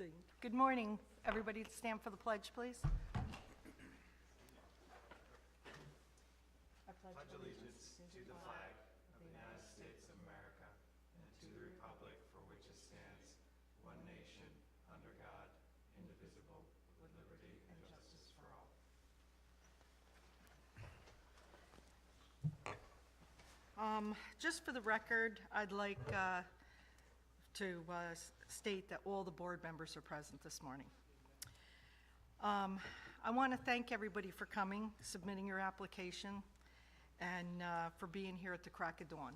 thing. Good morning. Everybody stand for the pledge, please. I pledge Allegiance to the flag of the United States of America and to the republic for which it stands, one nation, under God, indivisible, with liberty and justice for all. Just for the record, I'd like to state that all the board members are present this morning. I want to thank everybody for coming, submitting your application, and for being here at the crack of dawn.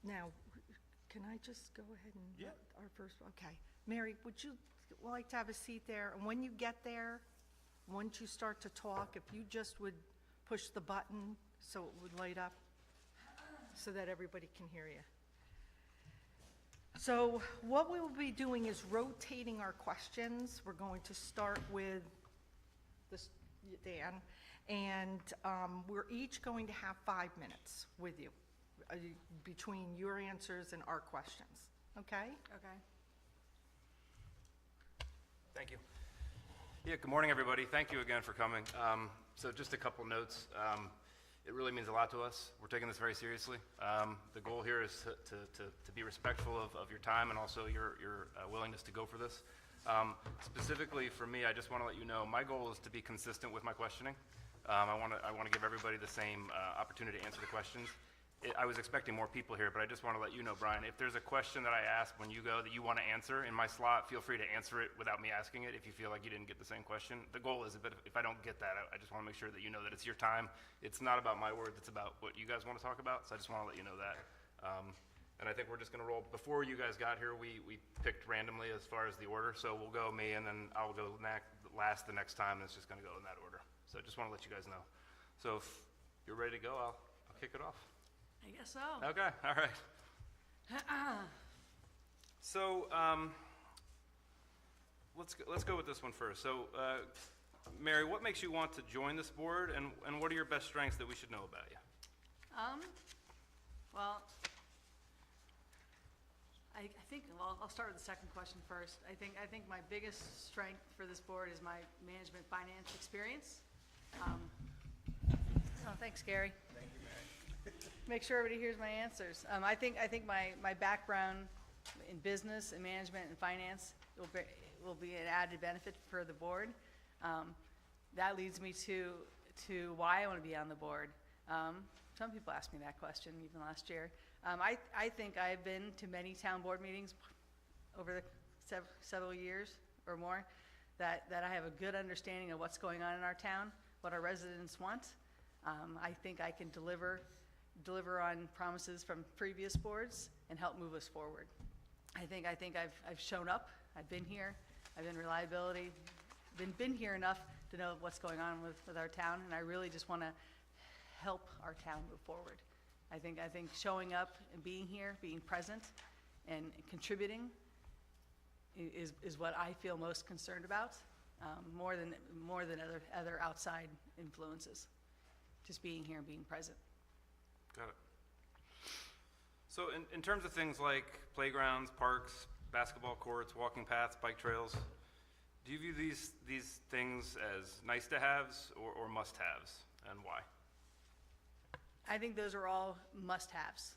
Now, can I just go ahead and? Yeah. Our first, okay. Mary, would you like to have a seat there? And when you get there, once you start to talk, if you just would push the button so it would light up, so that everybody can hear you. So what we will be doing is rotating our questions. We're going to start with this, Dan, and we're each going to have 5 minutes with you between your answers and our questions. Okay? Okay. Thank you. Yeah, good morning, everybody. Thank you again for coming. So just a couple notes. It really means a lot to us. We're taking this very seriously. The goal here is to be respectful of your time and also your willingness to go for this. Specifically for me, I just want to let you know, my goal is to be consistent with my questioning. I want to give everybody the same opportunity to answer the questions. I was expecting more people here, but I just want to let you know, Brian, if there's a question that I ask when you go that you want to answer in my slot, feel free to answer it without me asking it if you feel like you didn't get the same question. The goal is, if I don't get that, I just want to make sure that you know that it's your time. It's not about my words, it's about what you guys want to talk about, so I just want to let you know that. And I think we're just going to roll. Before you guys got here, we picked randomly as far as the order, so we'll go me, and then I'll go last the next time, and it's just going to go in that order. So I just want to let you guys know. So if you're ready to go, I'll kick it off. I guess so. Okay, all right. So let's go with this one first. So Mary, what makes you want to join this board, and what are your best strengths that we should know about you? Well, I think, well, I'll start with the second question first. I think my biggest strength for this board is my management finance experience. Oh, thanks, Gary. Thank you, Mary. Make sure everybody hears my answers. I think my background in business and management and finance will be an added benefit for the board. That leads me to why I want to be on the board. Some people asked me that question even last year. I think I've been to many town board meetings over the several years or more that I have a good understanding of what's going on in our town, what our residents want. I think I can deliver on promises from previous boards and help move us forward. I think I've shown up. I've been here. I've been reliability. Been here enough to know what's going on with our town, and I really just want to help our town move forward. I think showing up and being here, being present, and contributing is what I feel most concerned about, more than other outside influences. Just being here and being present. Got it. So in terms of things like playgrounds, parks, basketball courts, walking paths, bike trails, do you view these things as nice to haves or must haves, and why? I think those are all must haves.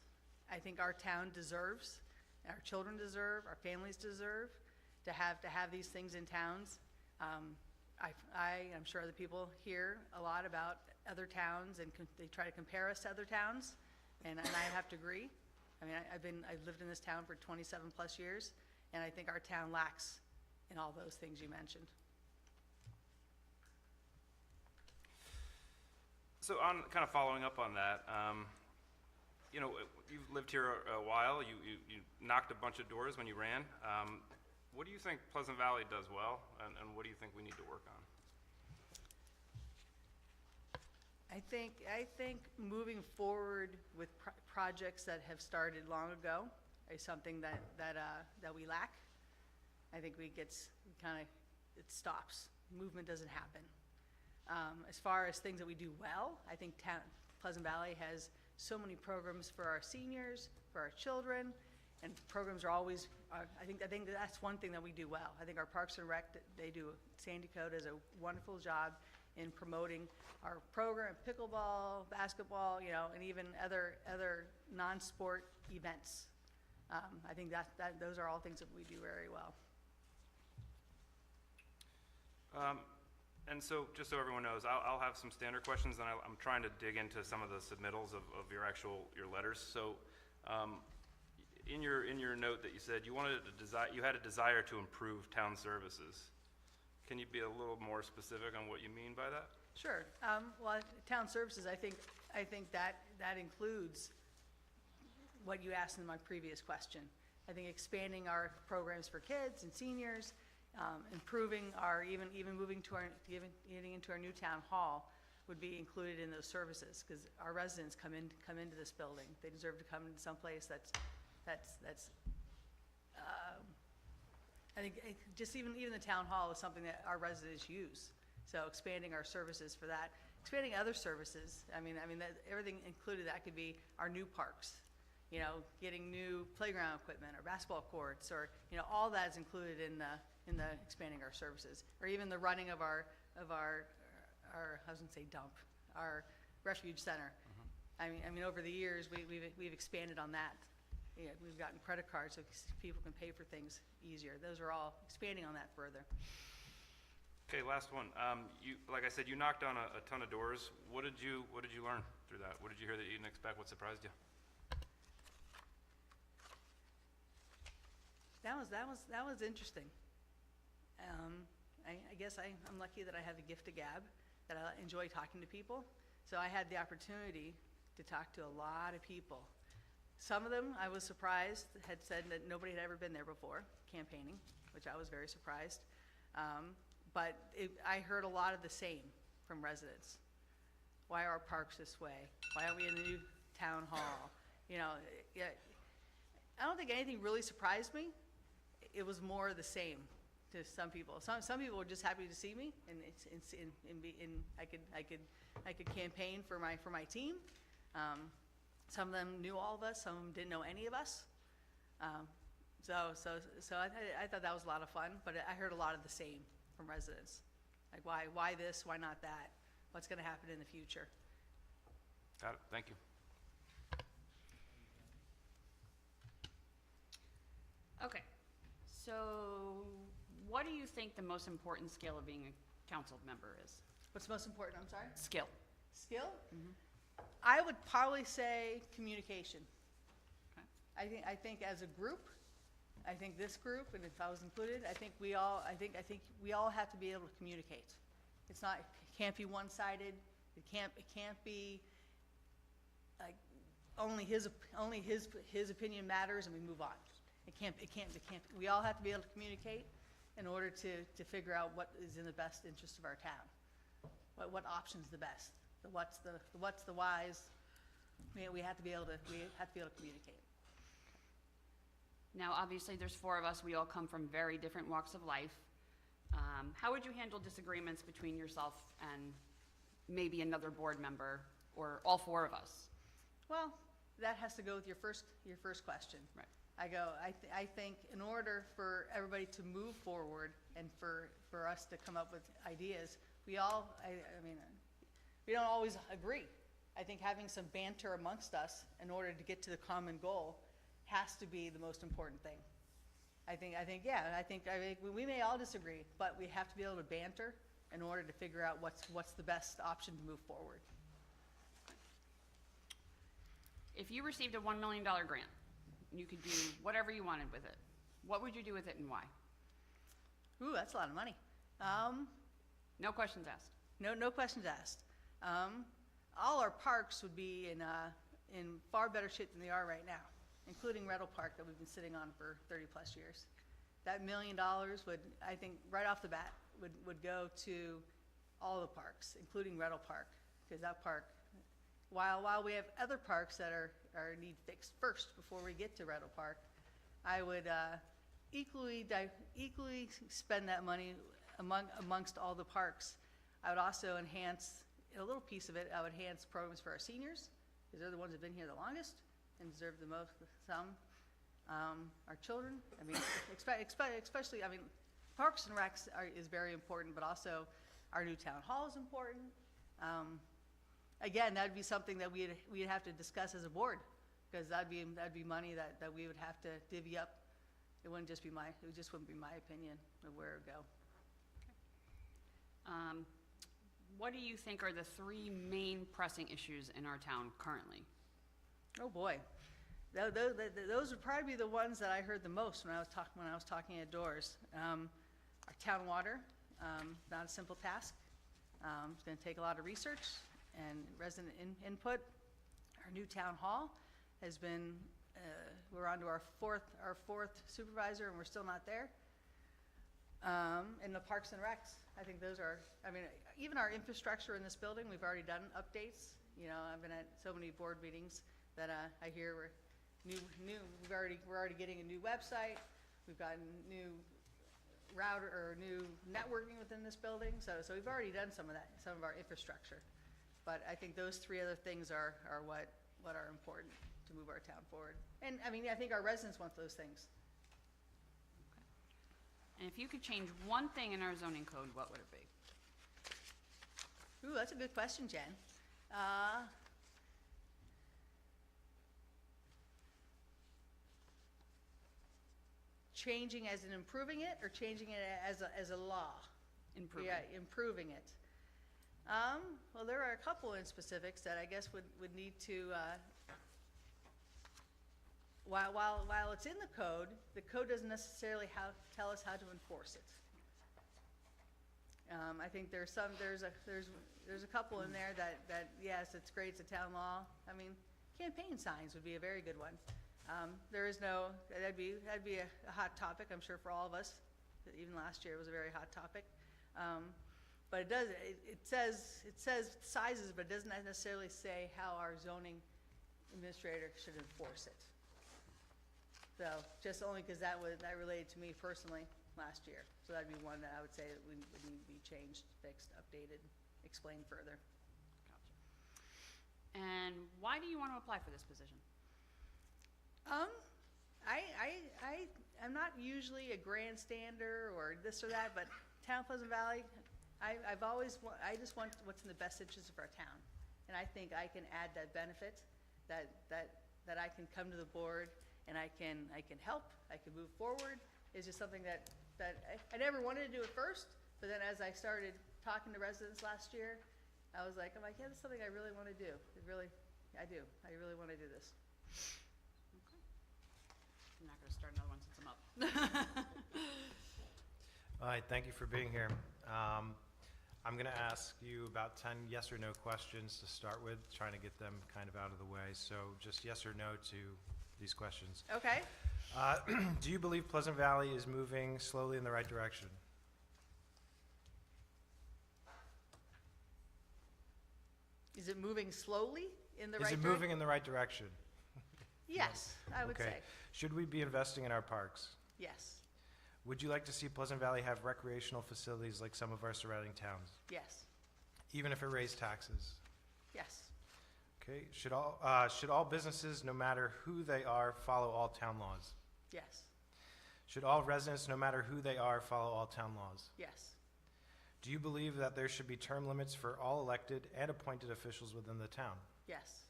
I think our town deserves, our children deserve, our families deserve to have these things in towns. I'm sure the people hear a lot about other towns, and they try to compare us to other towns, and I have to agree. I mean, I've lived in this town for 27 plus years, and I think our town lacks in all those things you mentioned. So on kind of following up on that, you've lived here a while. You knocked a bunch of doors when you ran. What do you think Pleasant Valley does well, and what do you think we need to work on? I think moving forward with projects that have started long ago is something that we lack. I think it stops. Movement doesn't happen. As far as things that we do well, I think Pleasant Valley has so many programs for our seniors, for our children, And programs are always, I think that's one thing that we do well. I think our Parks and Rec, they do, Sandy Code does a wonderful job in promoting our program, pickleball, basketball, and even other non-sport events. I think those are all things that we do very well. And so, just so everyone knows, I'll have some standard questions, and I'm trying to dig into some of the submittals of your letters. So, in your note that you said you had a desire to improve town services. Can you be a little more specific on what you mean by that? Sure. Well, town services, I think that includes what you asked in my previous question. I think expanding our programs for kids and seniors, improving even moving to getting into our new town hall would be included in those services, because our residents come into this building. They deserve to come into some place that's I think just even the town hall is something that our residents use. So expanding our services for that, expanding other services. I mean that everything included, that could be our new parks, getting new playground equipment or basketball courts, or all that is included in the expanding our services, or even the running of our I was gonna say dump, our refuge center. I mean over the years we've expanded on that. We've gotten credit cards so people can pay for things easier. Those are all expanding on that further. Okay, last one. Like I said, you knocked on a ton of doors. What did you learn through that? What did you hear that you didn't expect? What surprised you? That was interesting. I guess I'm lucky that I have the gift of gab, that I enjoy talking to people. So I had the opportunity to talk to a lot of people. Some of them, I was surprised, had said that nobody had ever been there before, campaigning, which I was very surprised. But I heard a lot of the same from residents. Why are our parks this way? Why aren't we in the new town hall? I don't think anything really surprised me. It was more of the same to some people. Some people were just happy to see me, and I could campaign for my team. Some of them knew all of us. Some of them didn't know any of us. So I thought that was a lot of fun. But I heard a lot of the same from residents, like why this, why not that? What's going to happen in the future? Got it. Thank you. Okay, so what do you think the most important skill of being a council member is? What's most important? I'm sorry? Skill. Skill? I would probably say communication. Okay. I think as a group, I think this group, and if I was included, I think we all have to be able to communicate. It can't be one-sided. It can't be like only his opinion matters and we move on. It can't. We all have to be able to communicate in order to figure out what is in the best interest of our town. What option's the best? The what's the whys. We have to be able to communicate. Now, obviously, there's 4 of us. We all come from very different walks of life. How would you handle disagreements between yourself and maybe another board member, or all 4 of us? Well, that has to go with your first question. Right. I think in order for everybody to move forward and for us to come up with ideas, we don't always agree. I think having some banter amongst us in order to get to the common goal has to be the most important thing. I think we may all disagree, but we have to be able to banter in order to figure out what's the best option to move forward. If you received a $1 million grant, you could do whatever you wanted with it, what would you do with it and why? Ooh, that's a lot of money. No questions asked. No questions asked. All our parks would be in far better shape than they are right now, including Rettle Park that we've been sitting on for 30 plus years. That $1 million would, I think, right off the bat, would go to all the parks, including Rettle Park, because that park, while we have other parks that need fixed first before we get to Rettle Park, I would equally spend that money amongst all the parks. I would also enhance a little piece of it. I would enhance programs for our seniors, because they're the ones that have been here the longest and deserve the most. our children. I mean, especially, I mean, Parks and Recs is very important, but also our new town hall is important. Again, that'd be something that we'd have to discuss as a board, because that'd be money that we would have to divvy up. It wouldn't just be it just wouldn't be my opinion of where it would go. What do you think are the 3 main pressing issues in our town currently? Oh, boy. Those would probably be the ones that I heard the most when I was talking at doors. Our town water, not a simple task. It's gonna take a lot of research and resident input. Our new town hall has been, we're on to our fourth supervisor, and we're still not there. And the Parks and Recs, I think those are, I mean, even our infrastructure in this building, we've already done updates. You know, I've been at so many board meetings that I hear we're we're already getting a new website. We've gotten new router or new networking within this building. So we've already done some of that, some of our infrastructure. But I think those 3 other things are what are important to move our town forward. And I mean, I think our residents want those things. And if you could change one thing in our zoning code, what would it be? Ooh, that's a good question, Jen. Changing as in improving it, or changing it as a law? Improving. Yeah, improving it. Well, there are a couple in specifics that I guess would need to, while it's in the code doesn't necessarily tell us how to enforce it. I think there's a couple in there that yes, it's great, it's a town law. I mean, campaign signs would be a very good one. That'd be a hot topic, I'm sure, for all of us. Even last year it was a very hot topic. But it says sizes, but it doesn't necessarily say how our zoning administrator should enforce it. So, just only because that related to me personally last year. So that'd be one that I would say that would need to be changed, fixed, updated, explained further. Gotcha. And why do you want to apply for this position? I'm not usually a grandstander or this or that, but Town of Pleasant Valley, I just want what's in the best interest of our town. And I think I can add that benefit, that I can come to the board and I can help, I can move forward. It's just something that I never wanted to do at first, but then as I started talking to residents last year, I'm like, yeah, that's something I really want to do. I do. I really want to do this. Okay. I'm not going to start another one since I'm up. All right, thank you for being here. I'm going to ask you about 10 yes or no questions to start with, trying to get them kind of out of the way. So just yes or no to these questions. Okay. Do you believe Pleasant Valley is moving slowly in the right direction? Is it moving slowly in the right Is direction? it moving in the right direction? Yes, I would Okay. say. Should we be investing in our parks? Yes. Would you like to see Pleasant Valley have recreational facilities like some of our surrounding towns, Yes. even if it raised taxes? Yes. Okay. Should all businesses, no matter who they are, follow all town laws? Yes. Should all residents, no matter who they are, follow all town laws? Yes. Do you believe that there should be term limits for all elected and appointed officials within the town? Yes.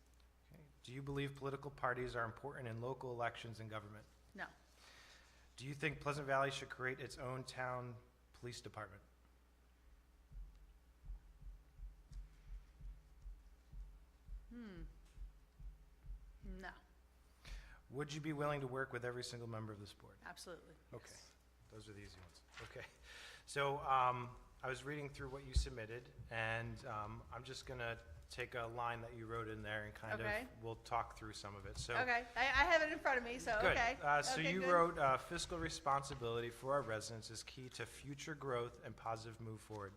Okay. Do you believe political parties are important in local elections and government? No. Do you think Pleasant Valley should create its own town police department? No. Would you be willing to work with every single member of this board? Absolutely. Okay. Yes. Those are the easy ones. Okay. So I was reading through what you submitted, and I'm just going to take a line that you wrote in there and kind Okay. of, we'll talk through some of it. So Okay. I have it in front of me, so Good. okay. So Okay, you good. wrote, fiscal responsibility for our residents is key to future growth and positive move forward.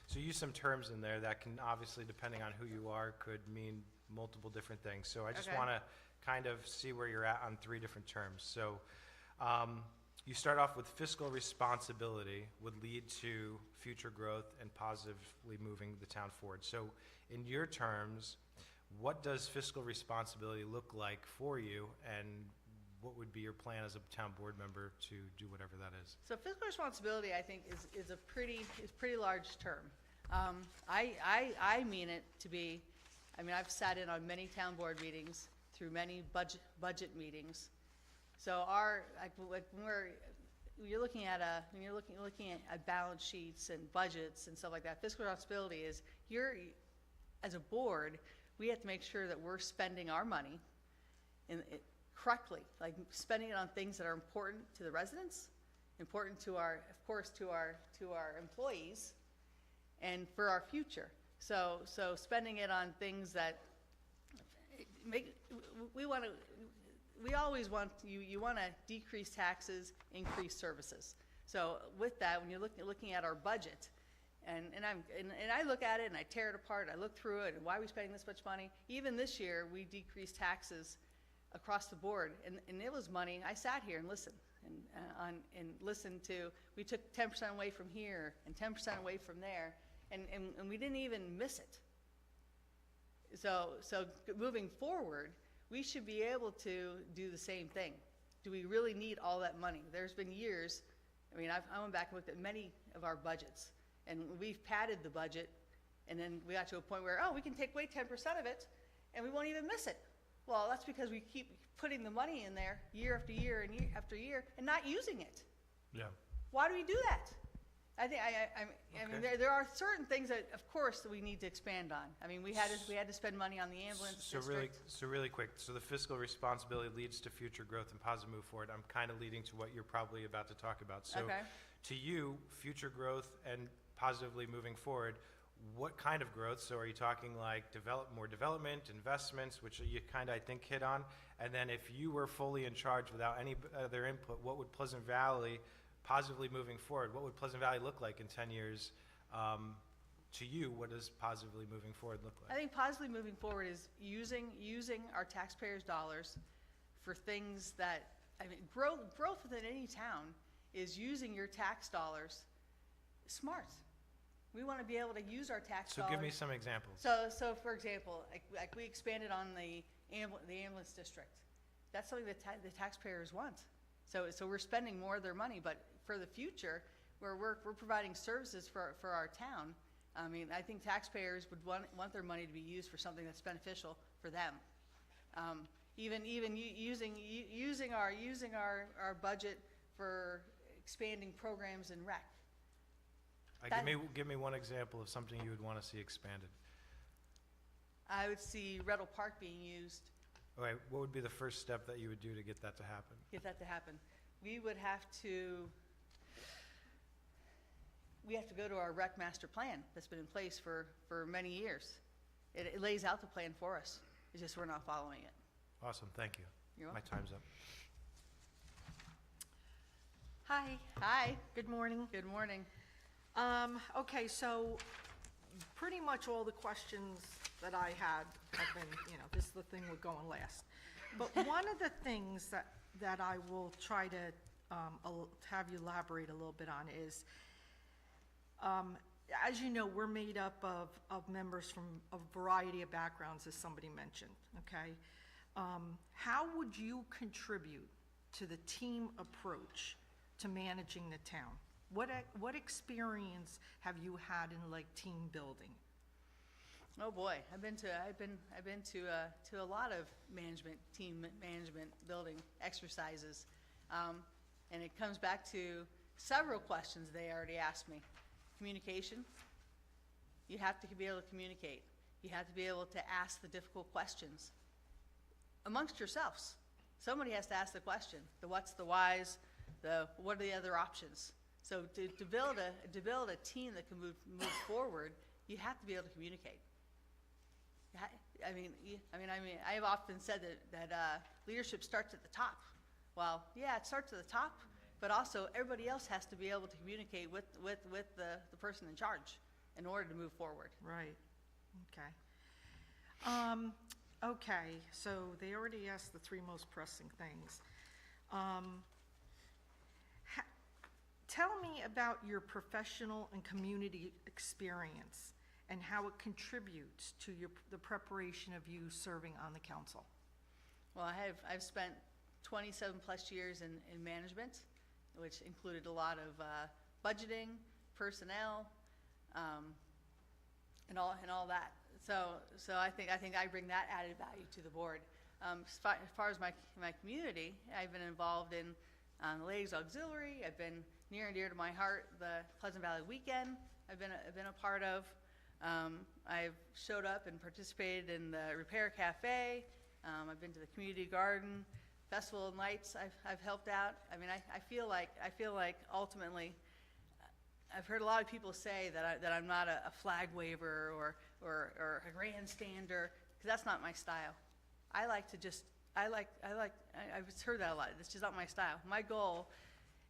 So you use some terms in there that can obviously, depending on who you are, could mean multiple different things. So I just Okay. want to kind of see where you're at on 3 different terms. So you start off with fiscal responsibility would lead to future growth and positively moving the town forward. So in your terms, what does fiscal responsibility look like for you, and what would be your plan as a town board member to do whatever that is? So fiscal responsibility, I think, is a pretty large term. I mean it to be, I mean, I've sat in on many town board meetings, through many budget meetings. So when you're looking at balance sheets and budgets and stuff like that, fiscal responsibility is, as a board, we have to make sure that we're spending our money correctly, like spending it on things that are important to the residents, important to of course, to our employees, and for our future. So spending it on things that we always want, you want to decrease taxes, increase services. So with that, when you're looking at our budget, and I look at it and I tear it apart, I look through it, and why are we spending this much money? Even this year, we decreased taxes across the board, and it was money. I sat here and listened, and listened to, we took 10% away from here and 10% away from there, and we didn't even miss it. So moving forward, we should be able to do the same thing. Do we really need all that money? There's been years, I mean, I went back and looked at many of our budgets, and we've padded the budget, and then we got to a point where, we can take away 10% of it, and we won't even miss it. Well, that's because we keep putting the money in there year after year and year after year and not using it. Yeah. Why do we do that? I think, I mean, there are certain things that, of course, that we need to expand on. I mean, we had to spend money on the ambulance district. So really quick, so the fiscal responsibility leads to future growth and positive move forward. I'm kind of leading to what you're probably about to talk about. So Okay. to you, future growth and positively moving forward, what kind of growth? So are you talking like more development, investments, which you kind of, I think, hit on? And then if you were fully in charge without any other input, what would Pleasant Valley, positively moving forward, what would Pleasant Valley look like in 10 years? To you, what does positively moving forward look like? I think positively moving forward is using our taxpayers' dollars for things that, I mean, growth within any town is using your tax dollars smart. We want to be able to use our tax dollars. So give me some examples. So for example, like we expanded on the ambulance district. That's something that the taxpayers want. So we're spending more of their money, but for the future, where we're providing services for our town, I mean, I think taxpayers would want their money to be used for something that's beneficial for them. Even using our budget for expanding programs in rec. Give me one example of something you would want to see expanded. I would see Rettle Park being used. All right, what would be the first step that you would do to get that to happen? We would have to go to our rec master plan that's been in place for many years. It lays out the plan for us. It's just we're not following it. Awesome, thank you. You're My welcome. time's up. Hi, Hi, good morning. good morning. Okay, so pretty much all the questions that I had have been, this is the thing we're going last. But one of the things that I will try to have you elaborate a little bit on is, as you know, we're made up of members from a variety of backgrounds, as somebody mentioned, okay? How would you contribute to the team approach to managing the town? What experience have you had in like team building? Oh boy, I've been to a lot of team management building exercises, and it comes back to several questions they already asked me. Communication. You have to be able to communicate. You have to be able to ask the difficult questions amongst yourselves. Somebody has to ask the question: the what's, the whys, the what are the other options. So to build a team that can move forward, you have to be able to communicate. I have often said that leadership starts at the top. Well, yeah, it starts at the top, but also everybody else has to be able to communicate with the person in charge in order to move forward. Right, okay. Okay, so they already asked the three most pressing things. Tell me about your professional and community experience and how it contributes to the preparation of you serving on the council. Well, I've spent 27-plus years in management, which included a lot of budgeting, personnel, and all that. So I think I bring that added value to the board. As far as my community, I've been involved in the Ladies Auxiliary. I've been near and dear to my heart the Pleasant Valley Weekend. I've been a part of. I've showed up and participated in the Repair Cafe. I've been to the Community Garden, Festival of Lights. I've helped out. I mean, I feel like ultimately, I've heard a lot of people say that I'm not a flag waver or a grandstander, because that's not my style. I've heard that a lot. It's just not my style. My goal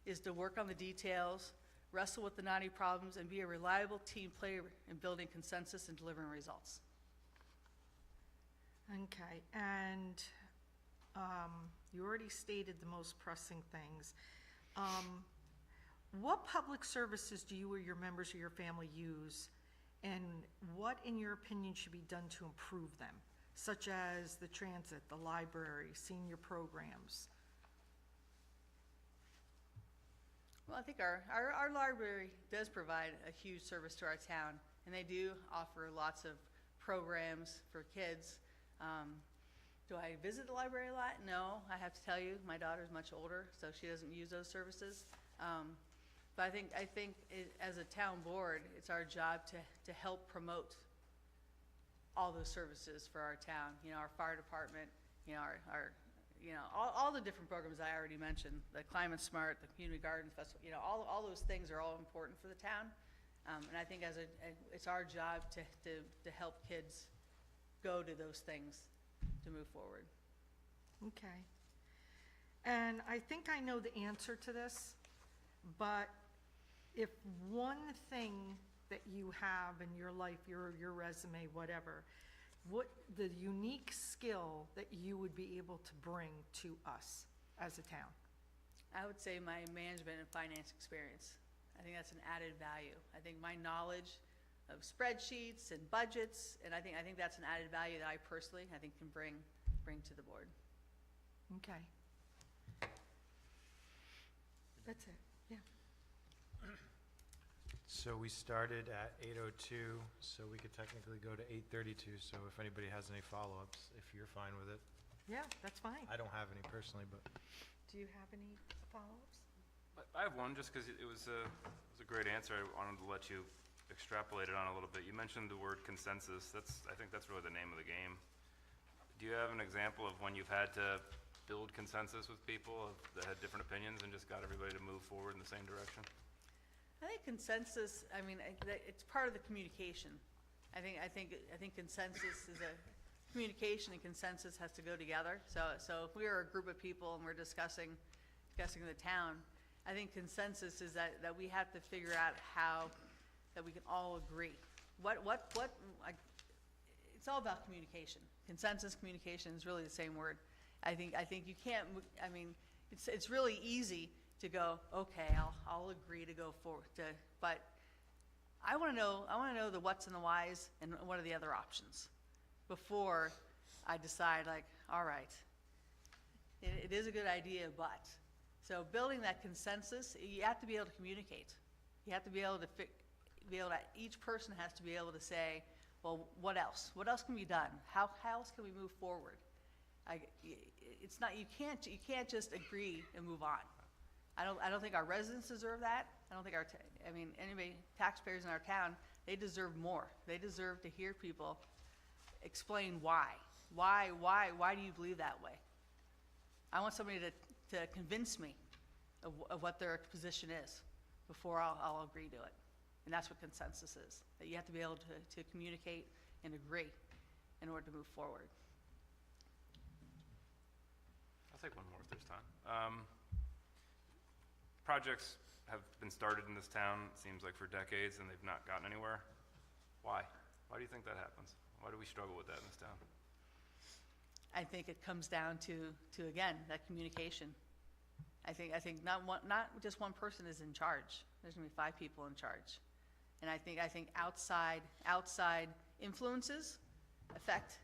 is to work on the details, wrestle with the knotty problems, and be a reliable team player in building consensus and delivering results. Okay, and you already stated the most pressing things. What public services do you or your members of your family use, and what, in your opinion, should be done to improve them, such as the transit, the library, senior programs? Well, I think our library does provide a huge service to our town, and they do offer lots of programs for kids. Do I visit the library a lot? No, I have to tell you, my daughter's much older, so she doesn't use those services. But I think as a town board, it's our job to help promote all those services for our town. You know, our fire department, you know, all the different programs I already mentioned, the Climate Smart, the Community Garden Festival, you know, all those things are all important for the town. And I think it's our job to help kids go to those things to move forward. Okay. And I think I know the answer to this, but if one thing that you have in your life, your resume, whatever, what the unique skill that you would be able to bring to us as a town? I would say my management and finance experience. I think that's an added value. I think my knowledge of spreadsheets and budgets, and I think that's an added value that I personally, I think, can bring to the board. Okay. That's it, yeah. So we started at 8:02, so we could technically go to 8:32, so if anybody has any follow-ups, if you're fine with it. Yeah, that's fine. I don't have any personally, but Do you have any follow-ups? I have one, just because it was a great answer. I wanted to let you extrapolate it on a little bit. You mentioned the word consensus. I think that's really the name of the game. Do you have an example of when you've had to build consensus with people that had different opinions and just got everybody to move forward in the same direction? I think consensus, I mean, it's part of the communication. I think consensus is communication and consensus has to go together. So if we are a group of people and we're discussing the town, I think consensus is that we have to figure out how that we can all agree. It's all about communication. Consensus, communication is really the same word. I think you can't, I mean, it's really easy to go, okay, I'll agree to go forward, but I want to know the what's and the whys and what are the other options before I decide, like, all right, it is a good idea, but. So building that consensus, you have to be able to communicate. You have to be able to each person has to be able to say, well, what else? What else can be done? How else can we move forward? It's not, you can't just agree and move on. I don't think our residents deserve that. I don't think taxpayers in our town, they deserve more. They deserve to hear people explain why. Why do you believe that way? I want somebody to convince me of what their position is before I'll agree to it. And that's what consensus is. That you have to be able to communicate and agree in order to move forward. I'll take one more if there's time. Projects have been started in this town, it seems like, for decades, and they've not gotten anywhere. Why? Why do you think that happens? Why do we struggle with that in this town? I think it comes down to again, that communication. I think not just one person is in charge. There's gonna be 5 people in charge. And I think outside influences affect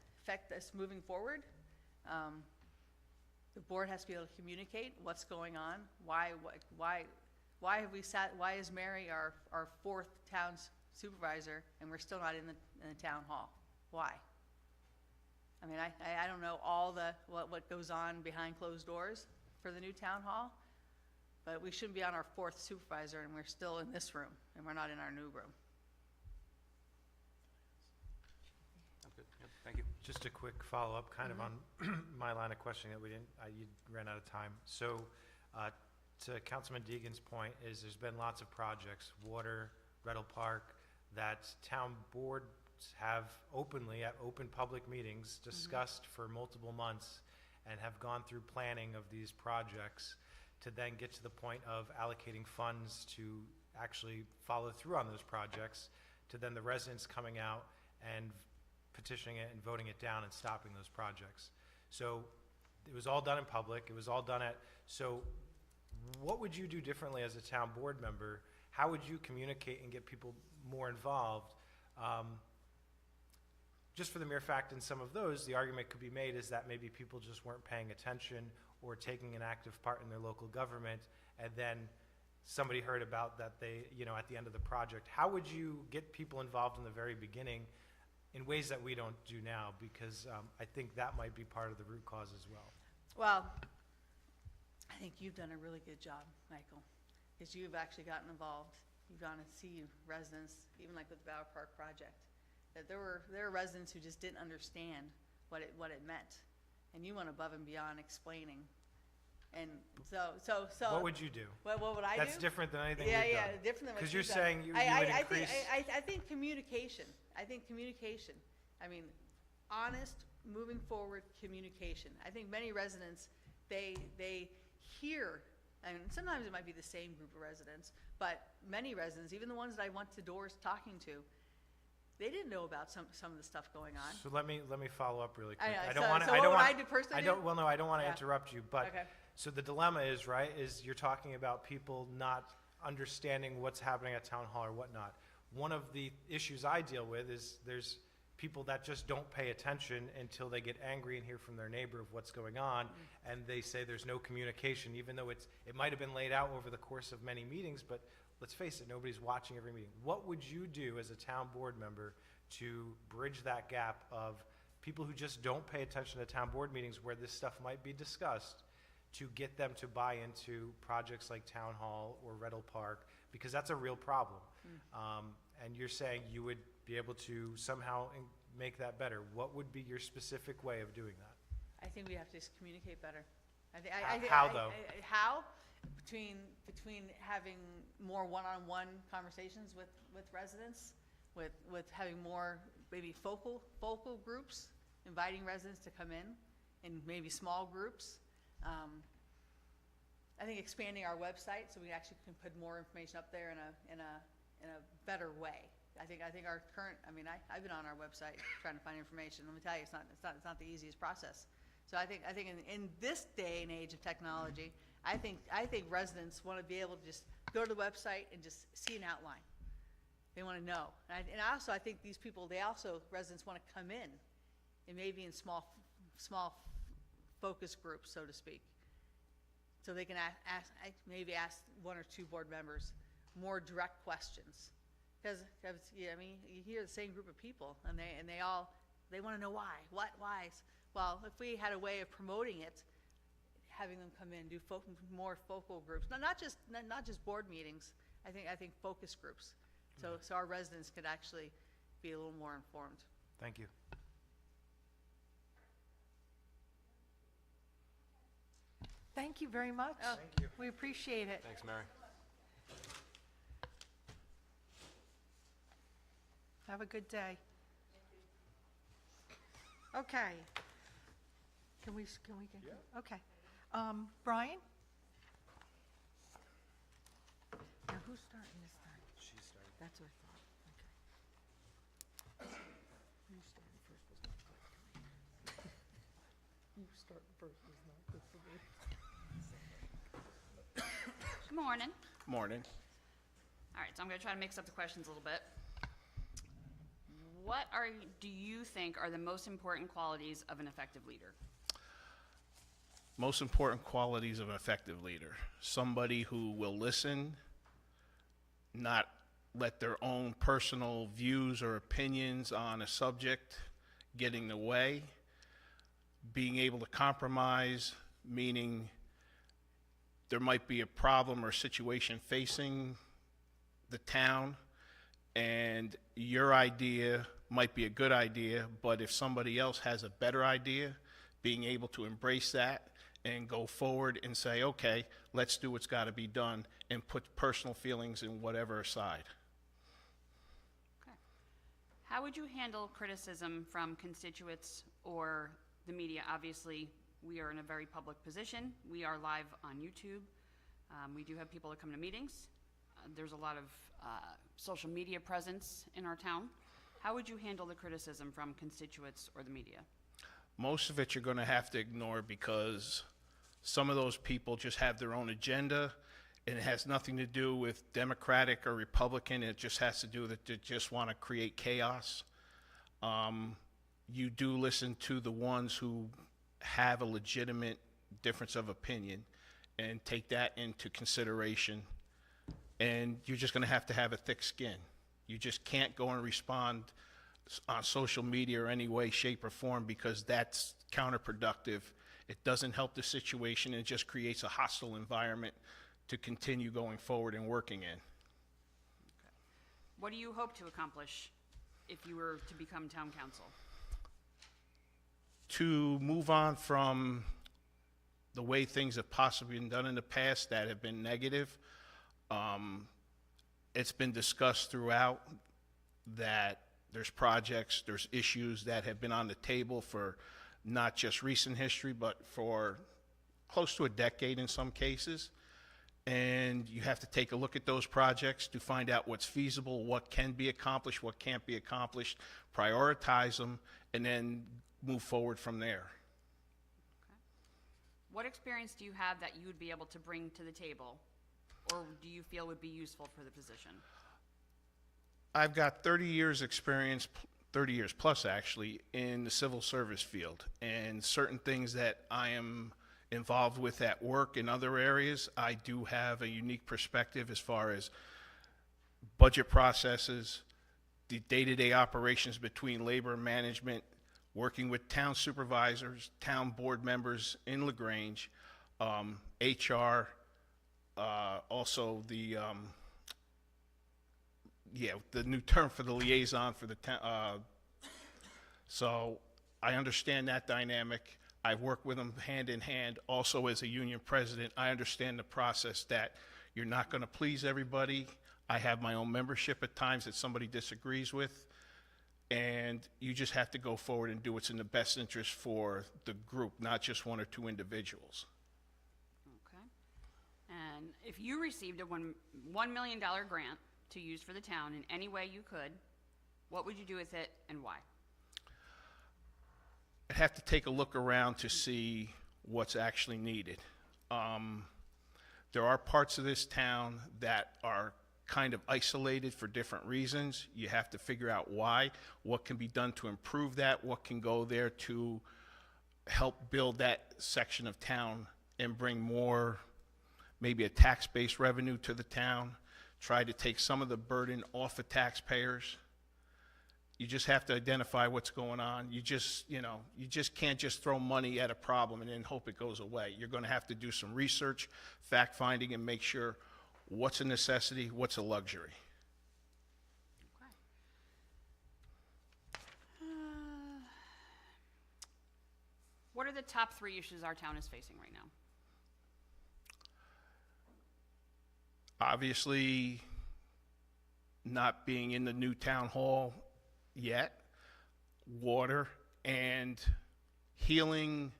us moving forward. the board has to be able to communicate what's going on, why have we why is Mary our fourth town supervisor and we're still not in the town hall? Why? I mean, I don't know all what goes on behind closed doors for the new town hall, but we shouldn't be on our fourth supervisor and we're still in this room and we're not in our new room. I'm good. Yep, thank you. Just a quick follow-up, kind of on my line of questioning that we didn't, you ran out of time. So, to Councilman Deegan's point, is there's been lots of projects, water, Redell Park, that town boards have openly, at open public meetings, discussed for multiple months and have gone through planning of these projects to then get to the point of allocating funds to actually follow through on those projects, to then the residents coming out and petitioning it and voting it down and stopping those projects. So it was all done in public. It was all done so what would you do differently as a town board member? How would you communicate and get people more involved? Just for the mere fact in some of those, the argument could be made is that maybe people just weren't paying attention or taking an active part in their local government, and then somebody heard about that at the end of the project. How would you get people involved in the very beginning in ways that we don't do now? Because I think that might be part of the root cause as well. Well, I think you've done a really good job, Michael, because you've actually gotten involved. You've gone to see residents, even like with the Bower Park project, that there were residents who just didn't understand what it meant, and you went above and beyond explaining. And so. What would you do? What would I do? That's different than anything Yeah, we've yeah, done. different than what Because you've you're done. saying you would increase. I think communication. I mean, honest, moving forward communication. I think many residents, they hear, and sometimes it might be the same group of residents, but many residents, even the ones that I went to doors talking to, they didn't know about some of the stuff going on. So let me follow up really quick. I know. don't So- want to. so what would I do personally? Well, no, I don't want to Yeah. interrupt you. But Okay. so the dilemma is is you're talking about people not understanding what's happening at town hall or whatnot. One of the issues I deal with is there's people that just don't pay attention until they get angry and hear from their neighbor of what's going on, and they say there's no communication, even though it might have been laid out over the course of many meetings. But let's face it, nobody's watching every meeting. What would you do as a town board member to bridge that gap of people who just don't pay attention to town board meetings where this stuff might be discussed, to get them to buy into projects like Town Hall or Redell Park, because that's a real problem. And you're saying you would be able to somehow make that better. What would be your specific way of doing that? I think we have to just communicate better. How, though? How? Between having more one-on-one conversations with residents, with having more maybe focal groups, inviting residents to come in maybe small groups. I think expanding our website so we actually can put more information up there in a better way. I think our current, I've been on our website trying to find information. Let me tell you, it's not the easiest process. So I think in this day and age of technology, I think residents want to be able to just go to the website and just see an outline. They want to know. And also, I think these people, residents want to come in and maybe in small focus groups, so to speak. So they can maybe ask one or two board members more direct questions. Because you hear the same group of people, and they want to know why. Why? Well, if we had a way of promoting it, having them come in, do more focal groups, not just board meetings. I think focus groups, so our residents could actually be a little more informed. Thank you. Thank you very much. Oh. Thank you. We appreciate it. Thanks, Mary. Have a good day. Okay. Can we get? Yeah. Okay. Brian? Now, who's starting this time? She's starting. That's what I thought. Okay. You starting first was not good for me. You starting first was not good for me. Good morning. Morning. All right, so I'm going to try to mix up the questions a little bit. What do you think are the most important qualities of an effective leader? Most important qualities of an effective leader. Somebody who will listen, not let their own personal views or opinions on a subject get in the way. Being able to compromise, meaning there might be a problem or situation facing the town, and your idea might be a good idea, but if somebody else has a better idea, being able to embrace that and go forward and say, okay, let's do what's got to be done, and put personal feelings and whatever aside. Okay. How would you handle criticism from constituents or the media? Obviously, we are in a very public position. We are live on YouTube. We do have people that come to meetings. There's a lot of social media presence in our town. How would you handle the criticism from constituents or the media? Most of it you're going to have to ignore, because some of those people just have their own agenda, and it has nothing to do with Democratic or Republican. It just has to do that they just want to create chaos. You do listen to the ones who have a legitimate difference of opinion and take that into consideration. And you're just going to have a thick skin. You just can't go and respond on social media or any way, shape, or form, because that's counterproductive. It doesn't help the situation. It just creates a hostile environment to continue going forward and working in. What do you hope to accomplish if you were to become town council? To move on from the way things have possibly been done in the past that have been negative. It's been discussed throughout that there's projects, there's issues that have been on the table for not just recent history, but for close to a decade in some cases. And you have to take a look at those projects to find out what's feasible, what can be accomplished, what can't be accomplished, prioritize them, and then move forward from there. What experience do you have that you would be able to bring to the table, or do you feel would be useful for the position? I've got 30 years experience, 30 years plus actually, in the civil service field, and certain things that I am involved with at work in other areas, I do have a unique perspective as far as budget processes, the day-to-day operations between labor and management, working with town supervisors, town board members in LaGrange, HR, also the new term for the liaison for the town. So I understand that dynamic. I've worked with them hand in hand. Also, as a union president, I understand the process that you're not going to please everybody. I have my own membership at times that somebody disagrees with, and you just have to go forward and do what's in the best interest for the group, not just one or two individuals. Okay. And if you received a $1 million grant to use for the town in any way you could, what would you do with it and why? I'd have to take a look around to see what's actually needed. There are parts of this town that are kind of isolated for different reasons. You have to figure out why, what can be done to improve that, what can go there to help build that section of town and bring more, maybe a tax-based revenue to the town, try to take some of the burden off of taxpayers. You just have to identify what's going on. You just can't just throw money at a problem and then hope it goes away. You're going to have to do some research, fact-finding, and make sure what's a necessity, what's a luxury. Okay. What are the top 3 issues our town is facing right now? Obviously, not being in the new town hall yet, water, and healing.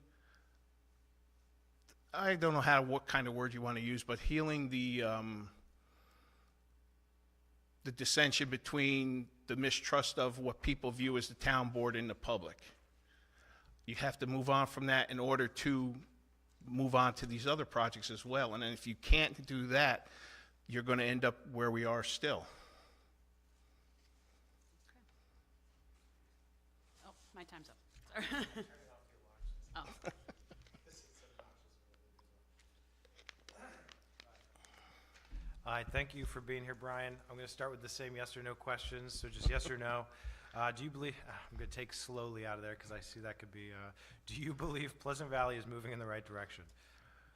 I don't know what kind of word you want to use, but healing the dissension between the mistrust of what people view as the town board and the public. You have to move on from that in order to move on to these other projects as well. And then if you can't do that, you're going to end up where we are still. Oh, my time's up. Sorry. Oh. Thank you for being here, Brian. I'm going to start with the same yes or no questions, so just yes or no. Do you believe, I'm going to take slowly out of there because I see that could be, do you believe Pleasant Valley is moving in the right direction?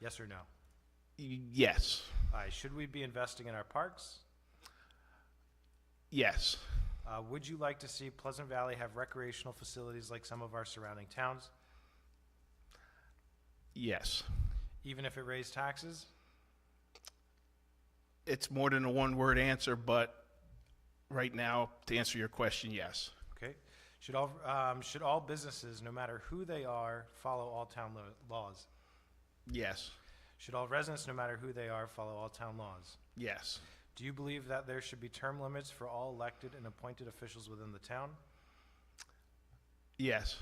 Yes or no? Yes. Should we be investing in our parks? Yes. Would you like to see Pleasant Valley have recreational facilities like some of our surrounding towns, Yes. even if it raised taxes? It's more than a one-word answer, but right now, to answer your question, yes. Okay. Should all businesses, no matter who they are, follow all town laws? Yes. Should all residents, no matter who they are, follow all town laws? Yes. Do you believe that there should be term limits for all elected and appointed officials within the town? Yes.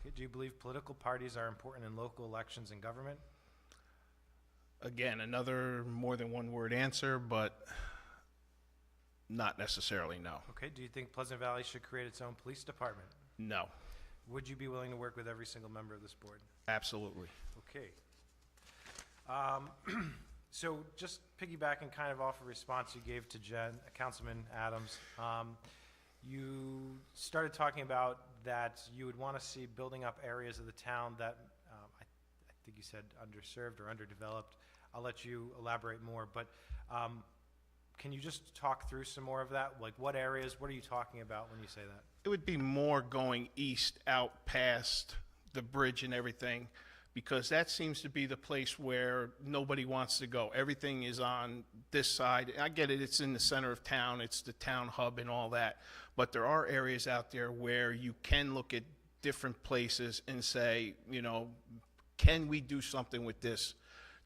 Okay. Do you believe political parties are important in local elections and government? Again, another more than one-word answer, but not necessarily, no. Okay. Do you think Pleasant Valley should create its own police department? No. Would you be willing to work with every single member of this board? Absolutely. Okay. So just piggybacking kind of off a response you gave to Councilman Adams, you started talking about that you would want to see building up areas of the town that I think you said underserved or underdeveloped. I'll let you elaborate more, but can you just talk through some more of that? Like what areas, what are you talking about when you say that? It would be more going east out past the bridge and everything, because that seems to be the place where nobody wants to go. Everything is on this side. I get it, it's in the center of town, it's the town hub and all that, but there are areas out there where you can look at different places and say, you know, can we do something with this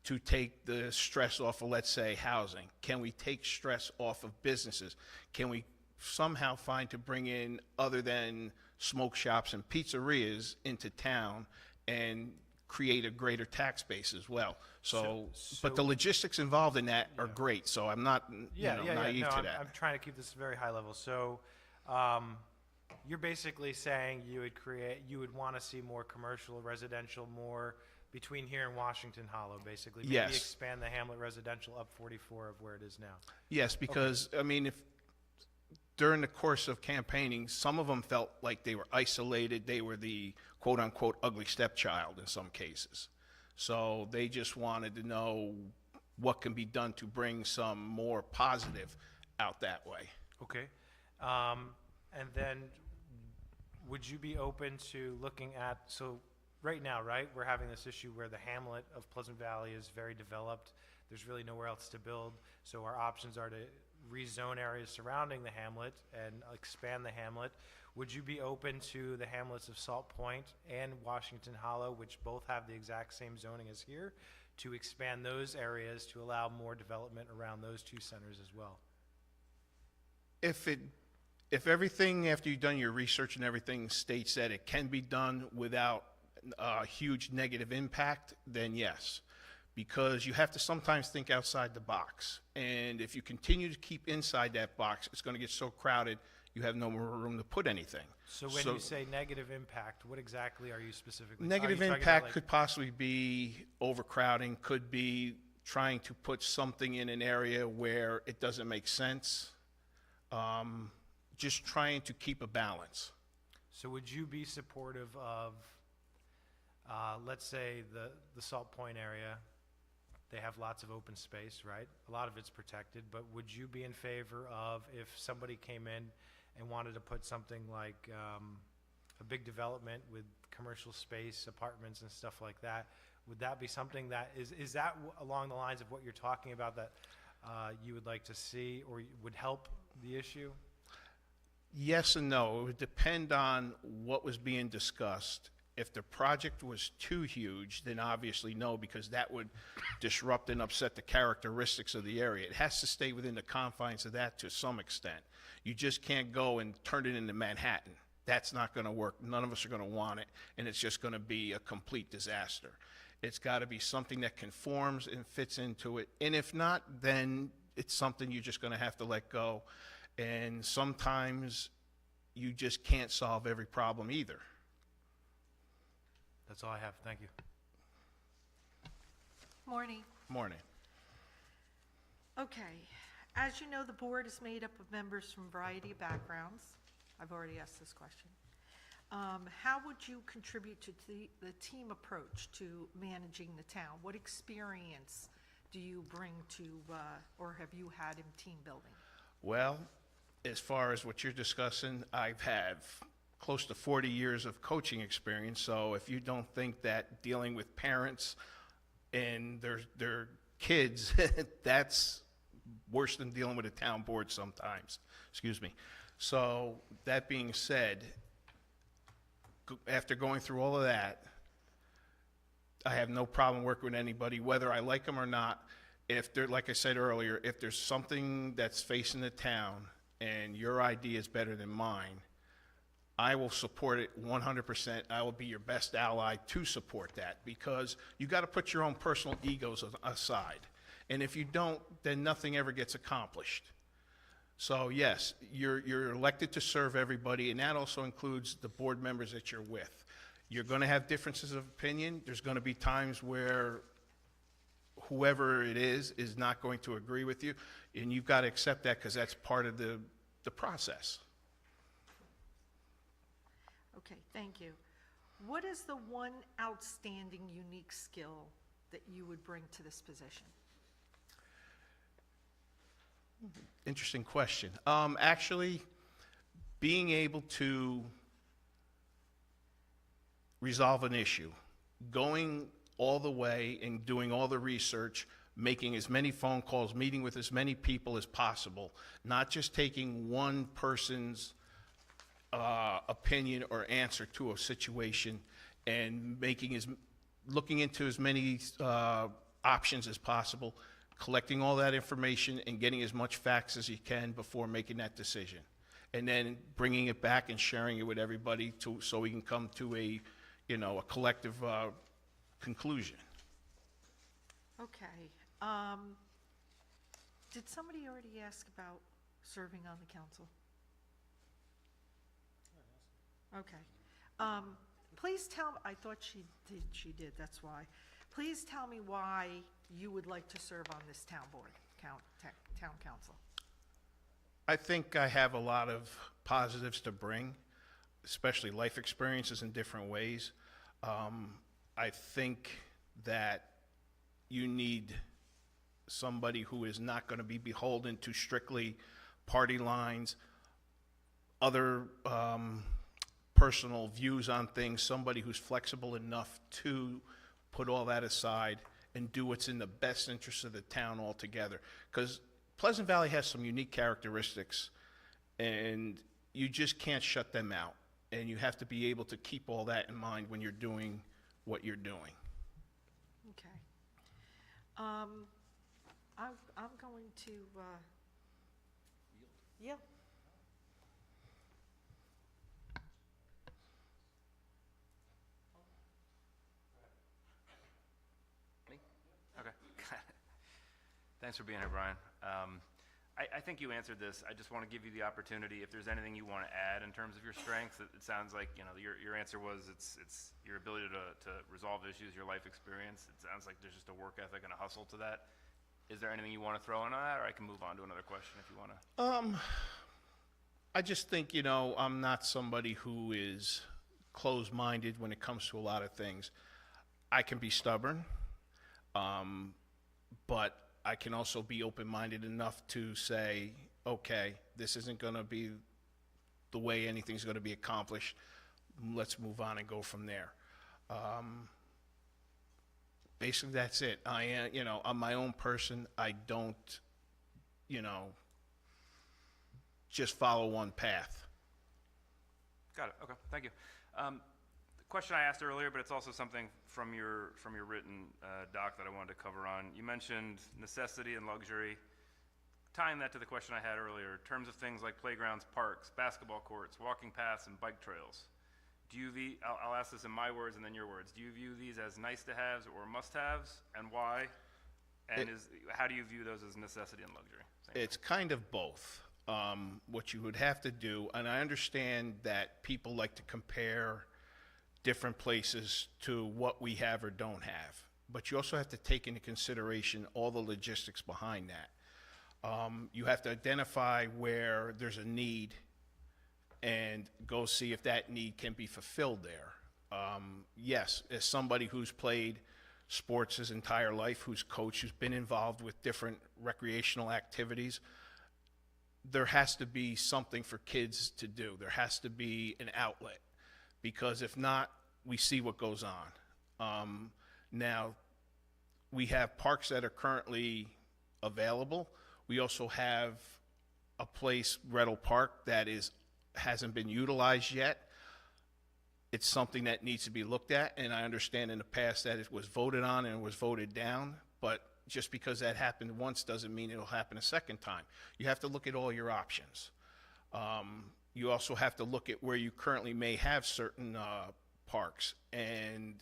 to take the stress off of, let's say, housing? Can we take stress off of businesses? Can we somehow find to bring in other than smoke shops and pizzerias into town and create a greater tax base as well? So but the logistics involved in that are great, so I'm not naive to that. I'm trying to keep this very high level. So you're basically saying you would want to see more commercial, residential, more between here and Washington Hollow, basically. Maybe Yes. expand the Hamlet residential up 44 of where it is now. Yes, because, I mean, if during the course of campaigning, some of them felt like they were isolated, they were the quote-unquote ugly stepchild in some cases. So they just wanted to know what can be done to bring some more positive out that way. Okay. And then would you be open to looking at, so right now, right, we're having this issue where the hamlet of Pleasant Valley is very developed. There's really nowhere else to build. So our options are to rezone areas surrounding the hamlet and expand the hamlet. Would you be open to the hamlets of Salt Point and Washington Hollow, which both have the exact same zoning as here, to expand those areas to allow more development around those two centers as well? If everything, after you've done your research and everything, states that it can be done without a huge negative impact, then yes. Because you have to sometimes think outside the box. And if you continue to keep inside that box, it's going to get so crowded, you have no more room to put anything. So when you say negative impact, what exactly are you specifically? Negative are you talking impact about, could possibly be overcrowding, could be trying to put something in an area where it doesn't make sense. Just trying to keep a balance. So would you be supportive of, let's say, the Salt Point area? They have lots of open space, right? A lot of it's protected, but would you be in favor of if somebody came in and wanted to put something like a big development with commercial space, apartments and stuff like that? Would that be something that, is that along the lines of what you're talking about that you would like to see or would help the issue? Yes and no. It would depend on what was being discussed. If the project was too huge, then obviously no, because that would disrupt and upset the characteristics of the area. It has to stay within the confines of that to some extent. You just can't go and turn it into Manhattan. That's not going to work. None of us are going to want it, and it's just going to be a complete disaster. It's got to be something that conforms and fits into it, and if not, then it's something you're just going to have to let go. And sometimes you just can't solve every problem either. That's all I have. Thank you. Morning. Morning. Okay, as you know, the board is made up of members from a variety of backgrounds. I've already asked this question. How would you contribute to the team approach to managing the town? What experience do you bring to, or have you had in team building? Well, as far as what you're discussing, I've had close to 40 years of coaching experience, so if you don't think that dealing with parents and their kids, that's worse than dealing with a town board sometimes, excuse me. So, that being said, after going through all of that, I have no problem working with anybody, whether I like them or not. If they're, like I said earlier, if there's something that's facing the town and your idea is better than mine, I will support it 100%. I will be your best ally to support that, because you got to put your own personal egos aside. And if you don't, then nothing ever gets accomplished. So yes, you're elected to serve everybody, and that also includes the board members that you're with. You're going to have differences of opinion. There's going to be times where whoever it is not going to agree with you, and you've got to accept that, because that's part of the process. Okay, thank you. What is the one outstanding, unique skill that you would bring to this position? Interesting question. Actually, being able to resolve an issue, going all the way and doing all the research, making as many phone calls, meeting with as many people as possible, not just taking one person's opinion or answer to a situation, and looking into as many options as possible, collecting all that information and getting as much facts as you can before making that decision, and then bringing it back and sharing it with everybody so we can come to a collective conclusion. Okay. Did somebody already ask about serving on the council? Okay. Please tell, I thought she did, that's why. Please tell me why you would like to serve on this town board, town council. I think I have a lot of positives to bring, especially life experiences in different ways. I think that you need somebody who is not going to be beholden to strictly party lines, other personal views on things, somebody who's flexible enough to put all that aside and do what's in the best interest of the town altogether. Because Pleasant Valley has some unique characteristics, and you just can't shut them out. And you have to be able to keep all that in mind when you're doing what you're doing. Okay. I'm going to, yeah. Me? Okay. Thanks for being here, Brian. I think you answered this. I just want to give you the opportunity, if there's anything you want to add in terms of your strengths. It sounds like, your answer was it's your ability to resolve issues, your life experience. It sounds like there's just a work ethic and a hustle to that. Is there anything you want to throw in on that, or I can move on to another question if you want to? I just think, I'm not somebody who is closed-minded when it comes to a lot of things. I can be stubborn, but I can also be open-minded enough to say, okay, this isn't going to be the way anything's going to be accomplished. Let's move on and go from there. Basically, that's it. I'm my own person. I don't, just follow one path. Got it. Okay. Thank you. The question I asked earlier, but it's also something from your written doc that I wanted to cover on. You mentioned necessity and luxury. Tying that to the question I had earlier, in terms of things like playgrounds, parks, basketball courts, walking paths, and bike trails. I'll ask this in my words and then your words. Do you view these as nice-to-haves or must-haves, and why? And how do you view those as necessity and luxury? It's kind of both. What you would have to do, and I understand that people like to compare different places to what we have or don't have, but you also have to take into consideration all the logistics behind that. You have to identify where there's a need and go see if that need can be fulfilled there. Yes, as somebody who's played sports his entire life, who's coached, who's been involved with different recreational activities, there has to be something for kids to do. There has to be an outlet, because if not, we see what goes on. Now, we have parks that are currently available. We also have a place, Rettle Park, that hasn't been utilized yet. It's something that needs to be looked at, and I understand in the past that it was voted on and it was voted down, but just because that happened once doesn't mean it'll happen a second time. You have to look at all your options. You also have to look at where you currently may have certain parks and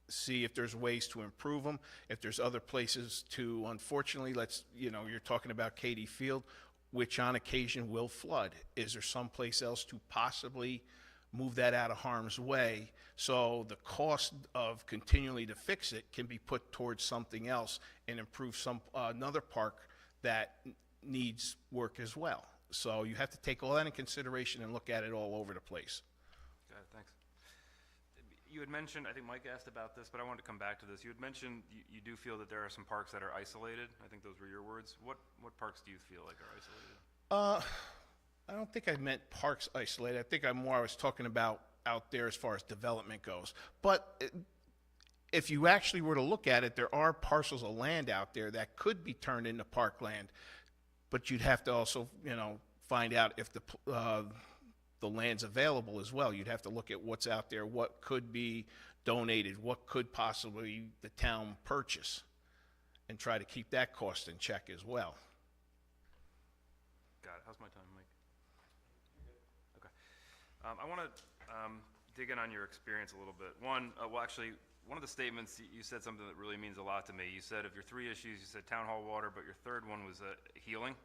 see if there's ways to improve them, if there's other places to, unfortunately, you're talking about Katie Field, which on occasion will flood. Is there someplace else to possibly move that out of harm's way, so the cost of continually to fix it can be put towards something else and improve another park that needs work as well. So you have to take all that in consideration and look at it all over the place. Got it, thanks. You had mentioned, I think Mike asked about this, but I wanted to come back to this. You had mentioned you do feel that there are some parks that are isolated. I think those were your words. What parks do you feel like are isolated? I don't think I meant parks isolated. I think I was talking about out there as far as development goes. But if you actually were to look at it, there are parcels of land out there that could be turned into parkland, but you'd have to also, find out if the land's available as well. You'd have to look at what's out there, what could be donated, what could possibly the town purchase, and try to keep that cost in check as well. Got it. How's my time, Mike? Okay. I want to dig in on your experience a little bit. One of the statements, you said something that really means a lot to me. You said of your 3 issues, you said town hall water, but your third one was healing.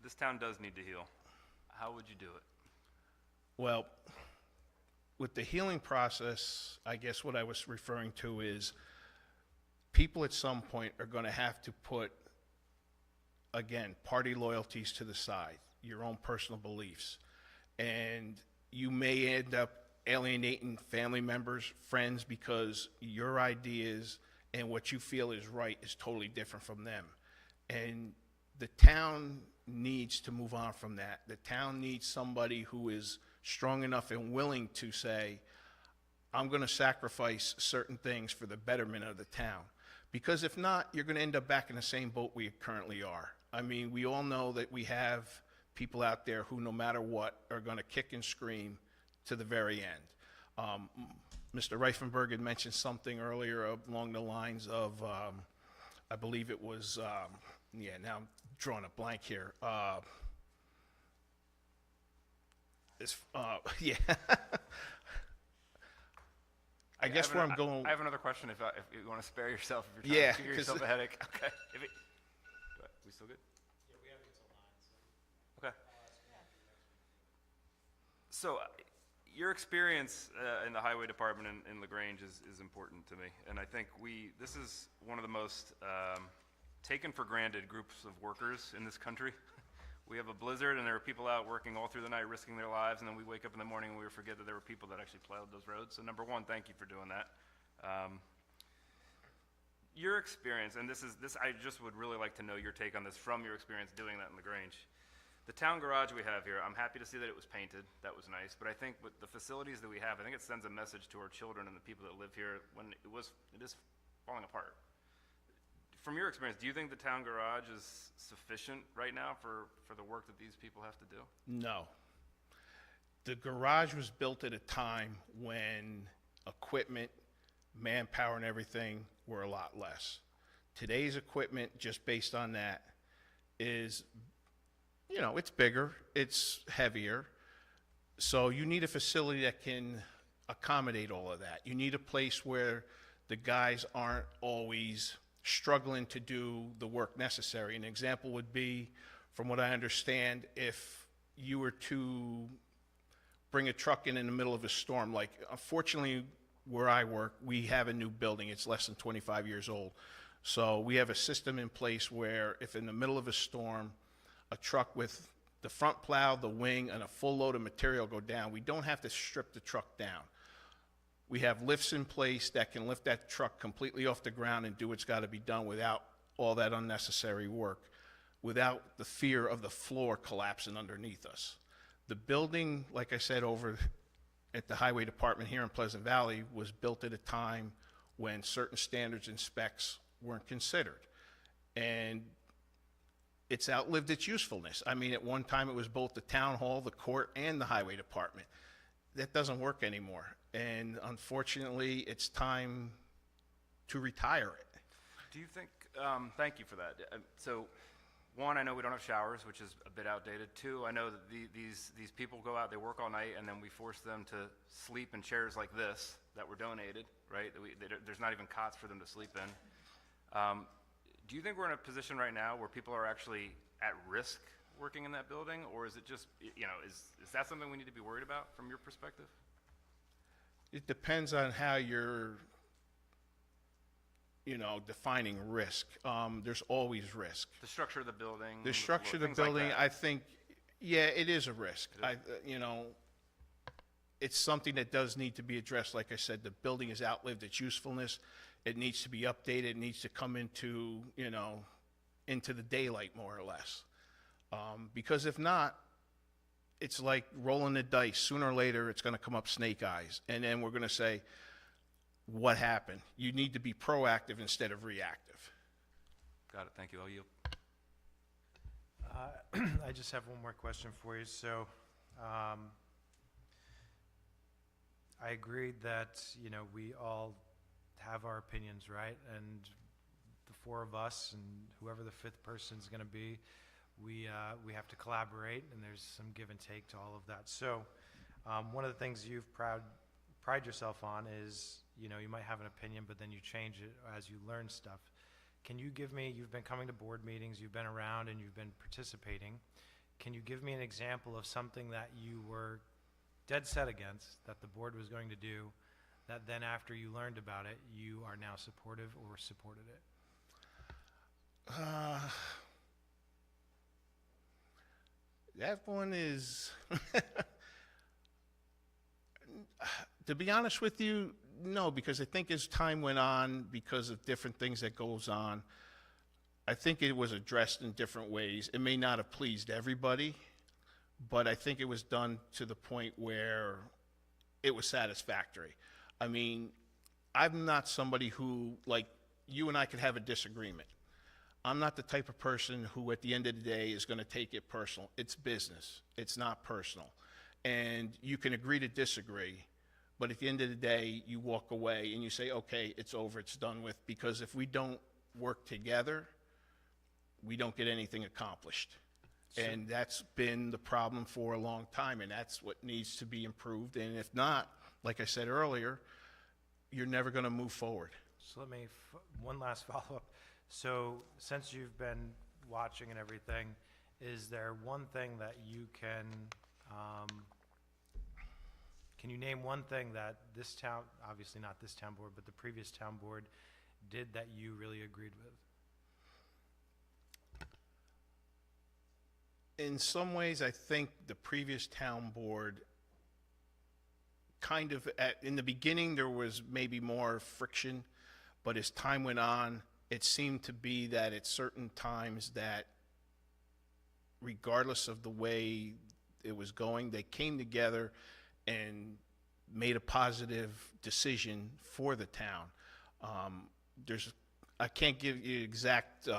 This town does need to heal. How would you do it? Well, with the healing process, I guess what I was referring to is people at some point are going to have to put, again, party loyalties to the side, your own personal beliefs. And you may end up alienating family members, friends, because your ideas and what you feel is right is totally different from them. And the town needs to move on from that. The town needs somebody who is strong enough and willing to say, I'm going to sacrifice certain things for the betterment of the town. Because if not, you're going to end up back in the same boat we currently are. I mean, we all know that we have people out there who, no matter what, are going to kick and scream to the very end. Mr. Reifenberg had mentioned something earlier along the lines of, I believe it was, now I'm drawing a blank here. Yeah. I guess where I'm going. I have another question if you want to spare yourself, if you're trying to give yourself a headache. Okay. We still good? Yeah, we have until 9, so. Okay. So, your experience in the highway department in LaGrange is important to me, and I think this is one of the most taken for granted groups of workers in this country. We have a blizzard, and there are people out working all through the night, risking their lives, and then we wake up in the morning and we forget that there were people that actually plowed those roads. So number one, thank you for doing that. Your experience, and I just would really like to know your take on this from your experience doing that in LaGrange. The town garage we have here, I'm happy to see that it was painted. That was nice. But I think with the facilities that we have, I think it sends a message to our children and the people that live here when it is falling apart. From your experience, do you think the town garage is sufficient right now for the work that these people have to do? No. The garage was built at a time when equipment, manpower, and everything were a lot less. Today's equipment, just based on that, is, it's bigger, it's heavier. So you need a facility that can accommodate all of that. You need a place where the guys aren't always struggling to do the work necessary. An example would be, from what I understand, if you were to bring a truck in the middle of a storm, like unfortunately where I work, we have a new building. It's less than 25 years old. So we have a system in place where if in the middle of a storm, a truck with the front plow, the wing, and a full load of material go down, we don't have to strip the truck down. We have lifts in place that can lift that truck completely off the ground and do what's got to be done without all that unnecessary work, without the fear of the floor collapsing underneath us. The building, like I said, over at the Highway Department here in Pleasant Valley was built at a time when certain standards and specs weren't considered. And it's outlived its usefulness. I mean, at one time it was both the town hall, the court, and the Highway Department. That doesn't work anymore. And unfortunately, it's time to retire it. Do you think, thank you for that. So, one, I know we don't have showers, which is a bit outdated. Two, I know that these people go out, they work all night, and then we force them to sleep in chairs like this that were donated, right? There's not even cots for them to sleep in. Do you think we're in a position right now where people are actually at risk working in that building? Or is it just, is that something we need to be worried about from your perspective? It depends on how you're, defining risk. There's always risk. The structure of the building? The structure of the things like building, that. I think, yeah, it is a risk. It's something that does need to be addressed. Like I said, the building has outlived its usefulness. It needs to be updated. It needs to come into, into the daylight more or less. Because if not, it's like rolling the dice. Sooner or later, it's going to come up snake eyes. And then we're going to say, what happened? You need to be proactive instead of reactive. Got it, thank you, I'll yield. I just have one more question for you. So, I agree that, we all have our opinions, right? And the four of us and whoever the fifth person is going to be, we have to collaborate, and there's some give and take to all of that. So, one of the things you've pride yourself on is, you might have an opinion, but then you change it as you learn stuff. Can you give me, you've been coming to board meetings, you've been around, and you've been participating. Can you give me an example of something that you were dead set against, that the board was going to do, that then after you learned about it, you are now supportive or supported it? That one is, to be honest with you, no, because I think as time went on, because of different things that goes on, I think it was addressed in different ways. It may not have pleased everybody, but I think it was done to the point where it was satisfactory. I mean, I'm not somebody who, like, you and I could have a disagreement. I'm not the type of person who at the end of the day is going to take it personal. It's business. It's not personal. And you can agree to disagree, but at the end of the day, you walk away and you say, okay, it's over, it's done with, because if we don't work together, we don't get anything accomplished. And that's been the problem for a long time, and that's what needs to be improved. And if not, like I said earlier, you're never going to move forward. So let me, one last follow-up. So since you've been watching and everything, is there one thing that you can you name one thing that this town, obviously not this town board, but the previous town board did that you really agreed with? In some ways, I think the previous town board kind of, in the beginning, there was maybe more friction, but as time went on, it seemed to be that at certain times that regardless of the way it was going, they came together and made a positive decision for the town. I can't give you exact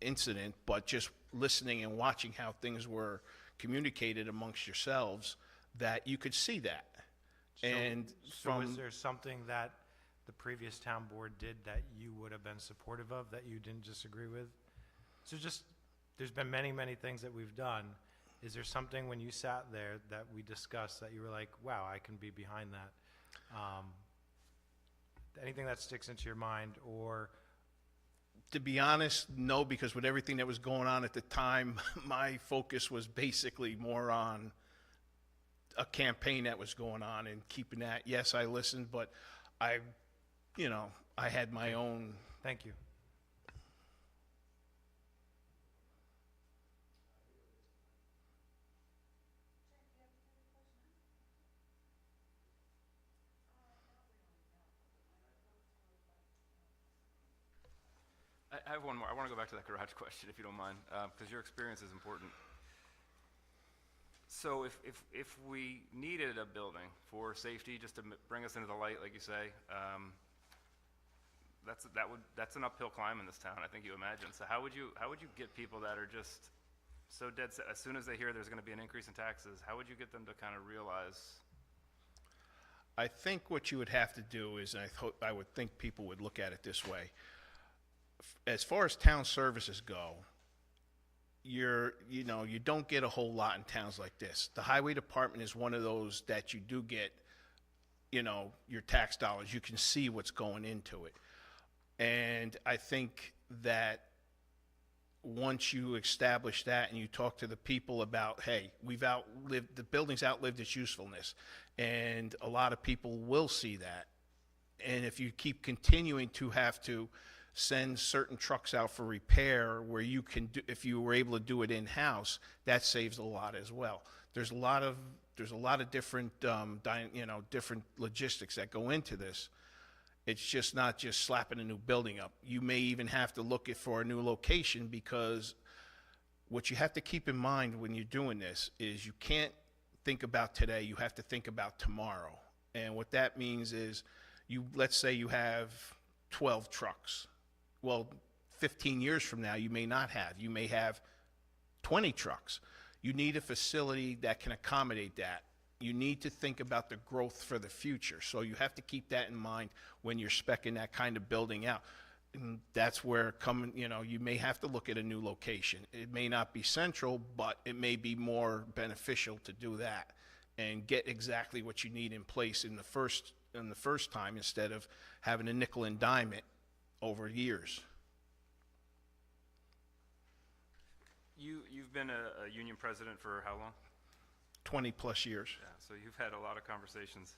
incident, but just listening and watching how things were communicated amongst yourselves, that you could see that. So is there something that the previous town board did that you would have been supportive of that you didn't disagree with? So just, there's been many, many things that we've done. Is there something when you sat there that we discussed that you were like, wow, I can be behind that? Anything that sticks into your mind, or? To be honest, no, because with everything that was going on at the time, my focus was basically more on a campaign that was going on and keeping that. Yes, I listened, but I had my own. Thank you. I have one more. I want to go back to that garage question, if you don't mind, because your experience is important. So if we needed a building for safety, just to bring us into the light, like you say, that's an uphill climb in this town, I think you imagine. So how would you get people that are just so dead set, as soon as they hear there's going to be an increase in taxes, how would you get them to kind of realize? I think what you would have to do is, and I would think people would look at it this way. As far as town services go, you don't get a whole lot in towns like this. The highway department is one of those that you do get, your tax dollars. You can see what's going into it. And I think that once you establish that and you talk to the people about, hey, the building's outlived its usefulness, and a lot of people will see that. And if you keep continuing to have to send certain trucks out for repair where you can do, if you were able to do it in-house, that saves a lot as well. There's a lot of different, different logistics that go into this. It's just not just slapping a new building up. You may even have to look for a new location, because what you have to keep in mind when you're doing this is you can't think about today, you have to think about tomorrow. And what that means is, let's say you have 12 trucks. Well, 15 years from now, you may not have. You may have 20 trucks. You need a facility that can accommodate that. You need to think about the growth for the future. So you have to keep that in mind when you're speccing that kind of building out. And that's where you may have to look at a new location. It may not be central, but it may be more beneficial to do that and get exactly what you need in place in the first time, instead of having a nickel and dime it over years. You've been a union president for how long? 20 plus years. Yeah, so you've had a lot of conversations.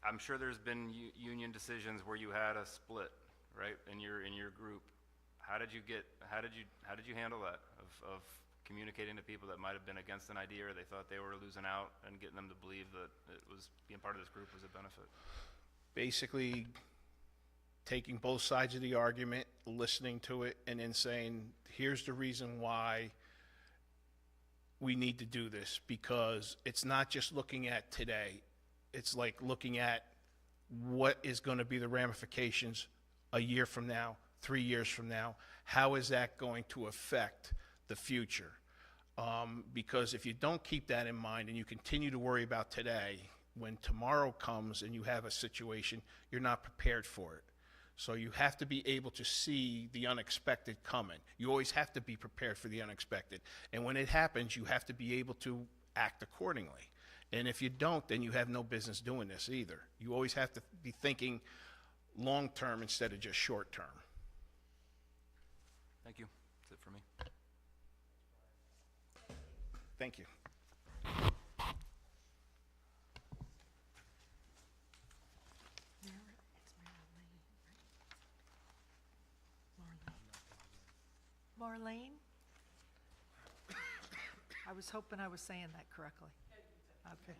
I'm sure there's been union decisions where you had a split, right, in your group. How did you handle that of communicating to people that might have been against an idea, or they thought they were losing out, and getting them to believe that being part of this group was a benefit? Basically taking both sides of the argument, listening to it, and then saying, here's the reason why we need to do this, because it's not just looking at today. It's like looking at what is going to be the ramifications a year from now, 3 years from now. How is that going to affect the future? Because if you don't keep that in mind and you continue to worry about today, when tomorrow comes and you have a situation, you're not prepared for it. So you have to be able to see the unexpected coming. You always have to be prepared for the unexpected. And when it happens, you have to be able to act accordingly. And if you don't, then you have no business doing this either. You always have to be thinking long-term instead of just short-term. Thank you. That's it for me. Thank you. Marlene? I was hoping I was saying that correctly. Okay.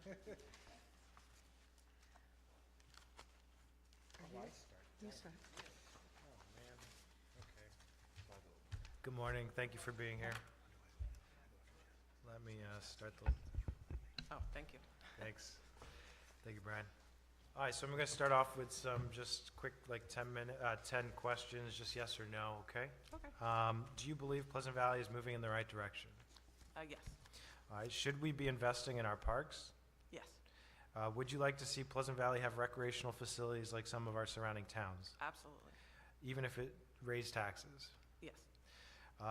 You start. Good morning. Thank you for being here. Let me start the. Oh, thank you. Thanks. Thank you, Brian. All right, so I'm going to start off with some just quick, 10 questions, just yes or no, okay? Okay. Do you believe Pleasant Valley is moving in the right direction? Yes. All right, should we be investing in our parks? Yes. Would you like to see Pleasant Valley have recreational facilities like some of our surrounding towns, Absolutely. even if it raised taxes? Yes.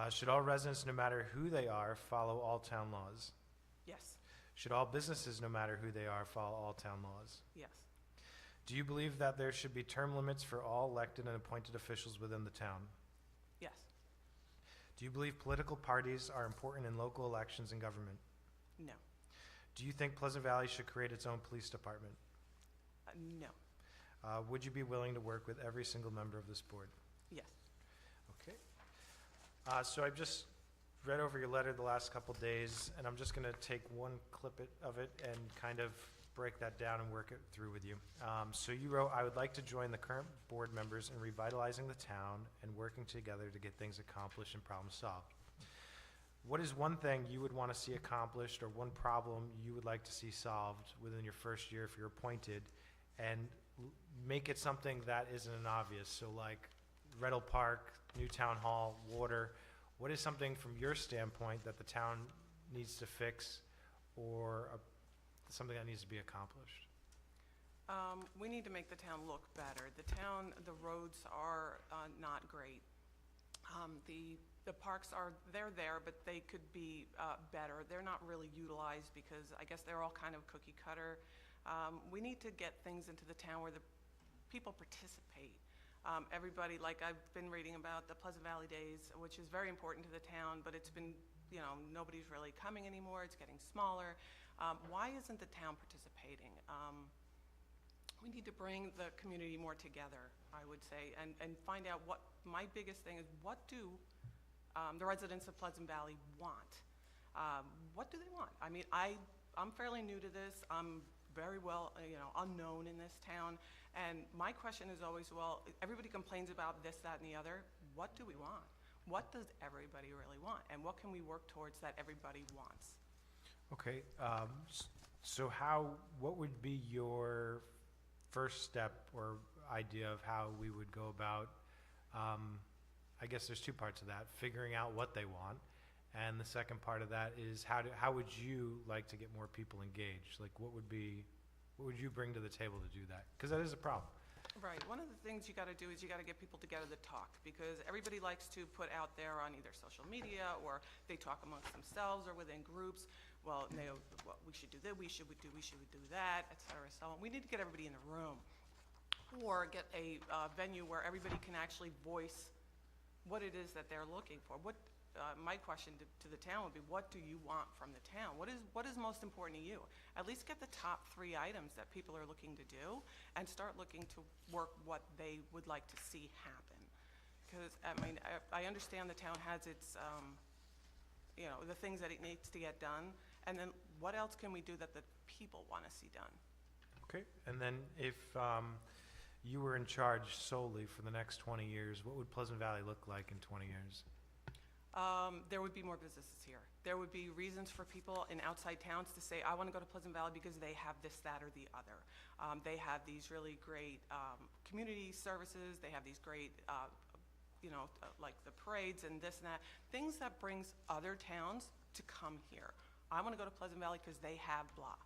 Should all residents, no matter who they are, follow all town laws? Yes. Should all businesses, no matter who they are, follow all town laws? Yes. Do you believe that there should be term limits for all elected and appointed officials within the town? Yes. Do you believe political parties are important in local elections and government? No. Do you think Pleasant Valley should create its own police department? No. Would you be willing to work with every single member of this board? Yes. Okay. So I've just read over your letter the last couple days, and I'm just going to take one clip of it and kind of break that down and work it through with you. So you wrote, "I would like to join the current board members in revitalizing the town and working together to get things accomplished and problems solved." What is one thing you would want to see accomplished or one problem you would like to see solved within your first year if you're appointed? And make it something that isn't an obvious. So like Redell Park, new town hall, water. What is something from your standpoint that the town needs to fix or something that needs to be accomplished? We need to make the town look better. The roads are not great. The parks they're there, but they could be better. They're not really utilized because I guess they're all kind of cookie cutter. We need to get things into the town where the people participate. Everybody, like I've been reading about the Pleasant Valley Days, which is very important to the town, but it's been, nobody's really coming anymore. It's getting smaller. Why isn't the town participating? We need to bring the community more together, I would say, and find out what my biggest thing is. What do the residents of Pleasant Valley want? What do they want? I mean, I'm fairly new to this. I'm very well, unknown in this town. And my question is always, well, everybody complains about this, that, and the other. What do we want? What does everybody really want? And what can we work towards that everybody wants? Okay, so what would be your first step or idea of how we would go about, I guess there's two parts of that, figuring out what they want, and the second part of that is how would you like to get more people engaged? Like what would you bring to the table to do that? Because that is a problem. Right. One of the things you got to do is you got to get people together to talk, because everybody likes to put out there on either social media or they talk amongst themselves or within groups. Well, we should do this, we should do that, et cetera, so on. We need to get everybody in the room, or get a venue where everybody can actually voice what it is that they're looking for. My question to the town would be, what do you want from the town? What is most important to you? At least get the top 3 items that people are looking to do and start looking to work what they would like to see happen. Because, I mean, I understand the town has its, the things that it needs to get done, and then what else can we do that the people want to see done? Okay, and then if you were in charge solely for the next 20 years, what would Pleasant Valley look like in 20 years? There would be more businesses here. There would be reasons for people in outside towns to say, I want to go to Pleasant Valley because they have this, that, or the other. They have these really great community services. They have these great, like the parades and this and that, things that brings other towns to come here. I want to go to Pleasant Valley because they have blah.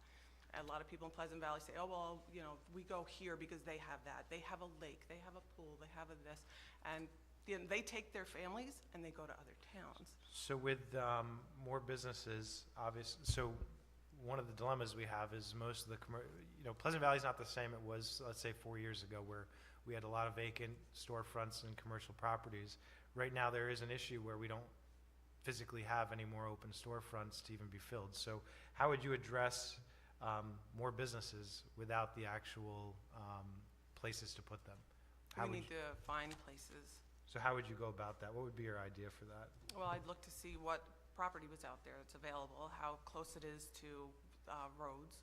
A lot of people in Pleasant Valley say, oh, well, we go here because they have that. They have a lake, they have a pool, they have a this. And they take their families and they go to other towns. So with more businesses, obviously, so one of the dilemmas we have is most of the, Pleasant Valley's not the same it was, let's say, 4 years ago, where we had a lot of vacant storefronts and commercial properties. Right now, there is an issue where we don't physically have any more open storefronts to even be filled. So how would you address more businesses without the actual places to put them? We need to find places. So how would you go about that? What would be your idea for that? Well, I'd look to see what property was out there that's available, how close it is to roads,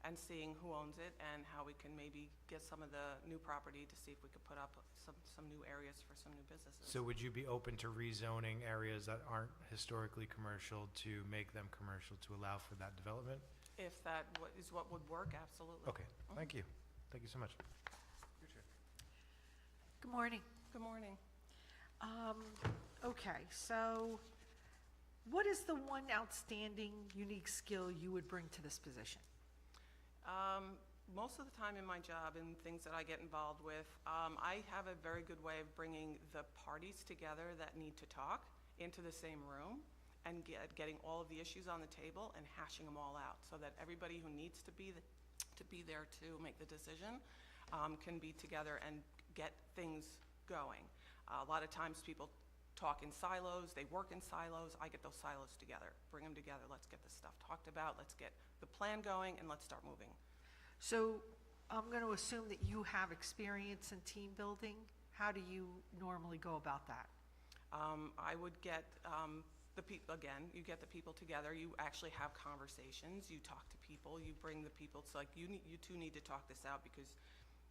and seeing who owns it and how we can maybe get some of the new property to see if we could put up some new areas for some new businesses. So would you be open to rezoning areas that aren't historically commercial to make them commercial to allow for that development? If that is what would work, absolutely. Okay, thank you. Thank you so much. Good morning. Good morning. Okay, so what is the one outstanding, unique skill you would bring to this position? Most of the time in my job and things that I get involved with, I have a very good way of bringing the parties together that need to talk into the same room and getting all of the issues on the table and hashing them all out so that everybody who needs to be there to make the decision can be together and get things going. A lot of times people talk in silos, they work in silos. I get those silos together, bring them together. Let's get this stuff talked about. Let's get the plan going and let's start moving. So I'm going to assume that you have experience in team building. How do you normally go about that? I would get again, you get the people together, you actually have conversations, you talk to people, you bring the people, it's like, you two need to talk this out because,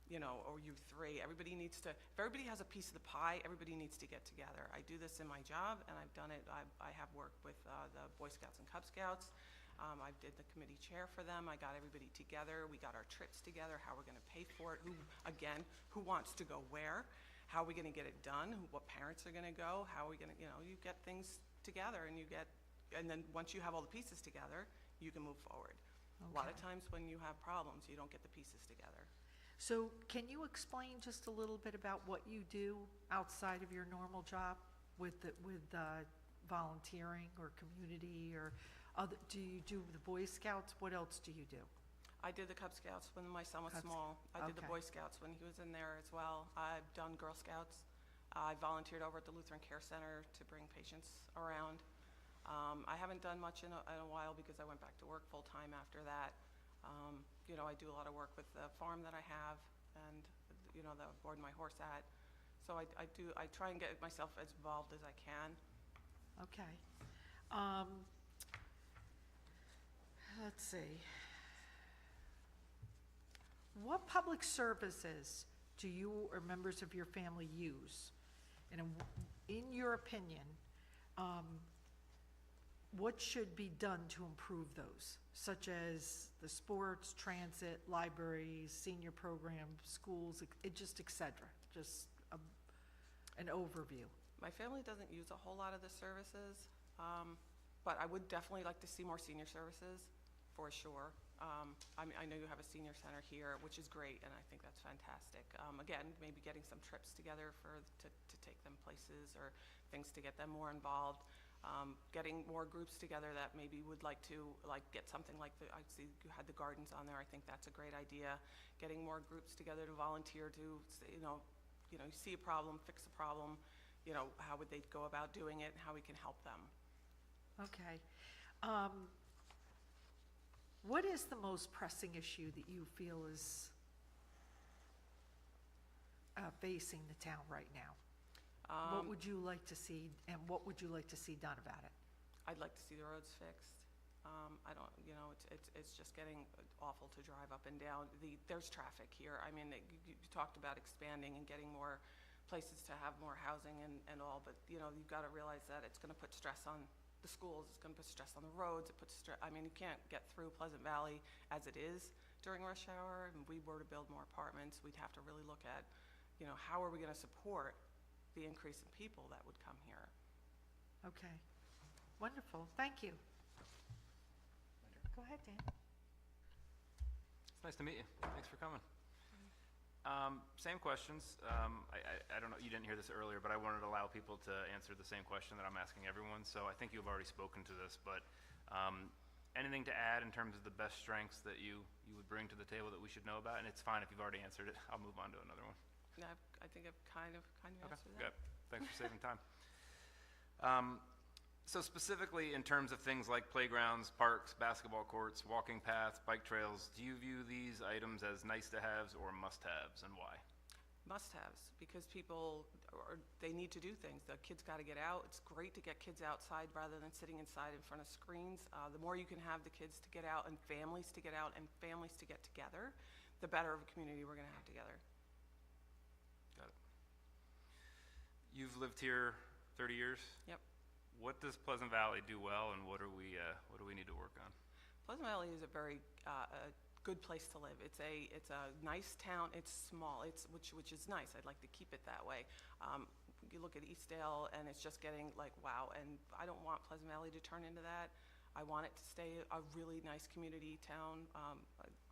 or you three, everybody needs to, if everybody has a piece of the pie, everybody needs to get together. I do this in my job, and I've done it, I have worked with the Boy Scouts and Cub Scouts. I did the committee chair for them. I got everybody together. We got our trips together, how we're gonna pay for it, who wants to go where, how are we gonna get it done, what parents are gonna go, how are we gonna, you get things together, and then once you have all the pieces together, you can move forward. A lot of Okay. times when you have problems, you don't get the pieces together. So can you explain just a little bit about what you do outside of your normal job with volunteering or community or other, do you do the Boy Scouts? What else do you do? I did the Cub Scouts when my son was Cub small. I did the okay. Boy Scouts when he was in there as well. I've done Girl Scouts. I volunteered over at the Lutheran Care Center to bring patients around. I haven't done much in a while because I went back to work full-time after that. I do a lot of work with the farm that I have and, the board my horse at. So I try and get myself as involved as I can. Okay. Let's see. What public services do you or members of your family use? And in your opinion, what should be done to improve those, such as the sports, transit, libraries, senior programs, schools, et cetera? Just an overview. My family doesn't use a whole lot of the services, but I would definitely like to see more senior services, for sure. I know you have a senior center here, which is great, and I think that's fantastic. Again, maybe getting some trips together to take them places or things to get them more involved. Getting more groups together that maybe would like to get something like I see you had the gardens on there. I think that's a great idea. Getting more groups together to volunteer to, you see a problem, fix a problem. How would they go about doing it and how we can help them. Okay. What is the most pressing issue that you feel is facing the town right now? What would you like to see, and what would you like to see done about it? I'd like to see the roads fixed. I don't, it's just getting awful to drive up and down. There's traffic here. I mean, you talked about expanding and getting more places to have more housing and all, but you've got to realize that it's going to put stress on the schools, it's going to put stress on the roads, it puts stress, you can't get through Pleasant Valley as it is during rush hour. And if we were to build more apartments, we'd have to really look at, how are we going to support the increase in people that would come here. Okay. Wonderful. Thank you. Go ahead, Dan. It's nice to meet you. Thanks for coming. Same questions. I don't know, you didn't hear this earlier, but I wanted to allow people to answer the same question that I'm asking everyone. So I think you've already spoken to this, but anything to add in terms of the best strengths that you would bring to the table that we should know about? And it's fine if you've already answered it. I'll move on to another one. No, I think I've kind of answered Good. that. Thanks for saving time. So specifically in terms of things like playgrounds, parks, basketball courts, walking paths, bike trails, do you view these items as nice-to-haves or must-haves, and why? Must-haves, because people, they need to do things. The kids got to get out. It's great to get kids outside rather than sitting inside in front of screens. The more you can have the kids to get out and families to get out and families to get together, the better of a community we're going to have together. Got it. You've lived here 30 years? Yep. What does Pleasant Valley do well, and what do we need to work on? Pleasant Valley is a very good place to live. It's a nice town. It's small. Which is nice. I'd like to keep it that way. You look at Eastdale, and it's just getting like wow. And I don't want Pleasant Valley to turn into that. I want it to stay a really nice community town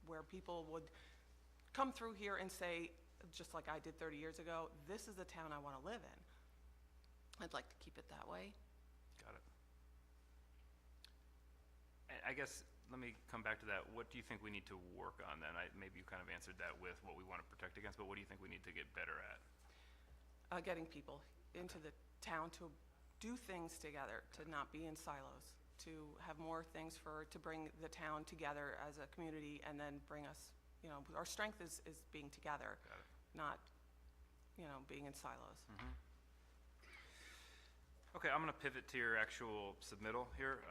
where people would come through here and say, just like I did 30 years ago, this is the town I want to live in. I'd like to keep it that way. Got it. And I guess, let me come back to that. What do you think we need to work on then? Maybe you kind of answered that with what we want to protect against, but what do you think we need to get better at? Getting people into the town to do things together, to not be in silos, to have more things to bring the town together as a community and then bring us, our strength is being together, Got it. not, being in silos. Okay, I'm going to pivot to your actual submittal here.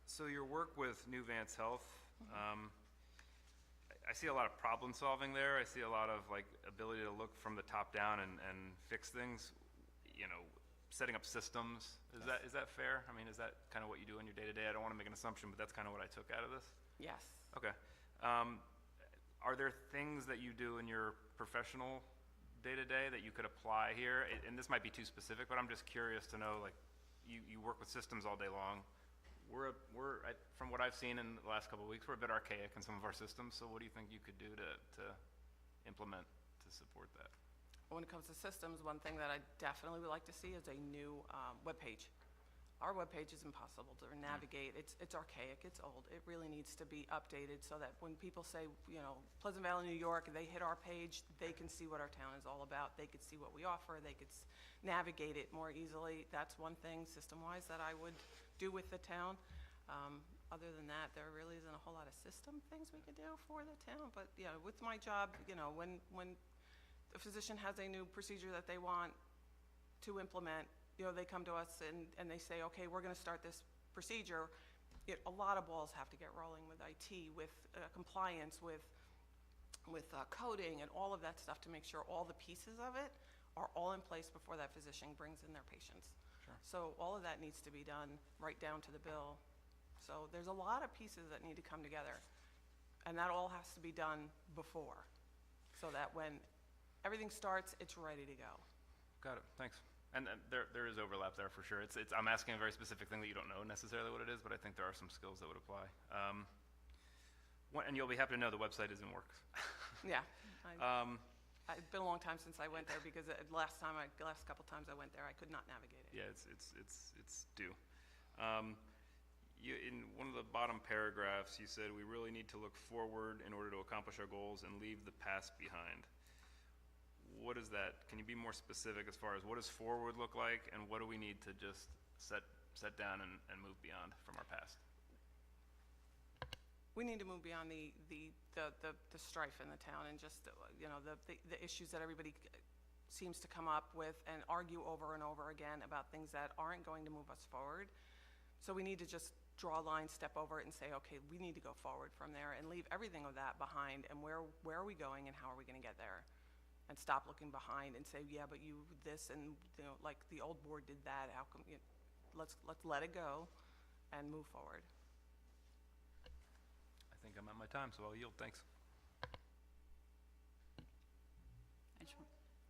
So your work with New Vance Health, I see a lot of problem solving there. I see a lot of like ability to look from the top down and fix things, you know, setting up systems. Is that fair? I mean, is that kind of what you do in your day-to-day? I don't want to make an assumption, but that's kind of what I took out of this. Yes. Okay. Are there things that you do in your professional day-to-day that you could apply here? And this might be too specific, but I'm just curious to know, like, you work with systems all day long. From what I've seen in the last couple of weeks, we're a bit archaic in some of our systems, so what do you think you could do to implement to support that? When it comes to systems, one thing that I definitely would like to see is a new webpage. Our webpage is impossible to navigate. It's archaic, it's old. It really needs to be updated so that when people say, you know, Pleasant Valley, New York, they hit our page, they can see what our town is all about. They could see what we offer. They could navigate it more easily. That's one thing system-wise that I would do with the town. Other than that, there really isn't a whole lot of system things we could do for the town. But, you know, with my job, you know, when a physician has a new procedure that they want to implement, you know, they come to us and they say, okay, we're going to start this procedure. A lot of balls have to get rolling with IT, with compliance, with coding and all of that stuff to make sure all the pieces of it are all in place before that physician brings in their patients. Sure. So all of that needs to be done right down to the bill. So there's a lot of pieces that need to come together. And that all has to be done before, so that when everything starts, it's ready to go. Got it, thanks. And there is overlap there for sure. I'm asking a very specific thing that you don't know necessarily what it is, but I think there are some skills that would apply. And you'll be happy to know the website is in works. Yeah. It's been a long time since I went there because the last couple times I went there, I could not navigate it. Yeah, it's due. In one of the bottom paragraphs, you said, we really need to look forward in order to accomplish our goals and leave the past behind. What is that? Can you be more specific as far as what does forward look like, and what do we need to just set down and move beyond from our past? We need to move beyond the strife in the town and just, you know, the issues that everybody seems to come up with and argue over and over again about things that aren't going to move us forward. So we need to just draw a line, step over it, and say, okay, we need to go forward from there and leave everything of that behind, and where are we going and how are we going to get there? And stop looking behind and say, yeah, but you this, and, you know, like the old board did that, how come, let's let it go and move forward. I think I'm at my time, so I'll yield. Thanks. I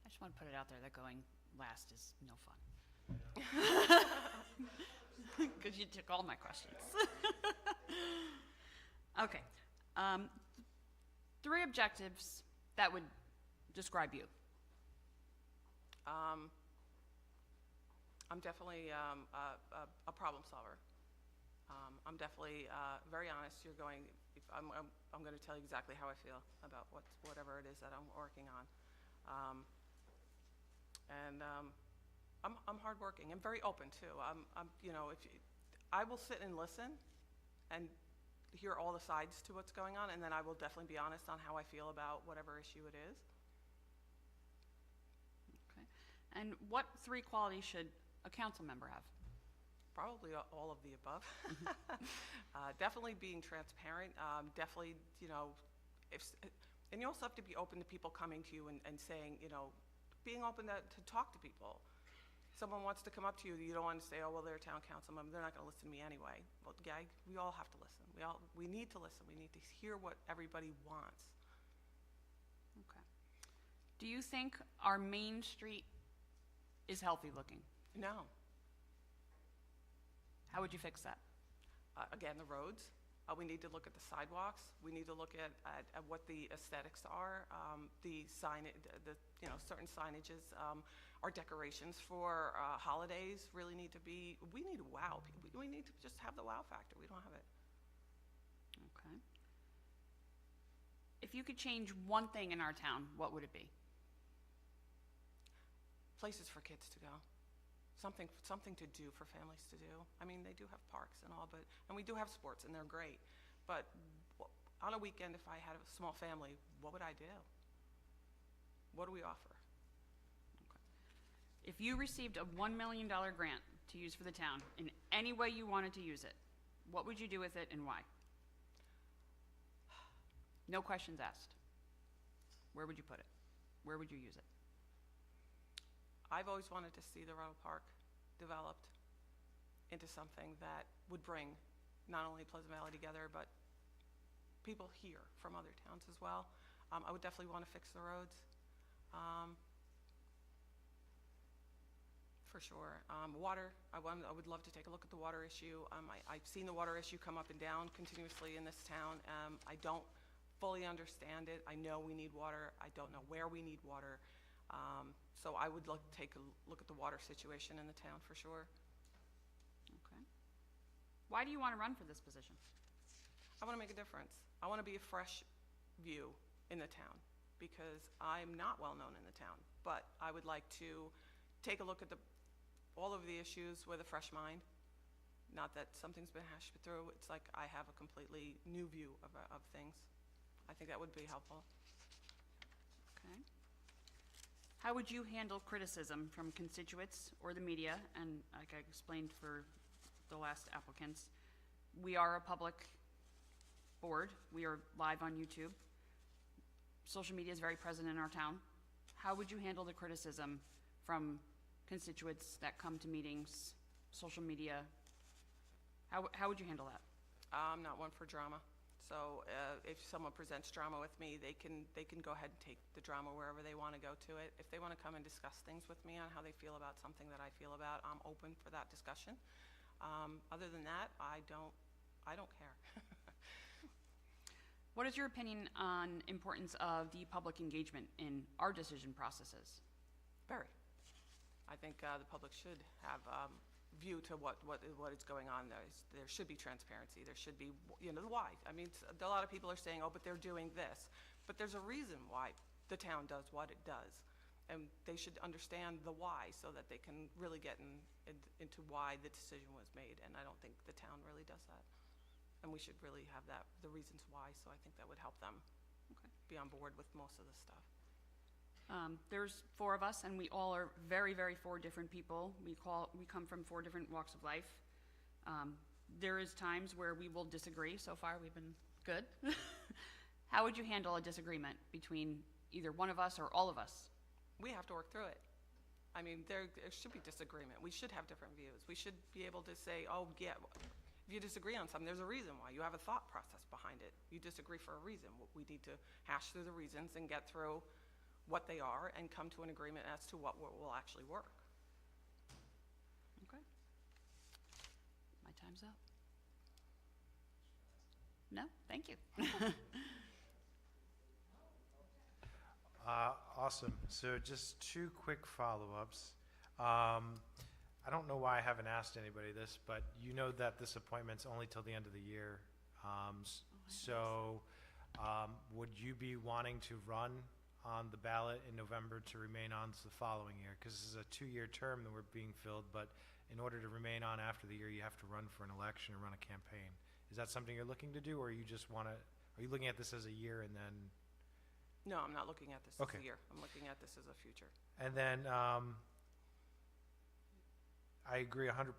just want to put it out there that going last is no fun. Because you took all my questions. Okay. 3 objectives that would describe you. I'm definitely a problem solver. I'm definitely very honest. I'm going to tell you exactly how I feel about whatever it is that I'm working on. I'm hardworking. I'm very open too. You know, I will sit and listen and hear all the sides to what's going on, and then I will definitely be honest on how I feel about whatever issue it is. Okay. And what 3 qualities should a council member have? Probably all of the above. Definitely being transparent. Definitely, you know, and you also have to be open to people coming to you and saying, you know, being open to talk to people. Someone wants to come up to you, you don't want to say, oh, well, they're a town council member, they're not going to listen to me anyway. Well, yeah, we all have to listen. We need to listen. We need to hear what everybody wants. Okay. Do you think our main street is healthy looking? No. How would you fix that? Again, the roads. We need to look at the sidewalks. We need to look at what the aesthetics are. The signage, you know, certain signages, our decorations for holidays really need to be. We need to wow. We need to just have the wow factor. We don't have it. Okay. If you could change one thing in our town, what would it be? Places for kids to go. Something to do for families to do. I mean, they do have parks and all, and we do have sports, and they're great. But on a weekend, if I had a small family, what would I do? What do we offer? If you received a $1 million grant to use for the town in any way you wanted to use it, what would you do with it and why? No questions asked. Where would you put it? Where would you use it? I've always wanted to see the Ruddle Park developed into something that would bring not only Pleasant Valley together, but people here from other towns as well. I would definitely want to fix the roads, for sure. Water, I would love to take a look at the water issue. I've seen the water issue come up and down continuously in this town. I don't fully understand it. I know we need water. I don't know where we need water. So I would take a look at the water situation in the town for sure. Okay. Why do you want to run for this position? I want to make a difference. I want to be a fresh view in the town because I'm not well known in the town, but I would like to take a look at all of the issues with a fresh mind. Not that something's been hashed through. It's like I have a completely new view of things. I think that would be helpful. Okay. How would you handle criticism from constituents or the media? And like I explained for the last applicants, we are a public board. We are live on YouTube. Social media is very present in our town. How would you handle the criticism from constituents that come to meetings, social media? How would you handle that? I'm not one for drama. So if someone presents drama with me, they can go ahead and take the drama wherever they want to go to it. If they want to come and discuss things with me on how they feel about something that I feel about, I'm open for that discussion. Other than that, I don't care. What is your opinion on importance of the public engagement in our decision processes? Very. I think the public should have view to what is going on. There should be transparency. There should be, the why. I mean, a lot of people are saying, oh, but they're doing this. But there's a reason why the town does what it does. And they should understand the why so that they can really get into why the decision was made. And I don't think the town really does that. And we should really have the reasons why. So I think that would help them be on board with most of the stuff. There's 4 of us, and we all are very, very 4 different people. We come from 4 different walks of life. There is times where we will disagree. So far, we've been good. How would you handle a disagreement between either one of us or all of us? We have to work through it. I mean, there should be disagreement. We should have different views. We should be able to say, oh, yeah, if you disagree on something, there's a reason why. You have a thought process behind it. You disagree for a reason. We need to hash through the reasons and get through what they are and come to an agreement as to what will actually work. Okay. My time's up. No? Thank you. Awesome. So just 2 quick follow-ups. I don't know why I haven't asked anybody this, but you know that this appointment's only till the end of the year. Would you be wanting to run on the ballot in November to remain on to the following year? Because this is a 2-year term that we're being filled, but in order to remain on after the year, you have to run for an election or run a campaign. Is that something you're looking to do, or you just want to, are you looking at this as a year and then? No, I'm not looking at this Okay. as a year. I'm looking at this as a future. And then I agree 100%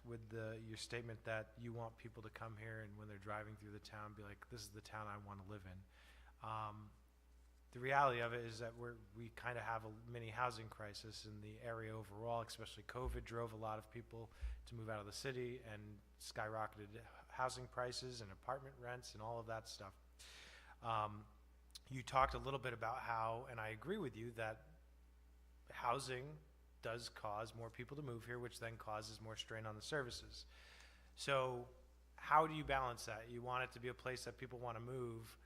with your statement that you want people to come here and when they're driving through the town, be like, this is the town I want to live in. The reality of it is that we kind of have a mini housing crisis in the area overall, especially COVID drove a lot of people to move out of the city and skyrocketed housing prices and apartment rents and all of that stuff. You talked a little bit about how, and I agree with you, that housing does cause more people to move here, which then causes more strain on the services. So how do you balance that? You want it to be a place that people want to move.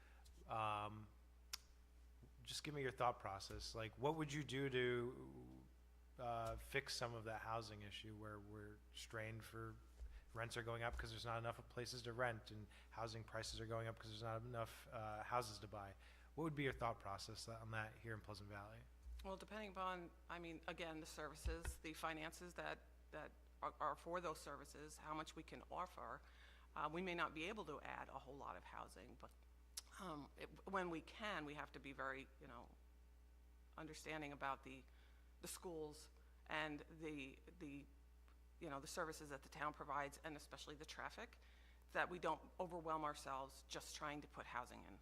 Just give me your thought process. Like, what would you do to fix some of that housing issue where we're strained for rents are going up because there's not enough places to rent and housing prices are going up because there's not enough houses to buy? What would be your thought process on that here in Pleasant Valley? Well, depending upon, I mean, again, the services, the finances that are for those services, how much we can offer, we may not be able to add a whole lot of housing, but when we can, we have to be very, understanding about the schools and the services that the town provides, and especially the traffic, that we don't overwhelm ourselves just trying to put housing in.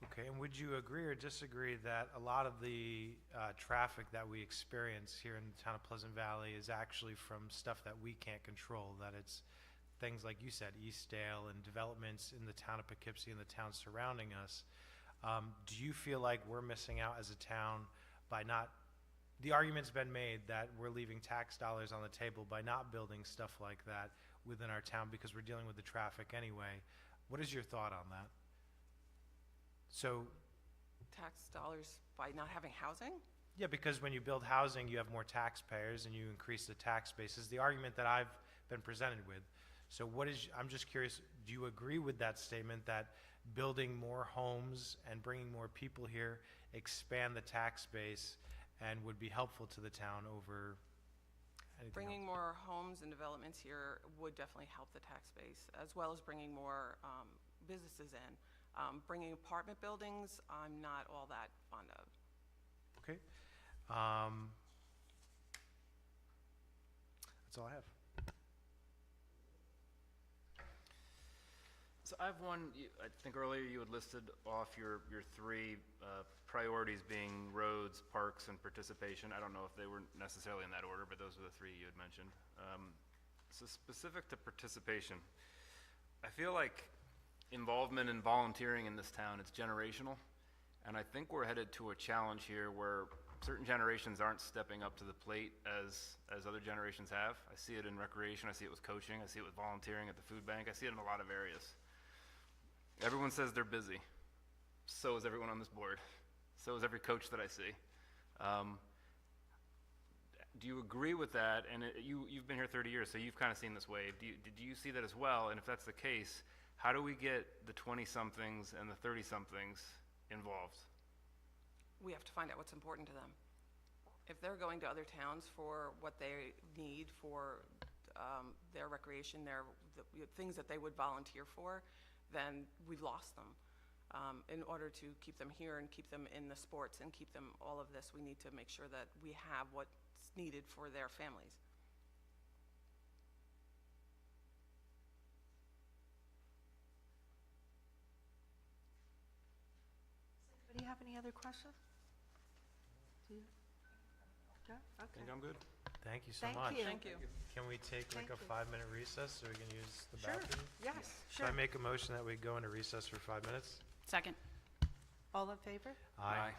Okay, and would you agree or disagree that a lot of the traffic that we experience here in the town of Pleasant Valley is actually from stuff that we can't control, that it's things like you said, Eastdale and developments in the town of Poughkeepsie and the towns surrounding us? Do you feel like we're missing out as a town by not, the argument's been made that we're leaving tax dollars on the table by not building stuff like that within our town because we're dealing with the traffic anyway. What is your thought on that? So, Tax dollars by not having housing? yeah, because when you build housing, you have more taxpayers and you increase the tax base, is the argument that I've been presented with. So I'm just curious, do you agree with that statement that building more homes and bringing more people here expand the tax base and would be helpful to the town over anything Bringing else? more homes and developments here would definitely help the tax base, as well as bringing more businesses in. Bringing apartment buildings, I'm not all that fond of. Okay. That's all I have. So I have one, I think earlier you had listed off your three priorities being roads, parks, and participation. I don't know if they were necessarily in that order, but those were the three you had mentioned. So specific to participation, I feel like involvement and volunteering in this town, it's generational. And I think we're headed to a challenge here where certain generations aren't stepping up to the plate as other generations have. I see it in recreation, I see it with coaching, I see it with volunteering at the food bank, I see it in a lot of areas. Everyone says they're busy. So is everyone on this board. So is every coach that I see. Do you agree with that? And you've been here 30 years, so you've kind of seen this wave. Do you see that as well? And if that's the case, how do we get the 20-somethings and the 30-somethings involved? We have to find out what's important to them. If they're going to other towns for what they need for their recreation, the things that they would volunteer for, then we've lost them. In order to keep them here and keep them in the sports and keep them all of this, we need to make sure that we have what's needed for their families. Do you have any other questions? Do you? No? I Okay. think I'm good. Thank you so Thank much. you. Thank you. Can we take like Thank a you. 5-minute recess so we can use the Sure, bathroom? yes, Should sure. I make a motion that we go into recess for 5 minutes? Second. All in favor? Aye.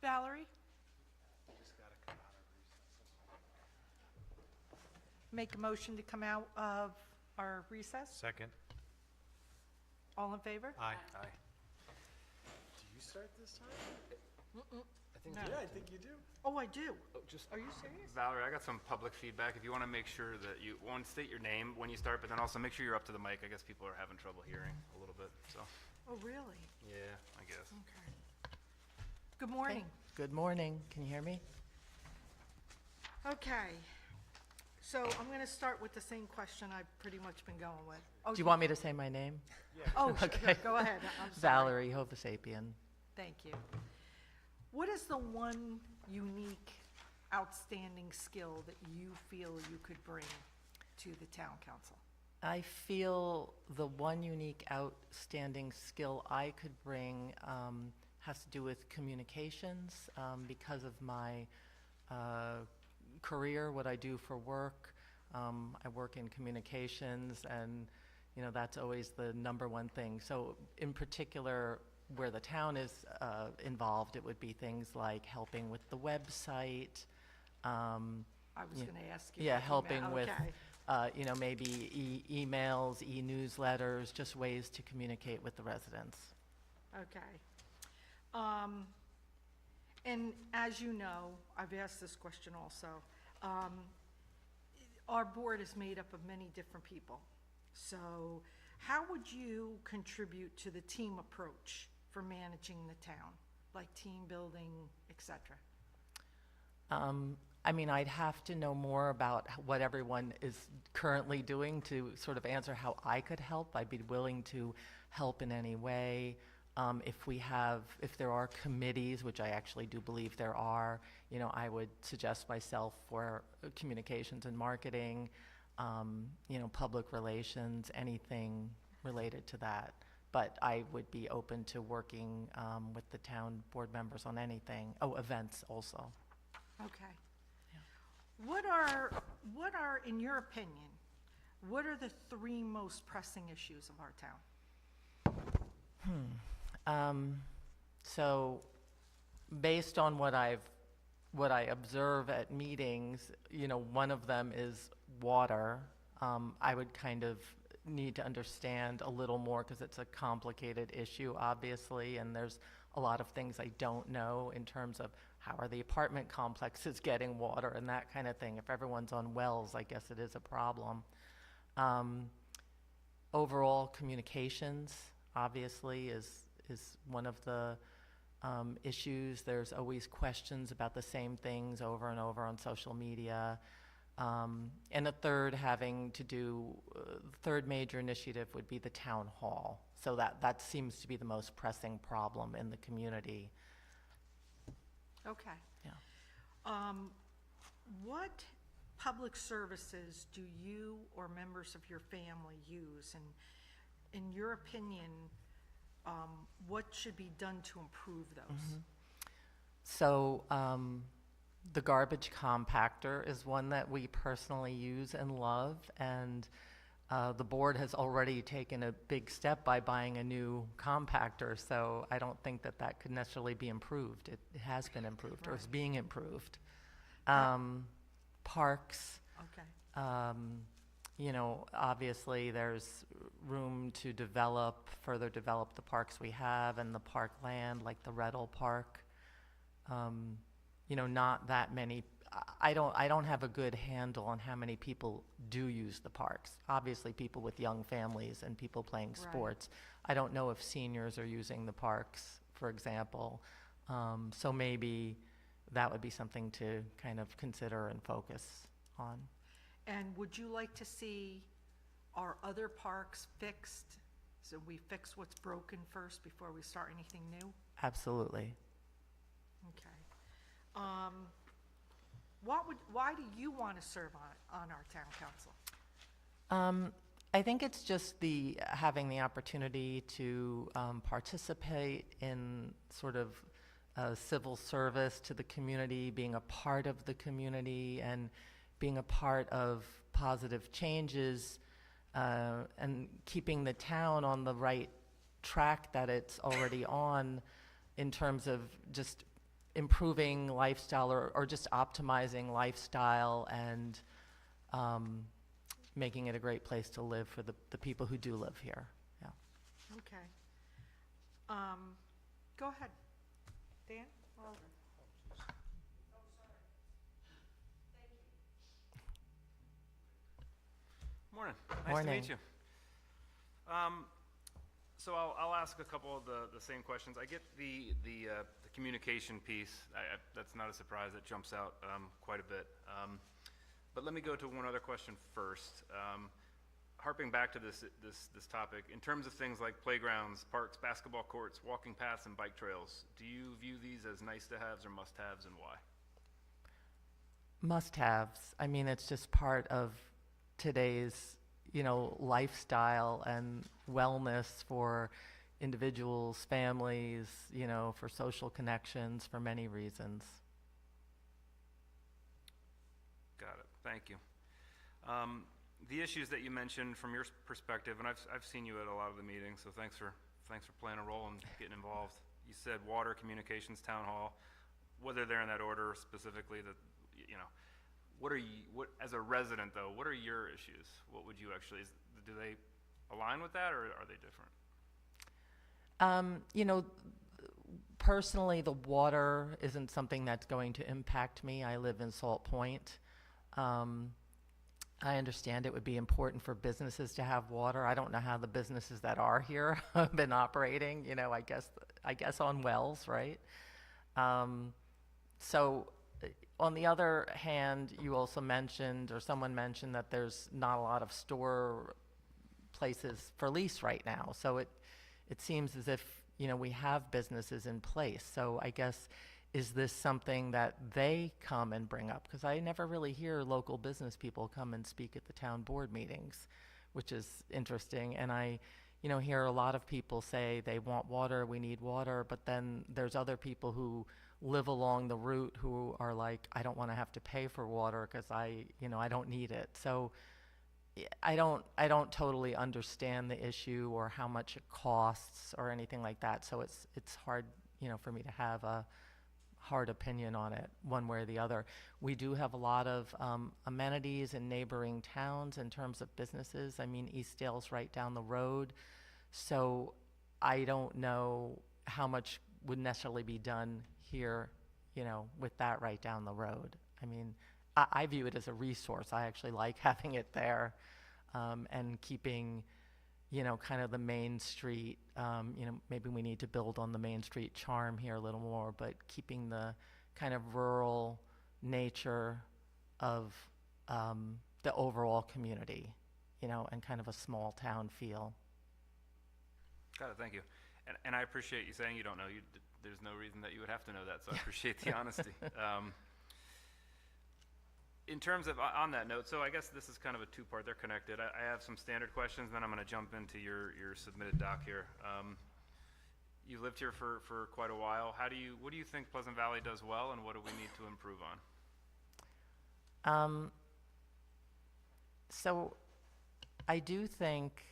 Valerie? Make a motion to come out of our recess? Second. All in favor? Aye. Aye. Do you start this time? I think No. Yeah, I think you do. Oh, I do. just Are you serious? Valerie, I got some public feedback. If you want to make sure that you, one, state your name when you start, but then also make sure you're up to the mic. I guess people are having trouble hearing a little bit, so, Oh, really? yeah, I guess. Okay. Good morning. Good morning. Can you hear me? Okay. So I'm going to start with the same question I've pretty much been going with. Oh, Do you want me to say my name? Oh, sure. Okay. Go ahead. I'm sorry. Valerie Hovasapian. Thank you. What is the one unique, outstanding skill that you feel you could bring to the town council? I feel the one unique outstanding skill I could bring has to do with communications because of my career, what I do for work. I work in communications, and that's always the number one thing. So in particular, where the town is involved, it would be things like helping with the website. I was Yeah. going to ask you. Yeah, about helping email. with, Okay. maybe emails, e-newsletters, just ways to communicate with the residents. Okay. And as you know, I've asked this question also. Our board is made up of many different people. So how would you contribute to the team approach for managing the town, like team building, et cetera? I'd have to know more about what everyone is currently doing to sort of answer how I could help. I'd be willing to help in any way. If there are committees, which I actually do believe there are, I would suggest myself for communications and marketing, public relations, anything related to that. But I would be open to working with the town board members on anything. Oh, events also. Okay. What are, in your opinion, what are the three most pressing issues of our town? So, based on what I observe at meetings, one of them is water. I would kind of need to understand a little more because it's a complicated issue, obviously, and there's a lot of things I don't know in terms of how are the apartment complexes getting water and that kind of thing. If everyone's on wells, I guess it is a problem. Overall communications, obviously, is one of the issues. There's always questions about the same things over and over on social media. And a third third major initiative would be the town hall. So that seems to be the most pressing problem in the community. Okay. Yeah. What public services do you or members of your family use? And in your opinion, what should be done to improve those? So the garbage compactor is one that we personally use and love, and the board has already taken a big step by buying a new compactor, so I don't think that could necessarily be improved. It has been improved, or is being improved. Parks, Okay. obviously there's room to further develop the parks we have and the park land, like the Rettle Park. Not that many. I don't have a good handle on how many people do use the parks. Obviously, people with young families and people playing Right. sports. I don't know if seniors are using the parks, for example. So maybe that would be something to kind of consider and focus on. And would you like to see our other parks fixed? So we fix what's broken first before we start anything new? Absolutely. Okay. Why do you want to serve on our town council? I think it's just having the opportunity to participate in sort of civil service to the community, being a part of the community, and being a part of positive changes, and keeping the town on the right track that it's already on in terms of just improving lifestyle or just optimizing lifestyle and making it a great place to live for the people who do live here. Yeah. Okay. Go ahead. Dan? Well, Morning. Nice to Morning. meet you. So I'll ask a couple of the same questions. I get the communication piece. That's not a surprise. It jumps out quite a bit. But let me go to one other question first. Harping back to this topic, in terms of things like playgrounds, parks, basketball courts, walking paths, and bike trails, do you view these as nice-to-haves or must-haves, and why? Must-haves. I mean, it's just part of today's, lifestyle and wellness for individuals, families, for social connections, for many reasons. Got it. Thank you. The issues that you mentioned from your perspective, and I've seen you at a lot of the meetings, so thanks for playing a role and getting involved. You said water, communications, town hall. Whether they're in that order specifically, what as a resident though, what are your issues? What would you actually, do they align with that, or are they different? Personally, the water isn't something that's going to impact me. I live in Salt Point. I understand it would be important for businesses to have water. I don't know how the businesses that are here have been operating, I guess on wells, right? So on the other hand, you also mentioned, or someone mentioned, that there's not a lot of store places for lease right now. So it seems as if, we have businesses in place. So I guess, is this something that they come and bring up? Because I never really hear local business people come and speak at the town board meetings, which is interesting. And I, hear a lot of people say they want water, we need water, but then there's other people who live along the route who are like, I don't want to have to pay for water because I don't need it. So I don't totally understand the issue or how much it costs or anything like that. So it's hard, for me to have a hard opinion on it one way or the other. We do have a lot of amenities in neighboring towns in terms of businesses. I mean, Eastdale's right down the road. So I don't know how much would necessarily be done here, with that right down the road. I mean, I view it as a resource. I actually like having it there, and keeping, kind of the main street, maybe we need to build on the Main Street charm here a little more, but keeping the kind of rural nature of the overall community, and kind of a small town feel. Got it. Thank you. And I appreciate you saying you don't know. There's no reason that you would have to know that, so I appreciate the honesty. In terms of, on that note, so I guess this is kind of a two-part. They're connected. I have some standard questions, then I'm going to jump into your submitted doc here. You lived here for quite a while. What do you think Pleasant Valley does well, and what do we need to improve on? So I do think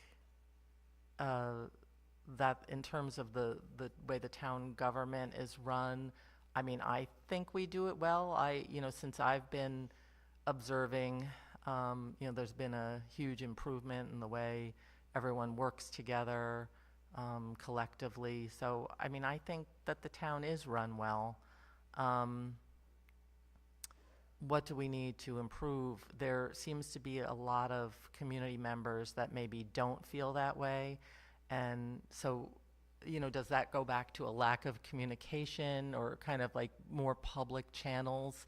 that in terms of the way the town government is run, I mean, I think we do it well. Since I've been observing, there's been a huge improvement in the way everyone works together collectively. So, I mean, I think that the town is run well. What do we need to improve? There seems to be a lot of community members that maybe don't feel that way. And so, does that go back to a lack of communication or kind of like more public channels?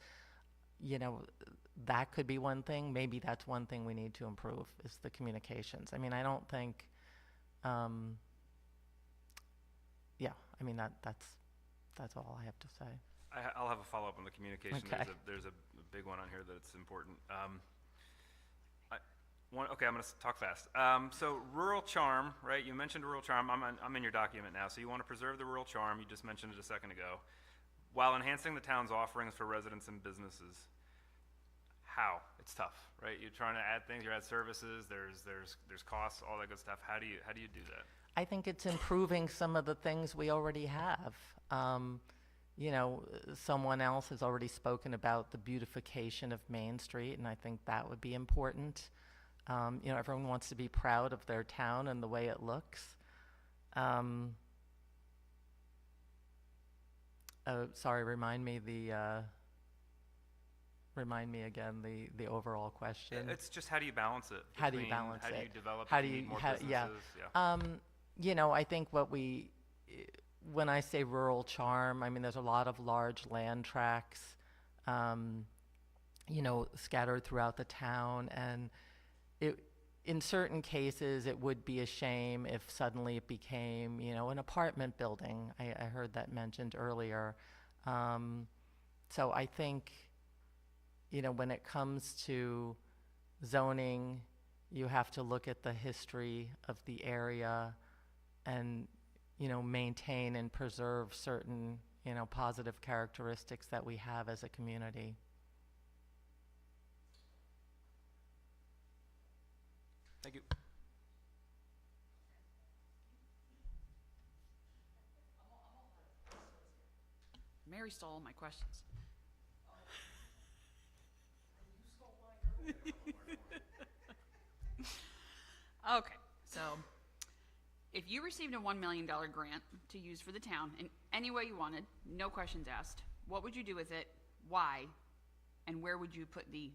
That could be one thing. Maybe that's one thing we need to improve, is the communications. I mean, I don't think, that's all I have to say. I'll have a follow-up on the communication. Okay. There's a big one on here that's important. Okay, I'm going to talk fast. So rural charm, right? You mentioned rural charm. I'm in your document now. So you want to preserve the rural charm. You just mentioned it a second ago, while enhancing the town's offerings for residents and businesses. How? It's tough, right? You're trying to add things. You add services. There's costs, all that good stuff. How do you do that? I think it's improving some of the things we already have. you know, someone else has already spoken about the beautification of Main Street, and I think that would be important. You know, everyone wants to be proud of their town and the way it looks. Sorry, remind me again the overall question. It's just how do you balance it? How do you between balance How do it? you develop How if do you you- need more how- yeah. businesses? You know, I think when I say rural charm, I mean, there's a lot of large land tracts, you know, scattered throughout the town, and in certain cases, it would be a shame if suddenly it became, you know, an apartment building. I heard that mentioned earlier. So I think, you know, when it comes to zoning, you have to look at the history of the area and, you know, maintain and preserve certain, you know, positive characteristics that we have as a community. Thank you. Mary stole all my questions. Okay, so if you received a $1 million grant to use for the town in any way you wanted, no questions asked, what would you do with it, why, and where would you put the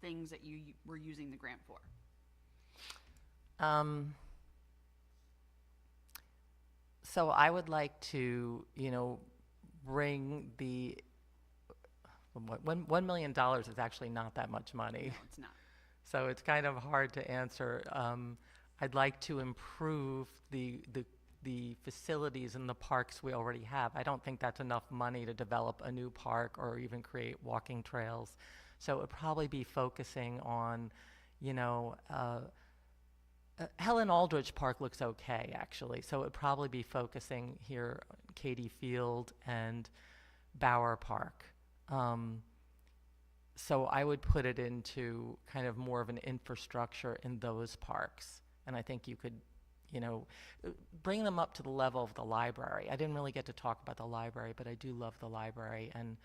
things that you were using the grant for? So I would like to, you know, bring the $1 million is actually not that much money. No, it's not. So it's kind of hard to answer. I'd like to improve the facilities in the parks we already have. I don't think that's enough money to develop a new park or even create walking trails. So it would probably be focusing on, you know, Helen Aldrich Park looks okay, actually. So it would probably be focusing here on Katie Field and Bower Park. So I would put it into kind of more of an infrastructure in those parks. And I think you could, you know, bring them up to the level of the library. I didn't really get to talk about the library, but I do love the library. And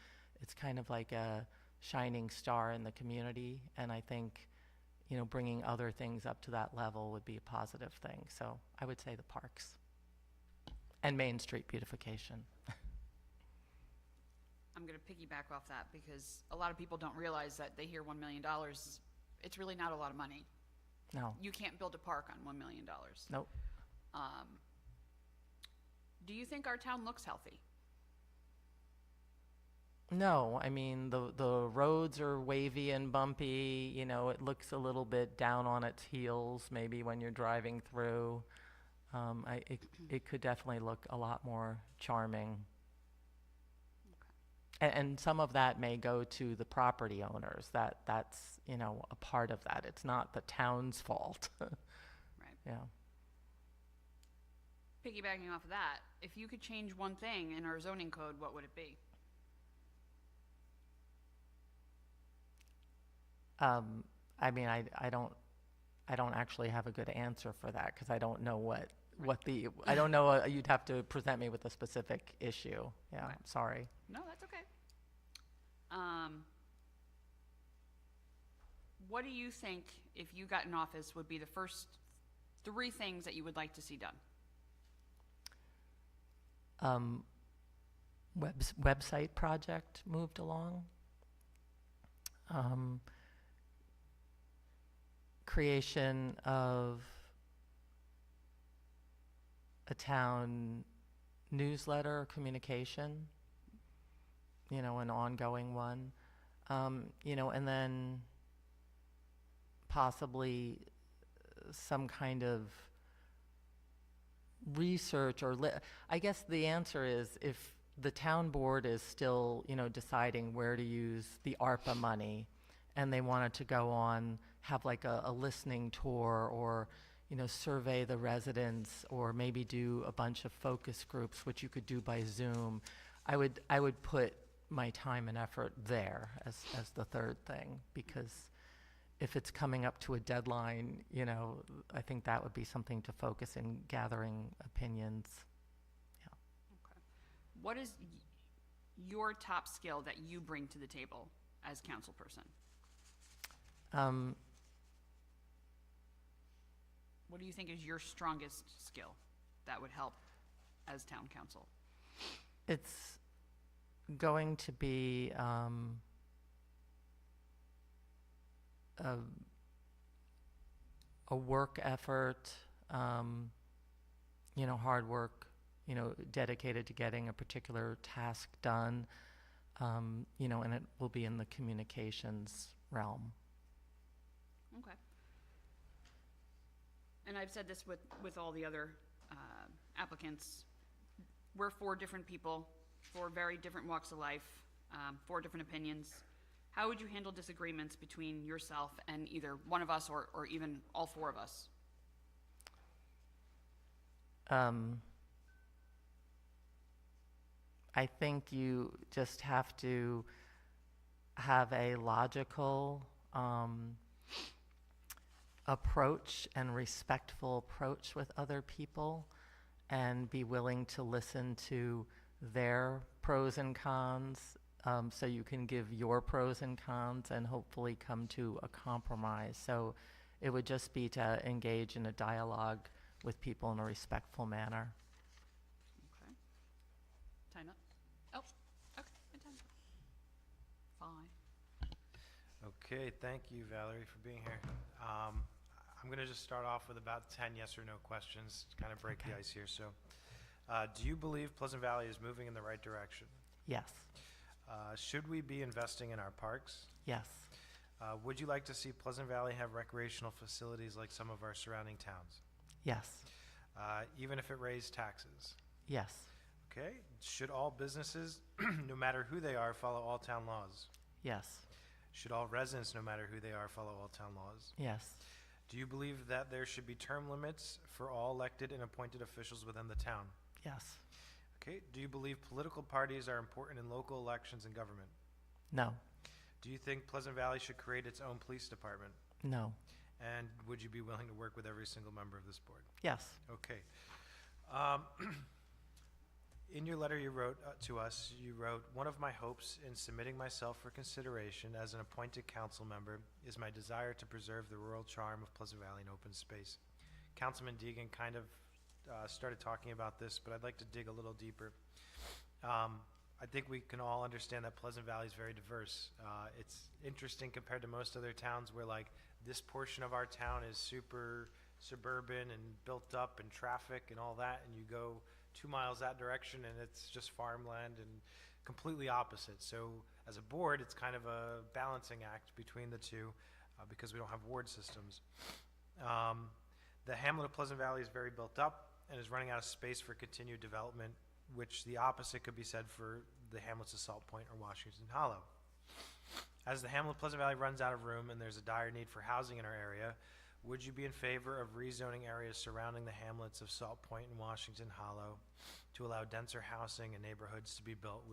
it's kind of like a shining star in the community. And I think, you know, bringing other things up to that level would be a positive thing. So I would say the parks and Main Street beautification. I'm going to piggyback off that because a lot of people don't realize that they hear $1 million. It's really not a lot of money. No, You can't build a park on $1 million. nope. Do you think our town looks healthy? No, I mean, the roads are wavy and bumpy, you know, it looks a little bit down on its heels maybe when you're driving through. It could definitely look a lot more charming. And some of that may go to the property owners, that's, you know, a part of that. It's not the town's fault. Right. Yeah. Piggybacking off of that, if you could change one thing in our zoning code, what would it be? I mean, I don't actually have a good answer for that because I don't know what I don't know, you'd have to present me with a specific issue. Yeah, Okay. sorry. No, that's okay. What do you think, if you got in office, would be the first 3 things that you would like to see done? Website project moved along. Creation of a town newsletter communication, you know, an ongoing one, you know, and then possibly some kind of research or I guess the answer is if the town board is still, you know, deciding where to use the ARPA money and they wanted to go on, have like a listening tour or, you know, survey the residents or maybe do a bunch of focus groups, which you could do by Zoom, I would put my time and effort there as the third thing, because if it's coming up to a deadline, you know, I think that would be something to focus in gathering opinions. What is, your top skill that you bring to the table as council person? Um, What do you think is your strongest skill that would help as town council? It's going to be a work effort, hard work, dedicated to getting a particular task done, and it will be in the communications realm. Okay. And I've said this with all the other applicants. We're 4 different people, 4 very different walks of life, 4 different opinions. How would you handle disagreements between yourself and either one of us or even all 4 of us? I think you just have to have a logical approach and respectful approach with other people, and be willing to listen to their pros and cons, so you can give your pros and cons and hopefully come to a compromise. So it would just be to engage in a dialogue with people in a respectful manner. Okay. Time up. Oh, okay, good time. Fine. Okay, thank you, Valerie, for being here. I'm going to just start off with about 10 yes or no questions to kind of break the ice here. So, do you believe Pleasant Valley is moving in the right direction? Yes. Should we be investing in our parks? Yes. Would you like to see Pleasant Valley have recreational facilities like some of our surrounding towns? Yes. Even if it raised taxes? Yes. Okay. Should all businesses, no matter who they are, follow all town laws? Yes. Should all residents, no matter who they are, follow all town laws? Yes. Do you believe that there should be term limits for all elected and appointed officials within the town? Yes. Okay. Do you believe political parties are important in local elections and government? No. Do you think Pleasant Valley should create its own police department? No. And would you be willing to work with every single member of this board? Yes. Okay. In your letter you wrote to us, you wrote, "One of my hopes in submitting myself for consideration as an appointed council member is my desire to preserve the rural charm of Pleasant Valley and open space." Councilman Deegan kind of started talking about this, but I'd like to dig a little deeper. I think we can all understand that Pleasant Valley is very diverse. It's interesting compared to most other towns where like this portion of our town is super suburban and built up and traffic and all that, and you go 2 miles that direction and it's just farmland and completely opposite. So as a board, it's kind of a balancing act between the two because we don't have ward systems. The hamlet of Pleasant Valley is very built up and is running out of space for continued development, which the opposite could be said for the hamlets of Salt Point or Washington Hollow. As the hamlet of Pleasant Valley runs out of room and there's a dire need for housing in our area, would you be in favor of rezoning areas surrounding the hamlets of Salt Point and Washington Hollow to allow denser housing and neighborhoods to be built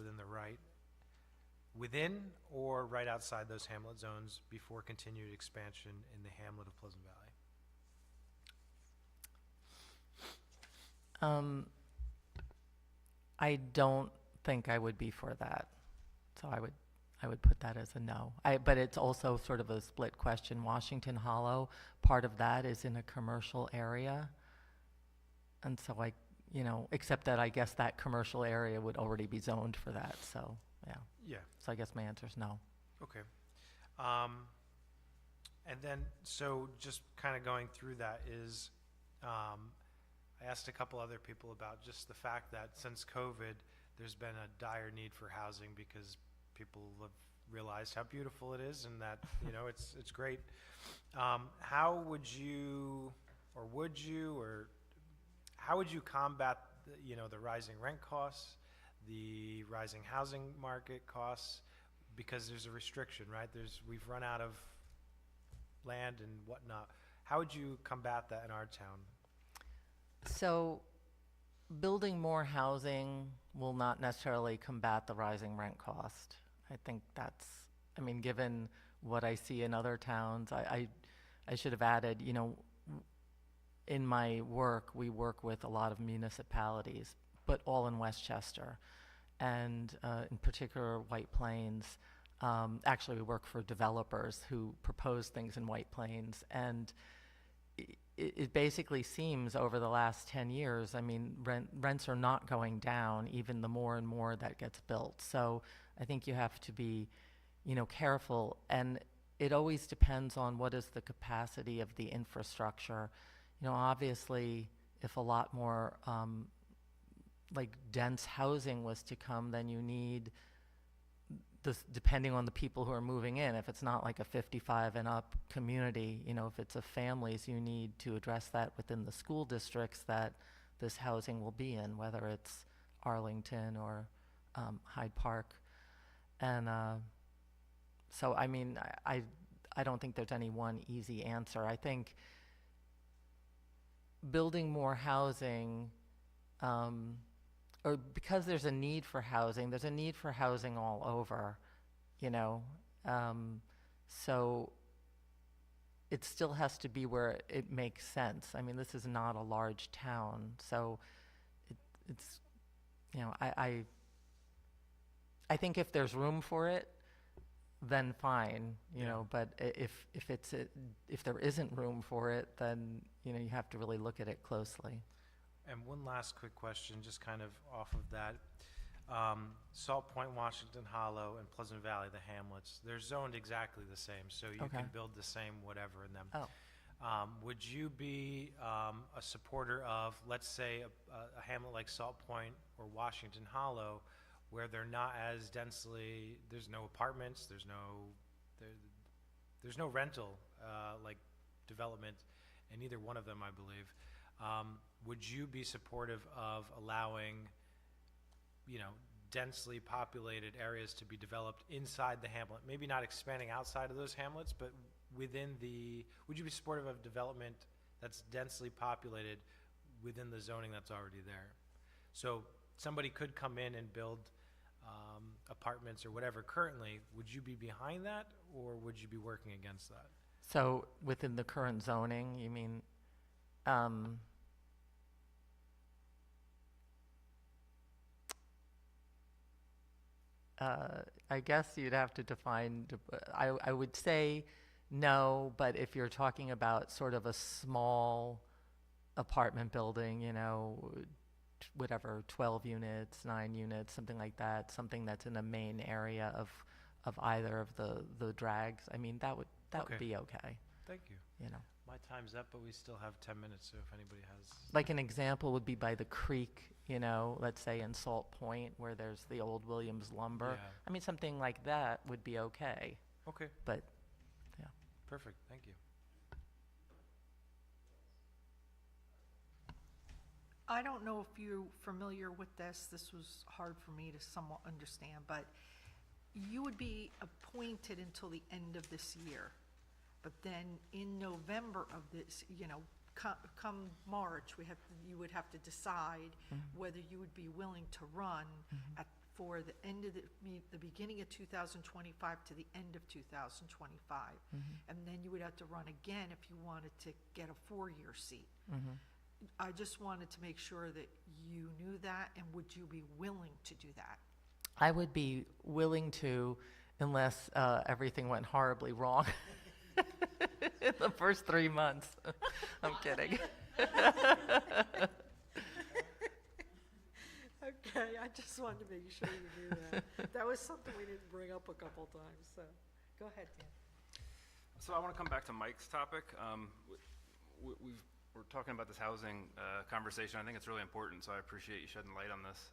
within or right outside those hamlet zones before continued expansion in the hamlet of Pleasant Valley? I don't think I would be for that. So I would put that as a no. But it's also sort of a split question. Washington Hollow, part of that is in a commercial area. And so except that I guess that commercial area would already be zoned for that, so, yeah. Yeah. So I guess my answer is no. Okay. And then, so just kind of going through that is, I asked a couple other people about just the fact that since COVID, there's been a dire need for housing because people have realized how beautiful it is and that, it's great. How would you combat, the rising rent costs, the rising housing market costs, because there's a restriction, right? We've run out of land and whatnot. How would you combat that in our town? So building more housing will not necessarily combat the rising rent cost. I think given what I see in other towns, I should have added, in my work, we work with a lot of municipalities, but all in Westchester. and in particular White Plains. Actually, we work for developers who propose things in White Plains, and it basically seems over the last 10 years, I mean, rents are not going down, even the more and more that gets built. So I think you have to be, careful, and it always depends on what is the capacity of the infrastructure. Obviously, if a lot more like dense housing was to come, then you need this, depending on the people who are moving in. If it's not like a 55 and up community, if it's of families, you need to address that within the school districts that this housing will be in, whether it's Arlington or Hyde Park. And so, I mean, I don't think there's any one easy answer. I think building more housing, or because there's a need for housing, there's a need for housing all over, so it still has to be where it makes sense. I mean, this is not a large town, so it's, I think if there's room for it, then fine, but if there isn't room for it, then, you have to really look at it closely. And one last quick question, just kind of off of that. Salt Point, Washington Hollow, and Pleasant Valley, the hamlets, they're zoned exactly the same, so you Okay. can build the same whatever in them. Oh. Would you be a supporter of, let's say, a hamlet like Salt Point or Washington Hollow, where they're not as densely, there's no apartments, there's no rental like development in either one of them, I believe. Would you be supportive of allowing, densely populated areas to be developed inside the hamlet? Maybe not expanding outside of those hamlets, but would you be supportive of development that's densely populated within the zoning that's already there? So somebody could come in and build apartments or whatever currently. Would you be behind that, or would you be working against that? So within the current zoning, you mean, I guess you'd have to define, I would say no, but if you're talking about sort of a small apartment building, whatever, 12 units, 9 units, something like that, something that's in a main area of either of the drags, I mean, that would Okay. be okay, Thank you. My time's up, but we still have 10 minutes, so if anybody has... Like an example would be by the creek, let's say in Salt Point where there's the old Williams lumber. Yeah. I mean, something like that would be okay, Okay, but perfect, thank you. I don't know if you're familiar with this. This was hard for me to somewhat understand, but you would be appointed until the end of this year. But then in November of this, come March, you would have to decide whether you would be willing to run for the end of the beginning of 2025 to the end of 2025. And then you would have to run again if you wanted to get a 4-year seat. I just wanted to make sure that you knew that, and would you be willing to do that? I would be willing to, unless everything went horribly wrong in the first 3 months. I'm kidding. Okay, I just wanted to make sure you knew that. That was something we didn't bring up a couple times, so go ahead, Dan. So I want to come back to Mike's topic. We're talking about this housing conversation. I think it's really important, so I appreciate you shedding light on this.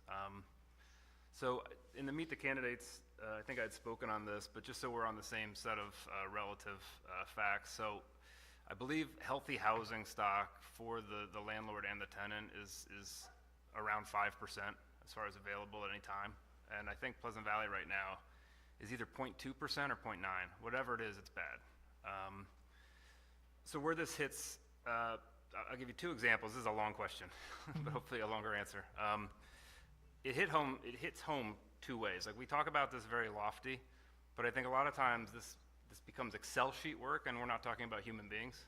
So in the Meet the Candidates, I think I'd spoken on this, but just so we're on the same set of relative facts. So I believe healthy housing stock for the landlord and the tenant is around 5% as far as available at any time. And I think Pleasant Valley right now is either 0.2% or 0.9. Whatever it is, it's bad. So where this hits, I'll give you 2 examples. This is a long question, but hopefully a longer answer. It hits home 2 ways. Like, we talk about this very lofty, but I think a lot of times this becomes Excel sheet work, and we're not talking about human beings.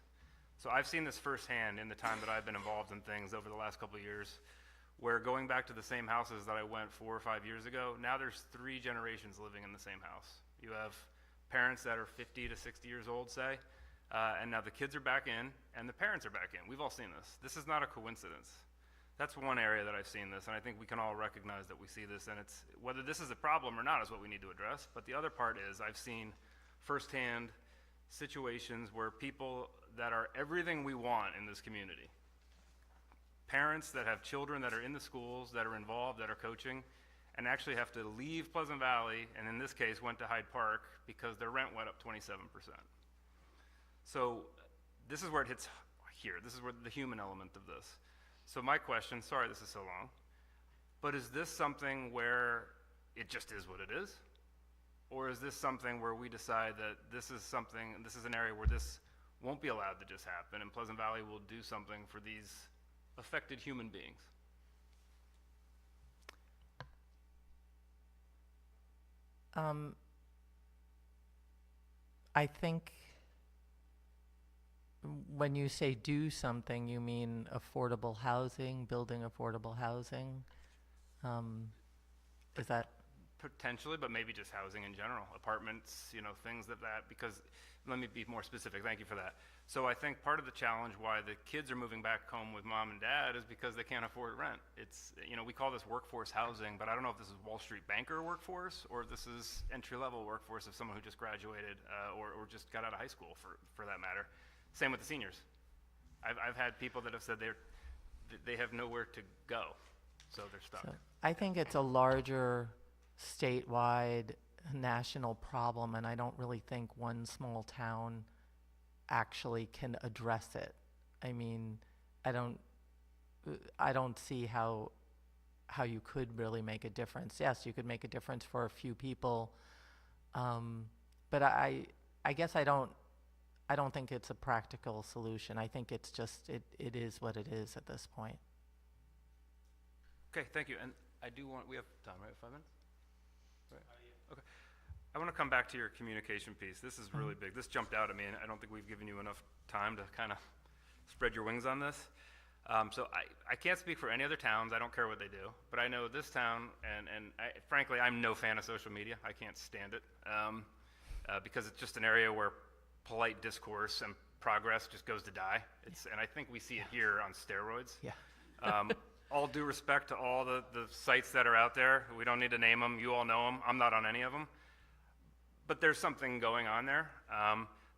So I've seen this firsthand in the time that I've been involved in things over the last couple of years, where going back to the same houses that I went 4 or 5 years ago, now there's 3 generations living in the same house. You have parents that are 50 to 60 years old, say, and now the kids are back in, and the parents are back in. We've all seen this. This is not a coincidence. That's one area that I've seen this, and I think we can all recognize that we see this, and it's, whether this is a problem or not is what we need to address, but the other part is I've seen firsthand situations where people that are everything we want in this community, parents that have children that are in the schools, that are involved, that are coaching, and actually have to leave Pleasant Valley, and in this case went to Hyde Park because their rent went up 27%. So this is where it hits here. This is where the human element of this. So my question, sorry this is so long, but is this something where it just is what it is? Or is this something where we decide that this is an area where this won't be allowed to just happen, and Pleasant Valley will do something for these affected human beings? I think when you say do something, you mean affordable housing, building affordable housing? Is that? Potentially, but maybe just housing in general, apartments, things because, let me be more specific, thank you for that. So I think part of the challenge why the kids are moving back home with mom and dad is because they can't afford rent. It's, we call this workforce housing, but I don't know if this is Wall Street banker workforce or if this is entry-level workforce of someone who just graduated or just got out of high school for that matter. Same with the seniors. I've had people that have said they have nowhere to go, so they're stuck. So I think it's a larger statewide national problem, and I don't really think one small town actually can address it. I mean, I don't see how you could really make a difference. Yes, you could make a difference for a few people, but I guess I don't think it's a practical solution. I think it's just it is what it is at this point. Okay, thank you. And we have time, right? 5 minutes? Right. Okay. I want to come back to your communication piece. This is really big. This jumped out at me, and I don't think we've given you enough time to kind of spread your wings on this. So I can't speak for any other towns. I don't care what they do. But I know this town, and frankly, I'm no fan of social media. I can't stand it because it's just an area where polite discourse and progress just goes to die. And I think we see it here on steroids. Yeah. All due respect to all the sites that are out there. We don't need to name them. You all know them. I'm not on any of them. But there's something going on there.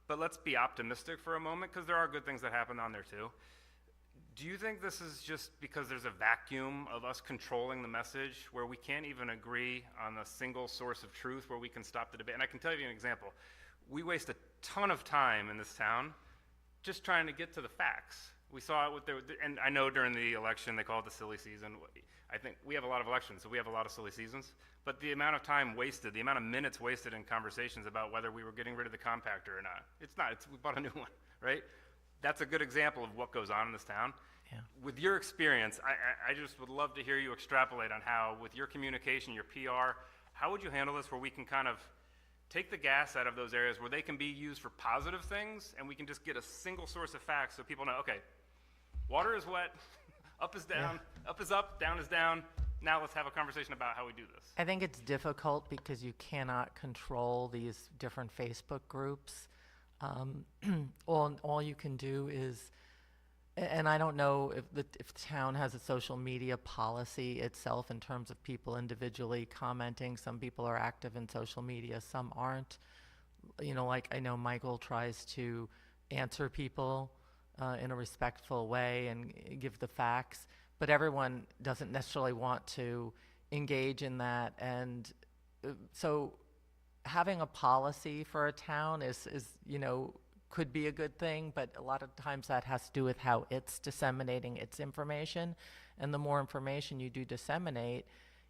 But let's be optimistic for a moment because there are good things that happen on there too. Do you think this is just because there's a vacuum of us controlling the message where we can't even agree on a single source of truth where we can stop the debate? And I can tell you an example. We waste a ton of time in this town just trying to get to the facts. We saw it and I know during the election they call it the silly season. I think we have a lot of elections, so we have a lot of silly seasons. But the amount of time wasted, the amount of minutes wasted in conversations about whether we were getting rid of the compactor or not. It's not, we bought a new one, right? That's a good example of what goes on in this town. Yeah. With your experience, I just would love to hear you extrapolate on how, with your communication, your PR, how would you handle this where we can kind of take the gas out of those areas where they can be used for positive things and we can just get a single source of facts so people know, okay, water is wet, up is down, up is up, down is down. Now let's have a conversation about how we do this. I think it's difficult because you cannot control these different Facebook groups. All you can do is, and I don't know if the town has a social media policy itself in terms of people individually commenting. Some people are active in social media, some aren't. Like I know Michael tries to answer people in a respectful way and give the facts, but everyone doesn't necessarily want to engage in that. And so having a policy for a town is could be a good thing, but a lot of times that has to do with how it's disseminating its information. And the more information you do disseminate,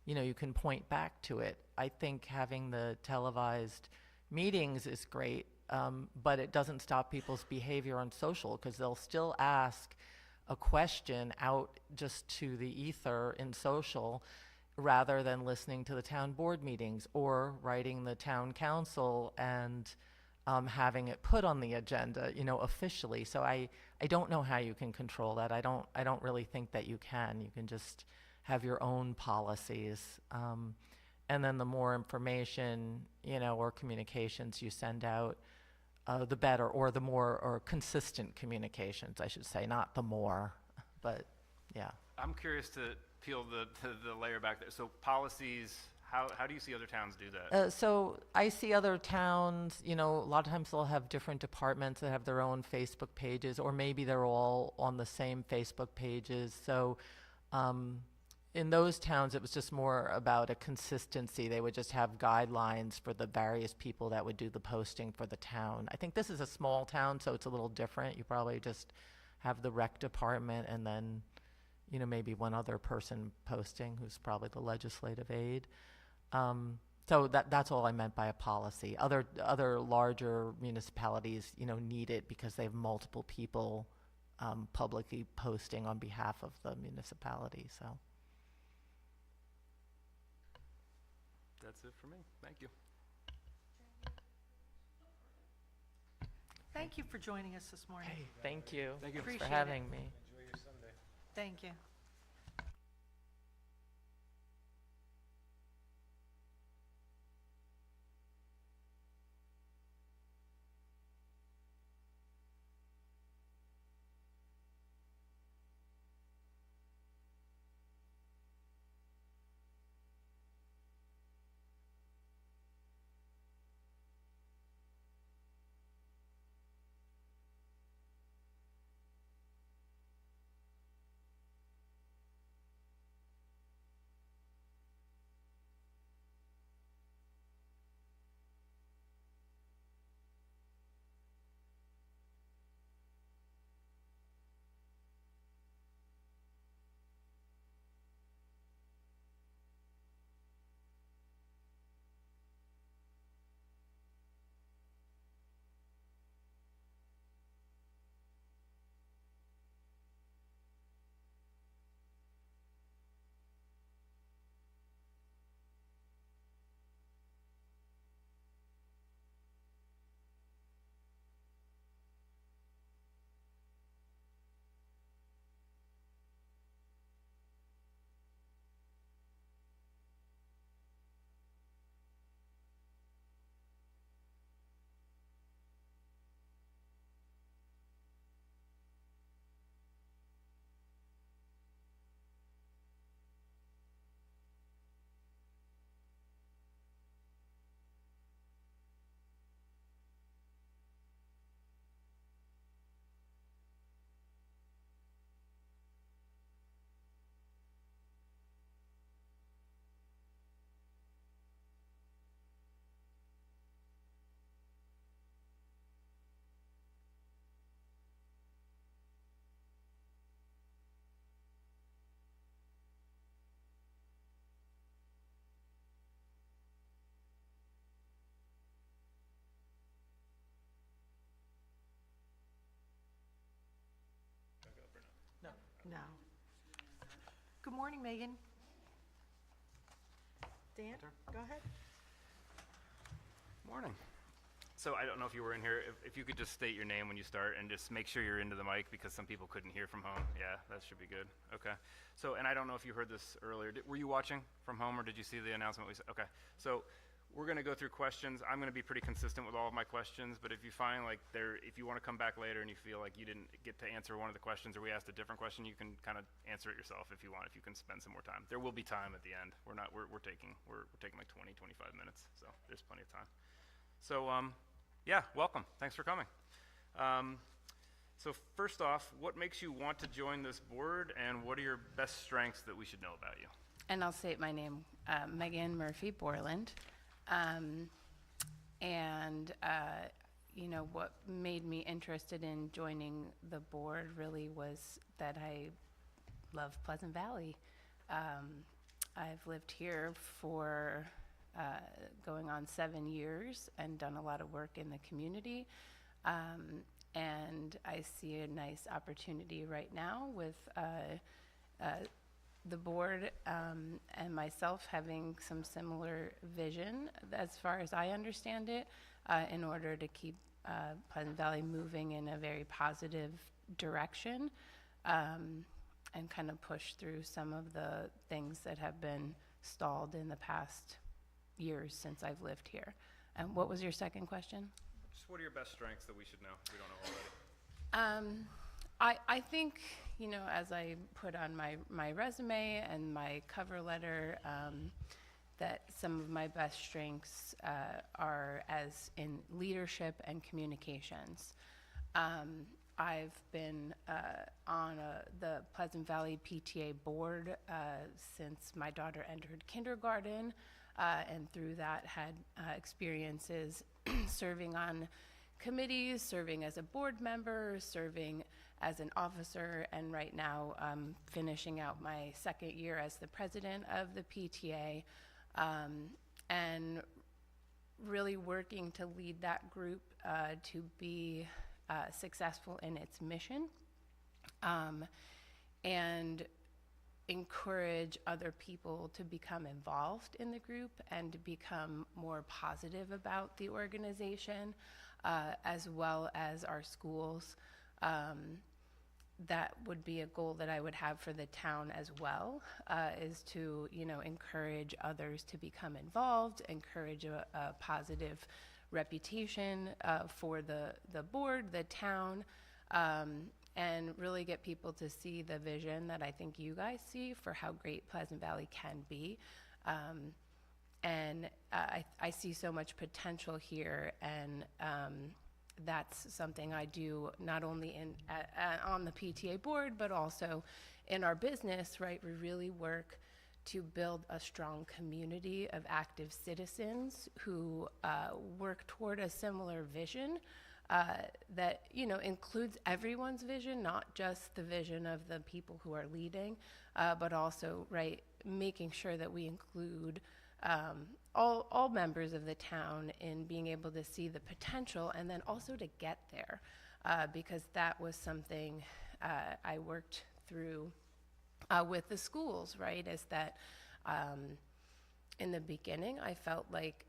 you can point back to it. I think having the televised meetings is great, but it doesn't stop people's behavior on social because they'll still ask a question out just to the ether in social rather than listening to the town board meetings or writing the town council and having it put on the agenda, officially. So I don't know how you can control that. I don't really think that you can. You can just have your own policies. And then the more information, or communications you send out, the better, or the more, or consistent communications, I should say, not the more, but yeah. I'm curious to peel the layer back there. So policies, how do you see other towns do that? So I see other towns, a lot of times they'll have different departments that have their own Facebook pages, or maybe they're all on the same Facebook pages. So in those towns, it was just more about a consistency. They would just have guidelines for the various people that would do the posting for the town. I think this is a small town, so it's a little different. You probably just have the rec department and then, maybe one other person posting who's probably the legislative aide. So that's all I meant by a policy. Other larger municipalities, need it because they have multiple people publicly posting on behalf of the municipality, so. That's it for me. Thank you. Thank you for joining us this morning. Hey, thank you. Thank you. Thanks for Appreciate it. having me. Enjoy your Sunday. Thank you. No. Good morning, Megan. Dan, go ahead. Morning. So I don't know if you were in here, if you could just state your name when you start and just make sure you're into the mic because some people couldn't hear from home. Yeah, that should be good. Okay. So, and I don't know if you heard this earlier. Were you watching from home or did you see the announcement we said? Okay. So we're going to go through questions. I'm going to be pretty consistent with all of my questions, but if you find like if you want to come back later and you feel like you didn't get to answer one of the questions or we asked a different question, you can kind of answer it yourself if you want, if you can spend some more time. There will be time at the end. We're taking like 20, 25 minutes, so there's plenty of time. So, yeah, welcome. Thanks for coming. So first off, what makes you want to join this board and what are your best strengths that we should know about you? And I'll state my name, Megan Murphy Borland. What made me interested in joining the board really was that I love Pleasant Valley. I've lived here for going on 7 years and done a lot of work in the community. And I see a nice opportunity right now with the board and myself having some similar vision, as far as I understand it, in order to keep Pleasant Valley moving in a very positive direction. and kind of push through some of the things that have been stalled in the past years since I've lived here. And what was your second question? Just what are your best strengths that we should know, if we don't know already? I think, you know, as I put on my resume and my cover letter, that some of my best strengths are as in leadership and communications. I've been on the Pleasant Valley PTA board since my daughter entered kindergarten, and through that had experiences serving on committees, serving as a board member, serving as an officer, and right now finishing out my second year as the president of the PTA, and really working to lead that group to be successful in its mission, and encourage other people to become involved in the group and to become more positive about the organization, as well as our schools. That would be a goal that I would have for the town as well, is to, you know, encourage others to become involved, encourage a positive reputation for the board, the town, and really get people to see the vision that I think you guys see for how great Pleasant Valley can be. And I see so much potential here, and that's something I do not only on the PTA board, but also in our business, right? We really work to build a strong community of active citizens who work toward a similar vision that, you know, includes everyone's vision, not just the vision of the people who are leading, but also, right, making sure that we include all members of the town in being able to see the potential and then also to get there, because that was something I worked through with the schools, right, is that in the beginning I felt like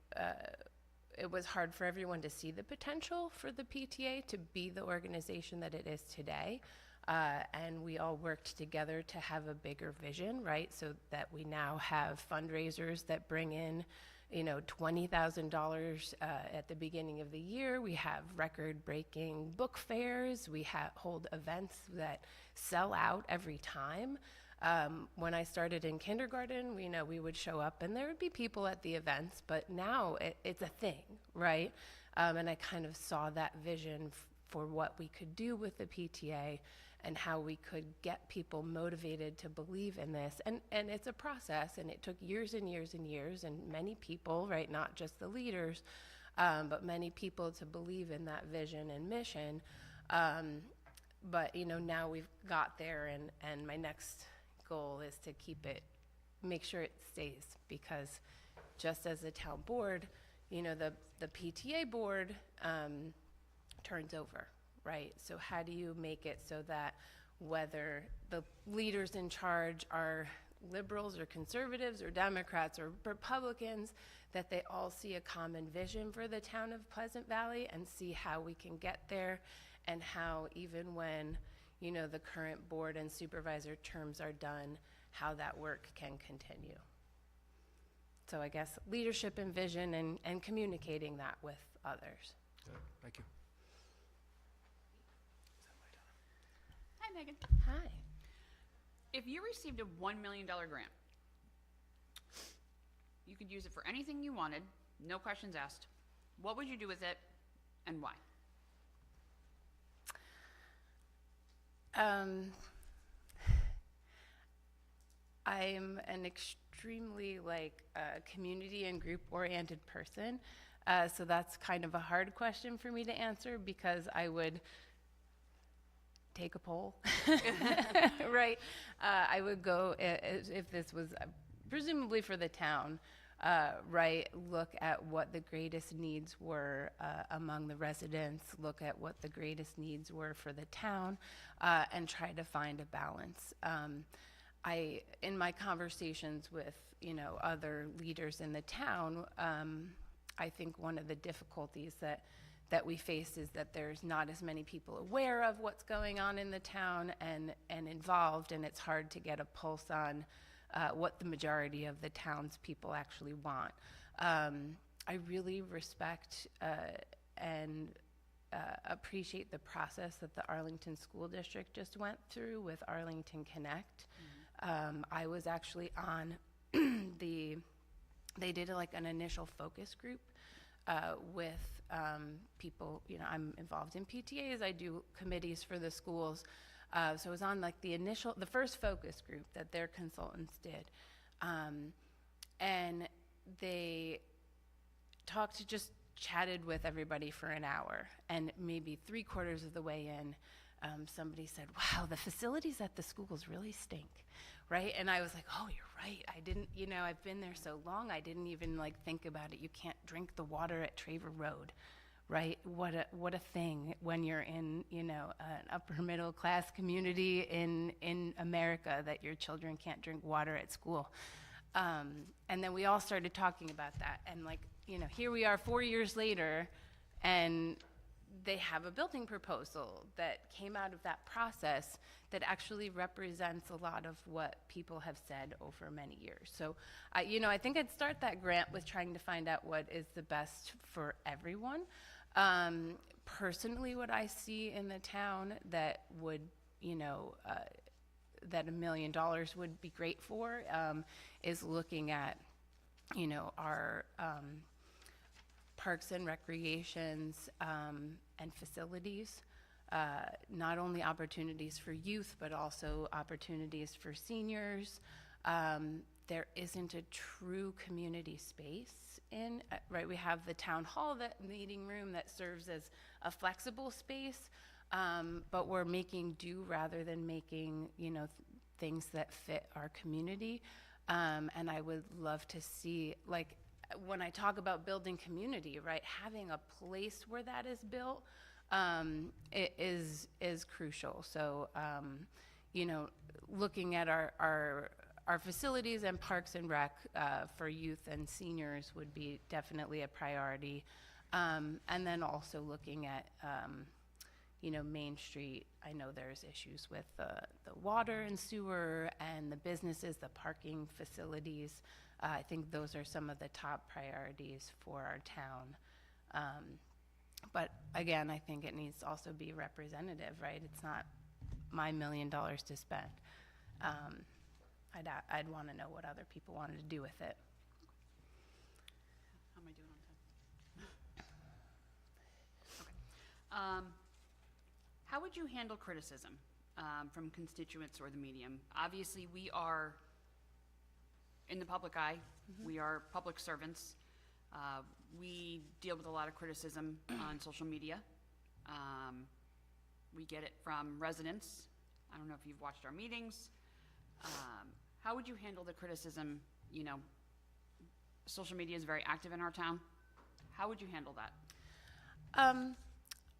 it was hard for everyone to see the potential for the PTA to be the organization that it is today. And we all worked together to have a bigger vision, right? So that we now have fundraisers that bring in, you know, $20,000 at the beginning of the year. We have record-breaking book fairs. We hold events that sell out every time. When I started in kindergarten, we would show up and there would be people at the events, but now it's a thing, right? And I kind of saw that vision for what we could do with the PTA and how we could get people motivated to believe in this. And it's a process, and it took years and years and years, and many people, right, not just the leaders, but many people to believe in that vision and mission. But, you know, now we've got there, and my next goal is to make sure it stays, because just as the town board, you know, the PTA board turns over, right? So how do you make it so that whether the leaders in charge are liberals or conservatives or Democrats or Republicans, that they all see a common vision for the town of Pleasant Valley and see how we can get there, and how even when, you know, the current board and supervisor terms are done, how that work can continue. So I guess leadership and vision and communicating that with others. Thank you. Hi, Megan. Hi. If you received a $1 million grant, you could use it for anything you wanted, no questions asked. What would you do with it, and why? I'm an extremely community and group oriented person. So that's kind of a hard question for me to answer, because I would take a poll, right? I would go, if this was presumably for the town, right, look at what the greatest needs were among the residents, look at what the greatest needs were for the town, and try to find a balance. In my conversations with, you know, other leaders in the town, I think one of the difficulties that that we face is that there's not as many people aware of what's going on in the town and involved, and it's hard to get a pulse on what the majority of the townspeople actually want. I really respect and appreciate the process that the Arlington School District just went through with Arlington Connect. I was actually on they did like an initial focus group with people, you know, I'm involved in PTAs, I do committees for the schools. So I was on like the first focus group that their consultants did. And they chatted with everybody for an hour, and maybe 3/4 of the way in, somebody said, wow, the facilities at the schools really stink, right? And I was like, oh, you're right. I didn't, you know, I've been there so long, I didn't even like think about it. You can't drink the water at Traver Road, right? What a thing when you're in, you know, an upper middle class community in America, that your children can't drink water at school. And then we all started talking about that, and like, you know, here we are 4 years later, and they have a building proposal that came out of that process that actually represents a lot of what people have said over many years. So, I think I'd start that grant with trying to find out what is the best for everyone. Personally, what I see in the town that would, that $1 million would be great for is looking at, our parks and recreations and facilities, not only opportunities for youth, but also opportunities for seniors. There isn't a true community space right? We have the town hall, that meeting room that serves as a flexible space, but we're making do rather than making, things that fit our community. And I would love to see, like, when I talk about building community, right, having a place where that is built is crucial. So, looking at our facilities and parks and rec for youth and seniors would be definitely a priority. And then also looking at, Main Street. I know there's issues with the water and sewer and the businesses, the parking facilities. I think those are some of the top priorities for our town. But again, I think it needs to also be representative, right? It's not my $1 million to spend. I'd want to know what other people wanted to do with it. How am I doing on time? Okay. How would you handle criticism from constituents or the medium? Obviously, we are in the public eye. Mm-hmm. We are public servants. We deal with a lot of criticism on social media. We get it from residents. I don't know if you've watched our meetings. How would you handle the criticism? Social media is very active in our town. How would you handle that?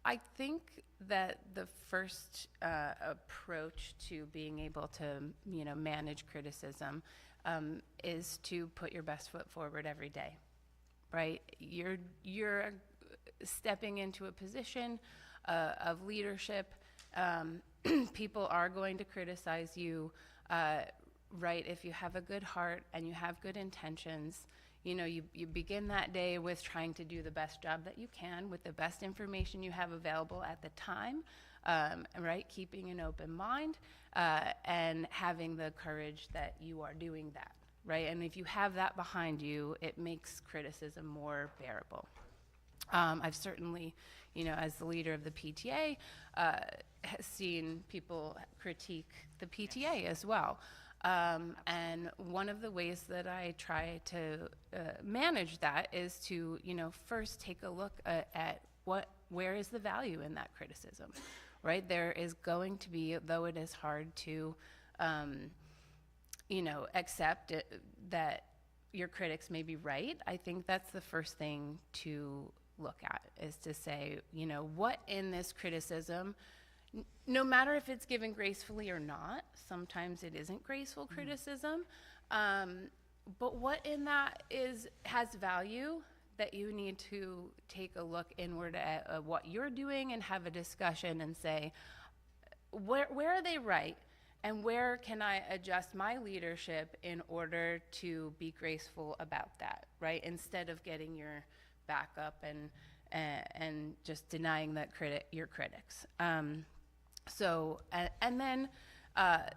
I think that the first approach to being able to, manage criticism is to put your best foot forward every day, right? You're stepping into a position of leadership. People are going to criticize you, right? If you have a good heart and you have good intentions, you begin that day with trying to do the best job that you can with the best information you have available at the time, right? Keeping an open mind and having the courage that you are doing that, right? And if you have that behind you, it makes criticism more bearable. I've certainly, as the leader of the PTA, seen people critique the PTA as well. And one of the ways that I try to manage that is to, first take a look at where is the value in that criticism, right? There is going to be, though it is hard to, accept that your critics may be right. I think that's the first thing to look at, is to say, what in this criticism, no matter if it's given gracefully or not, sometimes it isn't graceful criticism, but what in that has value that you need to take a look inward at what you're doing and have a discussion and say, where are they right? And where can I adjust my leadership in order to be graceful about that, right? Instead of getting your back up and just denying that your critics. And then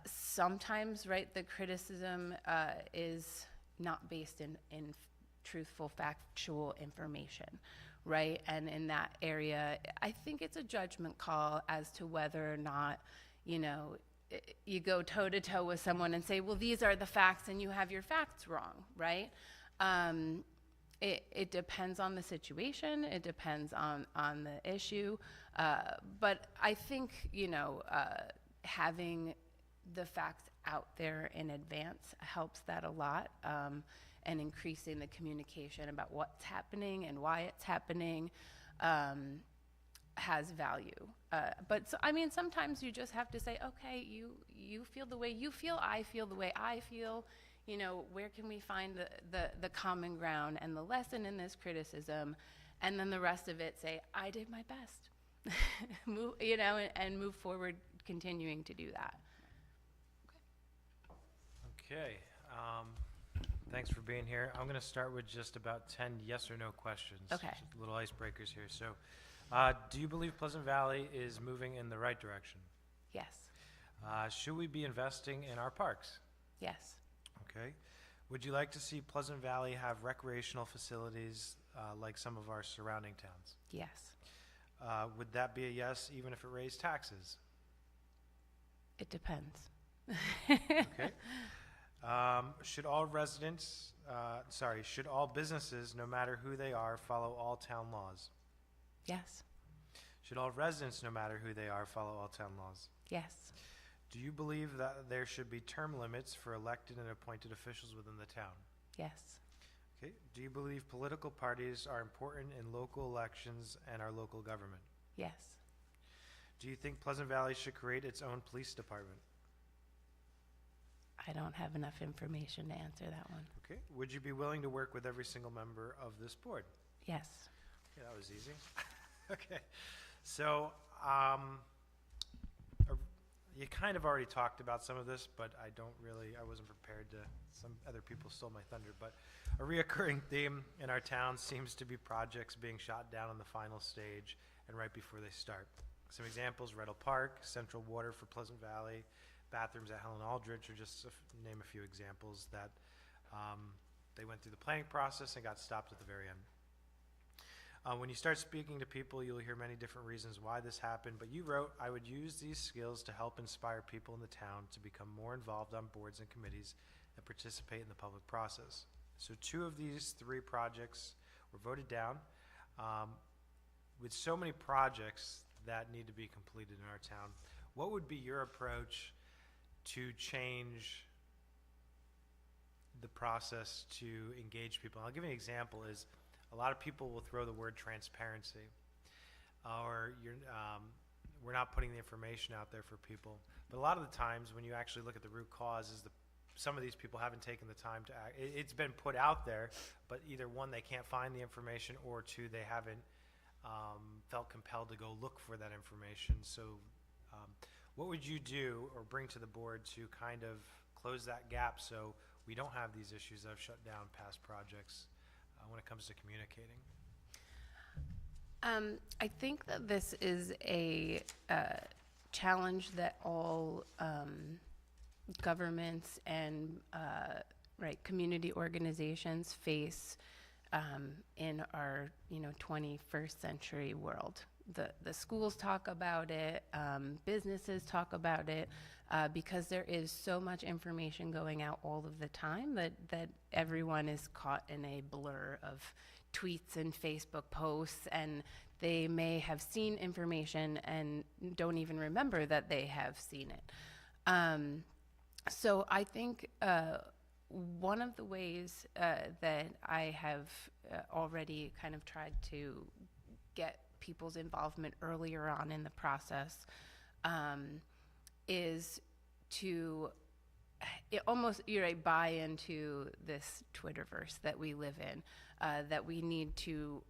sometimes, right, the criticism is not based in truthful, factual information, right? And in that area, I think it's a judgment call as to whether or not, you go toe-to-toe with someone and say, well, these are the facts and you have your facts wrong, right? It depends on the situation. It depends on the issue. But I think, having the facts out there in advance helps that a lot, and increasing the communication about what's happening and why it's happening has value. Sometimes you just have to say, okay, you feel the way you feel, I feel the way I feel. Where can we find the common ground and the lesson in this criticism? And then the rest of it say, I did my best. And move forward, continuing to do that. Okay, thanks for being here. I'm going to start with just about 10 yes or no questions. Okay. Just little icebreakers here. So, do you believe Pleasant Valley is moving in the right direction? Yes. Should we be investing in our parks? Yes. Okay. Would you like to see Pleasant Valley have recreational facilities like some of our surrounding towns? Yes. Would that be a yes even if it raised taxes? It depends. Okay. Should all businesses, no matter who they are, follow all town laws? Yes. Should all residents, no matter who they are, follow all town laws? Yes. Do you believe that there should be term limits for elected and appointed officials within the town? Yes. Okay. Do you believe political parties are important in local elections and our local government? Yes. Do you think Pleasant Valley should create its own police department? I don't have enough information to answer that one. Okay. Would you be willing to work with every single member of this board? Yes. Okay, that was easy. Okay. So, you kind of already talked about some of this, but I wasn't prepared to, some other people stole my thunder, but a reoccurring theme in our town seems to be projects being shot down on the final stage and right before they start. Some examples: Reddell Park, Central Water for Pleasant Valley, bathrooms at Helen Aldrich, or just to name a few examples that they went through the planning process and got stopped at the very end. When you start speaking to people, you'll hear many different reasons why this happened, but you wrote, I would use these skills to help inspire people in the town to become more involved on boards and committees and participate in the public process. So 2 of these 3 projects were voted down. With so many projects that need to be completed in our town, what would be your approach to change the process to engage people? I'll give you an example. Is a lot of people will throw the word transparency, or we're not putting the information out there for people. But a lot of the times when you actually look at the root cause is some of these people haven't taken the time to act. It's been put out there, but either 1, they can't find the information, or 2, they haven't felt compelled to go look for that information. So what would you do or bring to the board to kind of close that gap so we don't have these issues that have shut down past projects when it comes to communicating? I think that this is a challenge that all governments and community organizations face in our 21st century world. The schools talk about it, businesses talk about it, because there is so much information going out all of the time that everyone is caught in a blur of tweets and Facebook posts, and they may have seen information and don't even remember that they have seen it. So I think one of the ways that I have already kind of tried to get people's involvement earlier on in the process is to it almost, you're right, buy into this Twitterverse that we live in, that we need to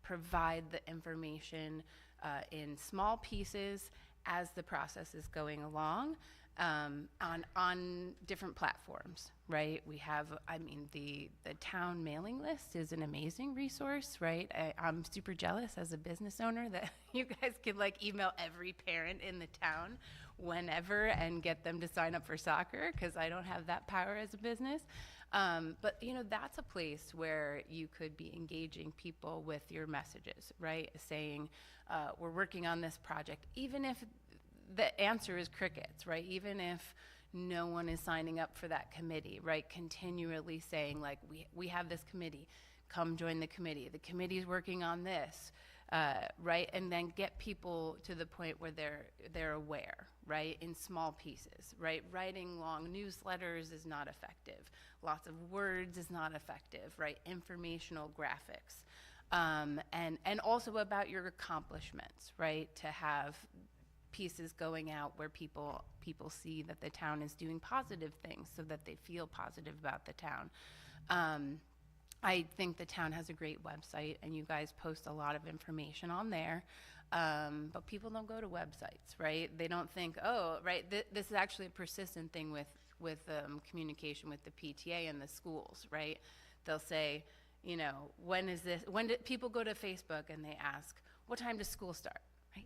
provide the information in small pieces as the process is going along, on different platforms, right? We have, I mean, the town mailing list is an amazing resource, right? I'm super jealous as a business owner that you guys can like email every parent in the town whenever and get them to sign up for soccer, because I don't have that power as a business. But you know, that's a place where you could be engaging people with your messages, right? Saying, we're working on this project, even if the answer is crickets, right? Even if no one is signing up for that committee, right? Continually saying like, we have this committee, come join the committee. The committee's working on this, right? And then get people to the point where they're aware, right? In small pieces, right? Writing long newsletters is not effective. Lots of words is not effective, right? Informational graphics. And also about your accomplishments, right? To have pieces going out where people see that the town is doing positive things so that they feel positive about the town. I think the town has a great website, and you guys post a lot of information on there, but people don't go to websites, right? They don't think, oh, right, this is actually a persistent thing with communication with the PTA and the schools, right? They'll say, you know, when do people go to Facebook and they ask, what time does school start? Right?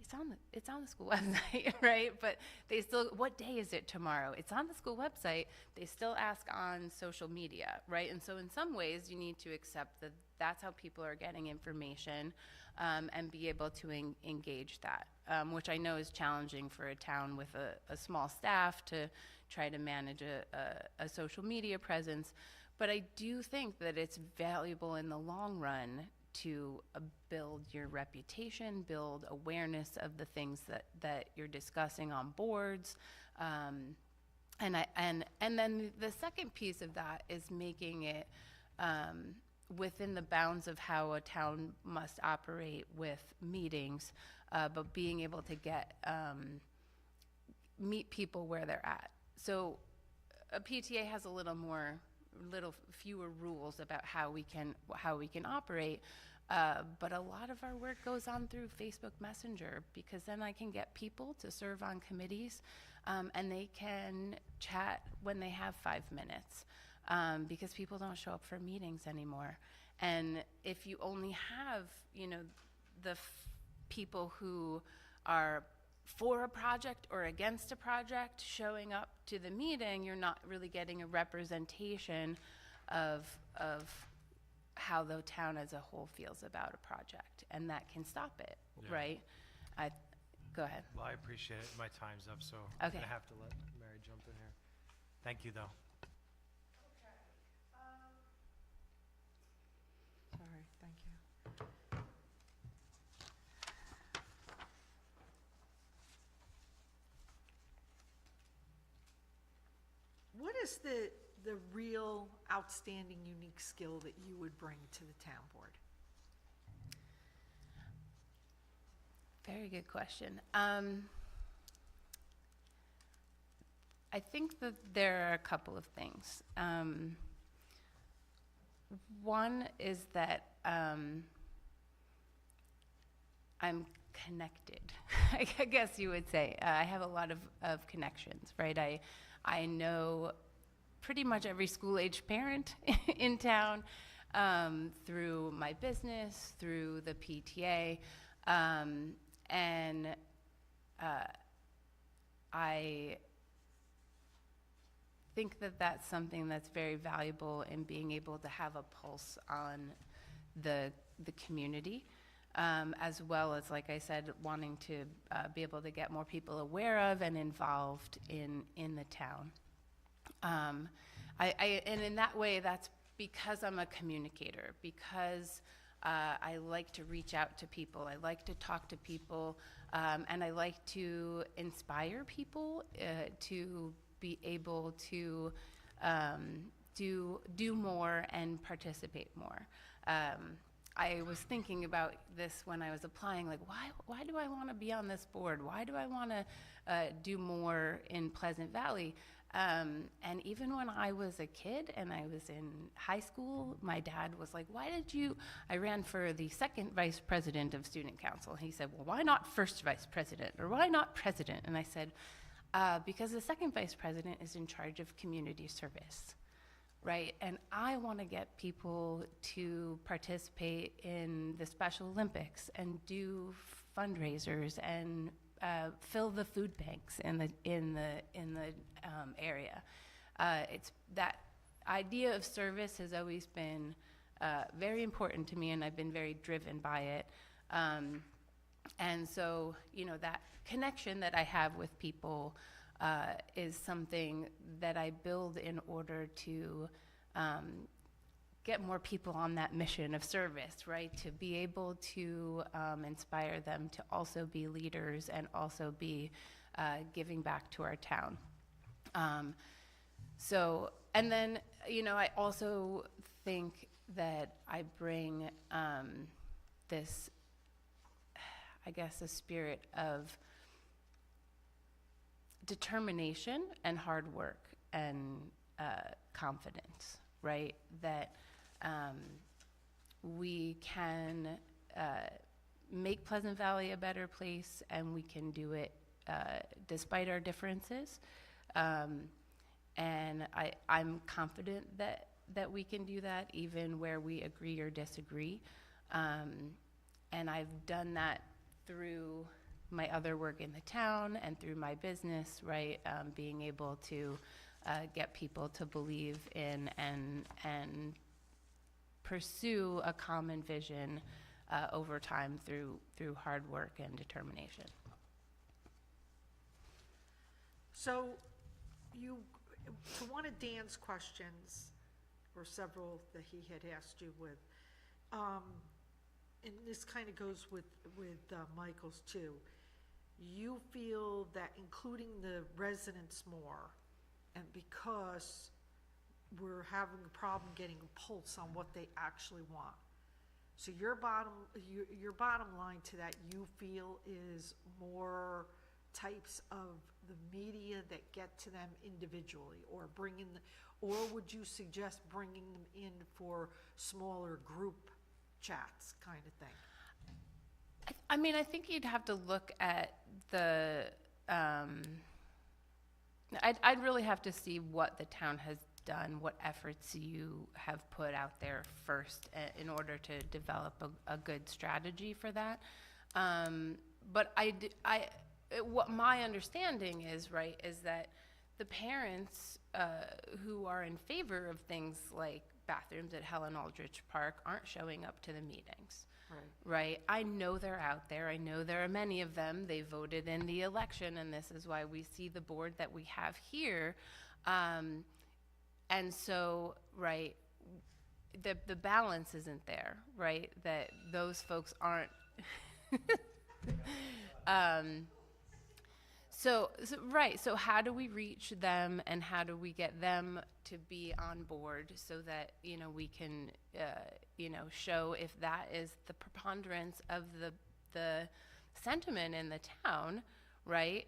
It's on the school website, right? But they still, what day is it tomorrow? It's on the school website. They still ask on social media, right? And so in some ways you need to accept that that's how people are getting information, and be able to engage that, which I know is challenging for a town with a small staff to try to manage a social media presence. But I do think that it's valuable in the long run to build your reputation, build awareness of the things that you're discussing on boards. And then the second piece of that is making it within the bounds of how a town must operate with meetings, but being able to meet people where they're at. So a PTA has a little fewer rules about how we can operate, but a lot of our work goes on through Facebook Messenger, because then I can get people to serve on committees, and they can chat when they have 5 minutes, because people don't show up for meetings anymore. And if you only have, you know, the people who are for a project or against a project showing up to the meeting, you're not really getting a representation of how the town as a whole feels about a project, and that can stop it, Yeah. right? Go ahead. Well, I appreciate it. My time's up, so Okay. I'm gonna have to let Mary jump in here. Thank you, though. Sorry, thank you. What is the real outstanding, unique skill that you would bring to the town board? Very good question. I think that there are a couple of things. One is that I'm connected, I guess you would say. I have a lot of connections, right? I know pretty much every school-age parent in town, through my business, through the PTA, and I think that that's something that's very valuable in being able to have a pulse on the community, as well as, like I said, wanting to be able to get more people aware of and involved in the town. And in that way, that's because I'm a communicator, because I like to reach out to people, I like to talk to people, and I like to inspire people to be able to do more and participate more. I was thinking about this when I was applying, like, why do I want to be on this board? Why do I want to do more in Pleasant Valley? And even when I was a kid and I was in high school, my dad was like, I ran for the second vice president of student council. He said, well, why not first vice president, or why not president? And I said, because the second vice president is in charge of community service, right? And I want to get people to participate in the Special Olympics and do fundraisers and fill the food banks in the area. It's that idea of service has always been very important to me, and I've been very driven by it. And so, that connection that I have with people is something that I build in order to get more people on that mission of service, right? To be able to inspire them to also be leaders and also be giving back to our town. And then, I also think that I bring this, I guess, a spirit of determination and hard work and confidence, right? That we can make Pleasant Valley a better place, and we can do it despite our differences. And I'm confident that we can do that even where we agree or disagree. And I've done that through my other work in the town and through my business, right? Being able to get people to believe in and pursue a common vision over time through hard work and determination. So to one of Dan's questions, or several that he had asked you with, and this kind of goes with Michael's too, you feel that including the residents more, and because we're having a problem getting a pulse on what they actually want. So your bottom line to that, you feel, is more types of the media that get to them individually, or or would you suggest bringing them in for smaller group chats kind of thing? I mean, I think you'd have to look at the, I'd really have to see what the town has done, what efforts you have put out there first in order to develop a good strategy for that. But what my understanding is, right, is that the parents who are in favor of things like bathrooms at Helen Aldrich Park aren't showing up to the meetings. Right? I know they're out there. I know there are many of them. They voted in the election, and this is why we see the board that we have here. And so, right, the balance isn't there, right? That those folks aren't. So how do we reach them, and how do we get them to be on board so that, we can, show if that is the preponderance of the sentiment in the town, right?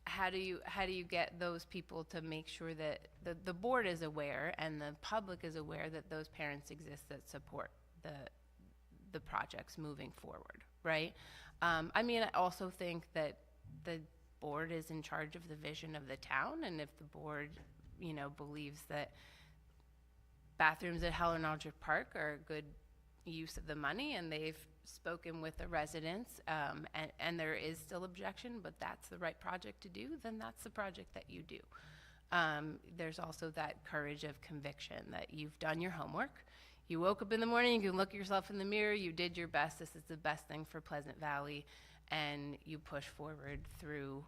How do you get those people to make sure that the board is aware and the public is aware that those parents exist that support the projects moving forward, right? I mean, I also think that the board is in charge of the vision of the town, and if the board, believes that bathrooms at Helen Aldrich Park are a good use of the money, and they've spoken with the residents, and there is still objection, but that's the right project to do, then that's the project that you do. There's also that courage of conviction that you've done your homework. You woke up in the morning, you can look yourself in the mirror, you did your best, this is the best thing for Pleasant Valley, and you push forward through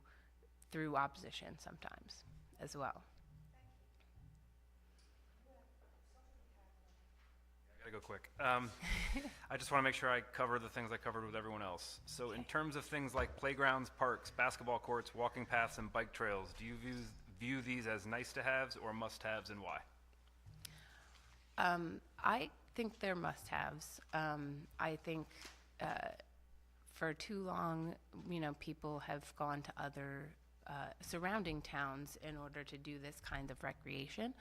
opposition sometimes as well. I gotta go quick. I just want to make sure I cover the things I covered with everyone else. So in terms of things like playgrounds, parks, basketball courts, walking paths, and bike trails, do you view these as nice-to-haves or must-haves, and why? I think they're must-haves. I think for too long, people have gone to other surrounding towns in order to do this kind of recreation.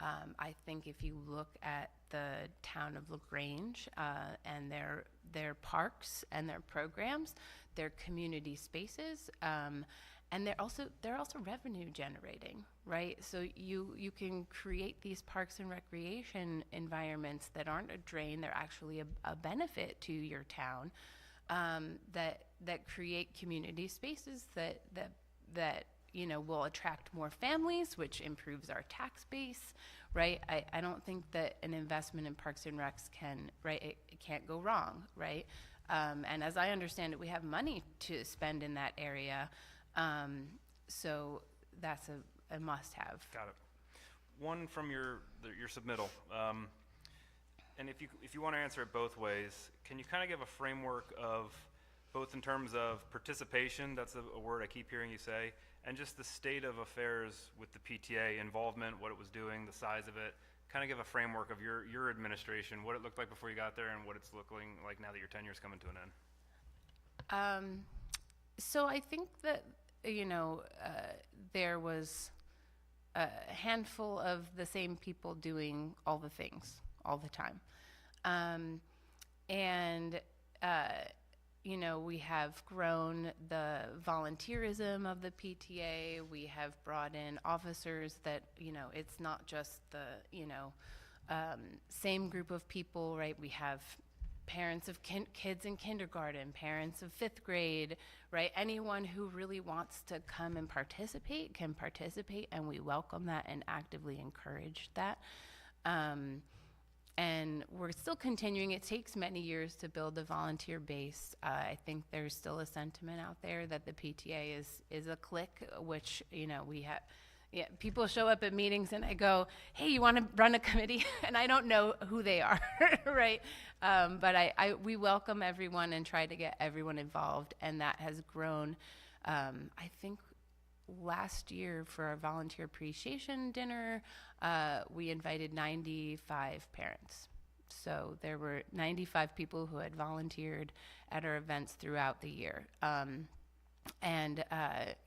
I think if you look at the town of LaGrange and their parks and their programs, their community spaces, and they're also revenue generating, right? So you can create these parks and recreation environments that aren't a drain; they're actually a benefit to your town. That create community spaces that will attract more families, which improves our tax base, right? I don't think that an investment in Parks and Recs can, right? It can't go wrong, right? And as I understand it, we have money to spend in that area, so that's a must-have. Got it. One from your submittal, and if you want to answer it both ways, can you kind of give a framework of both in terms of participation, that's a word I keep hearing you say, and just the state of affairs with the PTA, involvement, what it was doing, the size of it, kind of give a framework of your administration, what it looked like before you got there and what it's looking like now that your tenure's coming to an end. So I think that, there was a handful of the same people doing all the things all the time. We have grown the volunteerism of the PTA. We have brought in officers that, it's not just the, same group of people, right? We have parents of kids in kindergarten, parents of 5th grade, right? Anyone who really wants to come and participate can participate, and we welcome that and actively encourage that. And we're still continuing. It takes many years to build a volunteer base. I think there's still a sentiment out there that the PTA is a clique, which, we have. Yeah, people show up at meetings and I go, hey, you want to run a committee? And I don't know who they are, right? But we welcome everyone and try to get everyone involved, and that has grown. I think last year for our volunteer appreciation dinner, we invited 95 parents. So there were 95 people who had volunteered at our events throughout the year.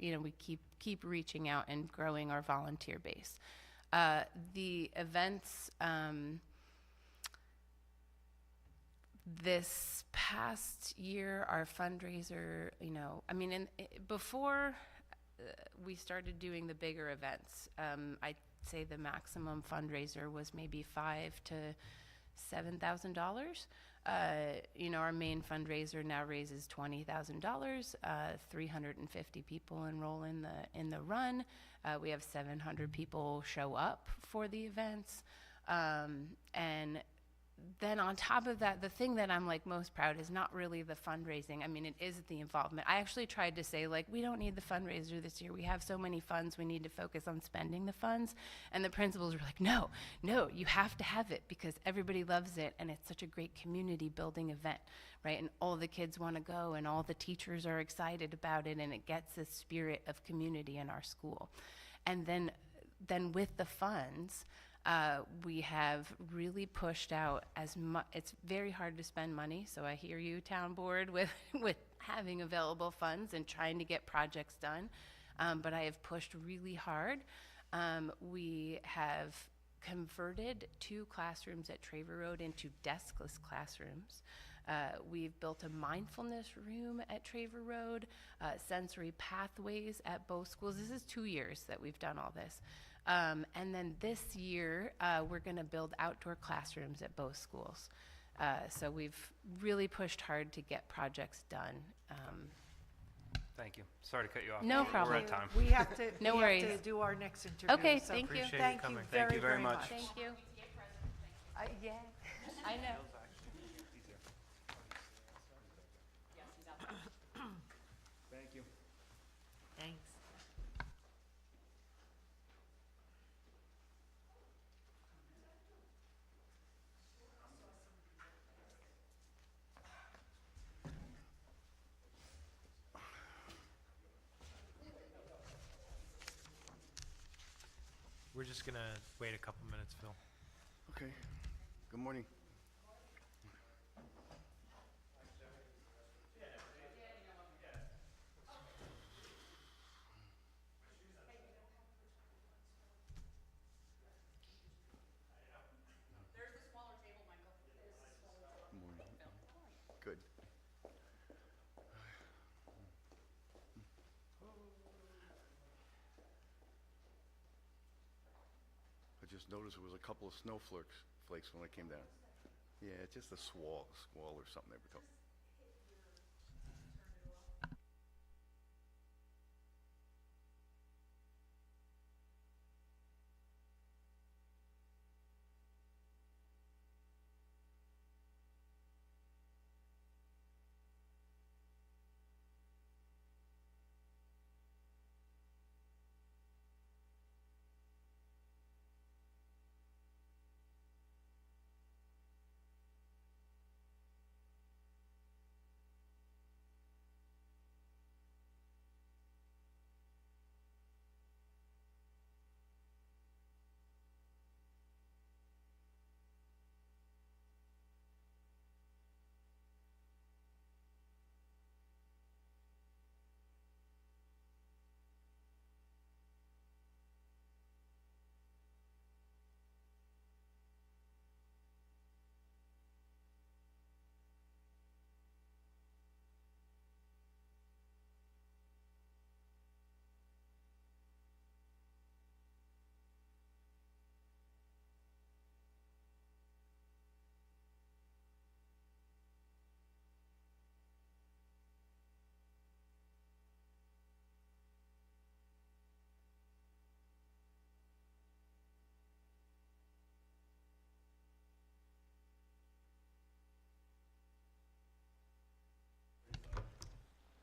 We keep reaching out and growing our volunteer base. The events this past year, our fundraiser, before we started doing the bigger events, I'd say the maximum fundraiser was maybe $5,000 to $7,000. Our main fundraiser now raises $20,000. 350 people enroll in the run. We have 700 people show up for the events, and then on top of that, the thing that I'm most proud is not really the fundraising. It is the involvement. I actually tried to say we don't need the fundraiser this year. We have so many funds. We need to focus on spending the funds. And the principals were like, no, you have to have it because everybody loves it. And it's such a great community building event, right? And all the kids want to go and all the teachers are excited about it. And it gets the spirit of community in our school. And then with the funds, we have really pushed out as much. It's very hard to spend money, so I hear you, town board, with having available funds and trying to get projects done. But I have pushed really hard. We have converted 2 classrooms at Traver Road into deskless classrooms. We've built a mindfulness room at Traver Road, sensory pathways at both schools. This is 2 years that we've done all this. And then this year, we're going to build outdoor classrooms at both schools. So we've really pushed hard to get projects done. Thank you. Sorry to cut you off. No We're problem. at time. We have to, No we worries. have to do our next interview. Okay, so thank you. Appreciate you Thank you coming. very, Thank you very much. Thank you. Yeah, I know. Thank you. Thanks. We're just gonna wait a couple minutes, Phil. Okay. Good morning. noticed there was a couple of snowflakes when I came down. Yeah, it's just a squall or something they were talking.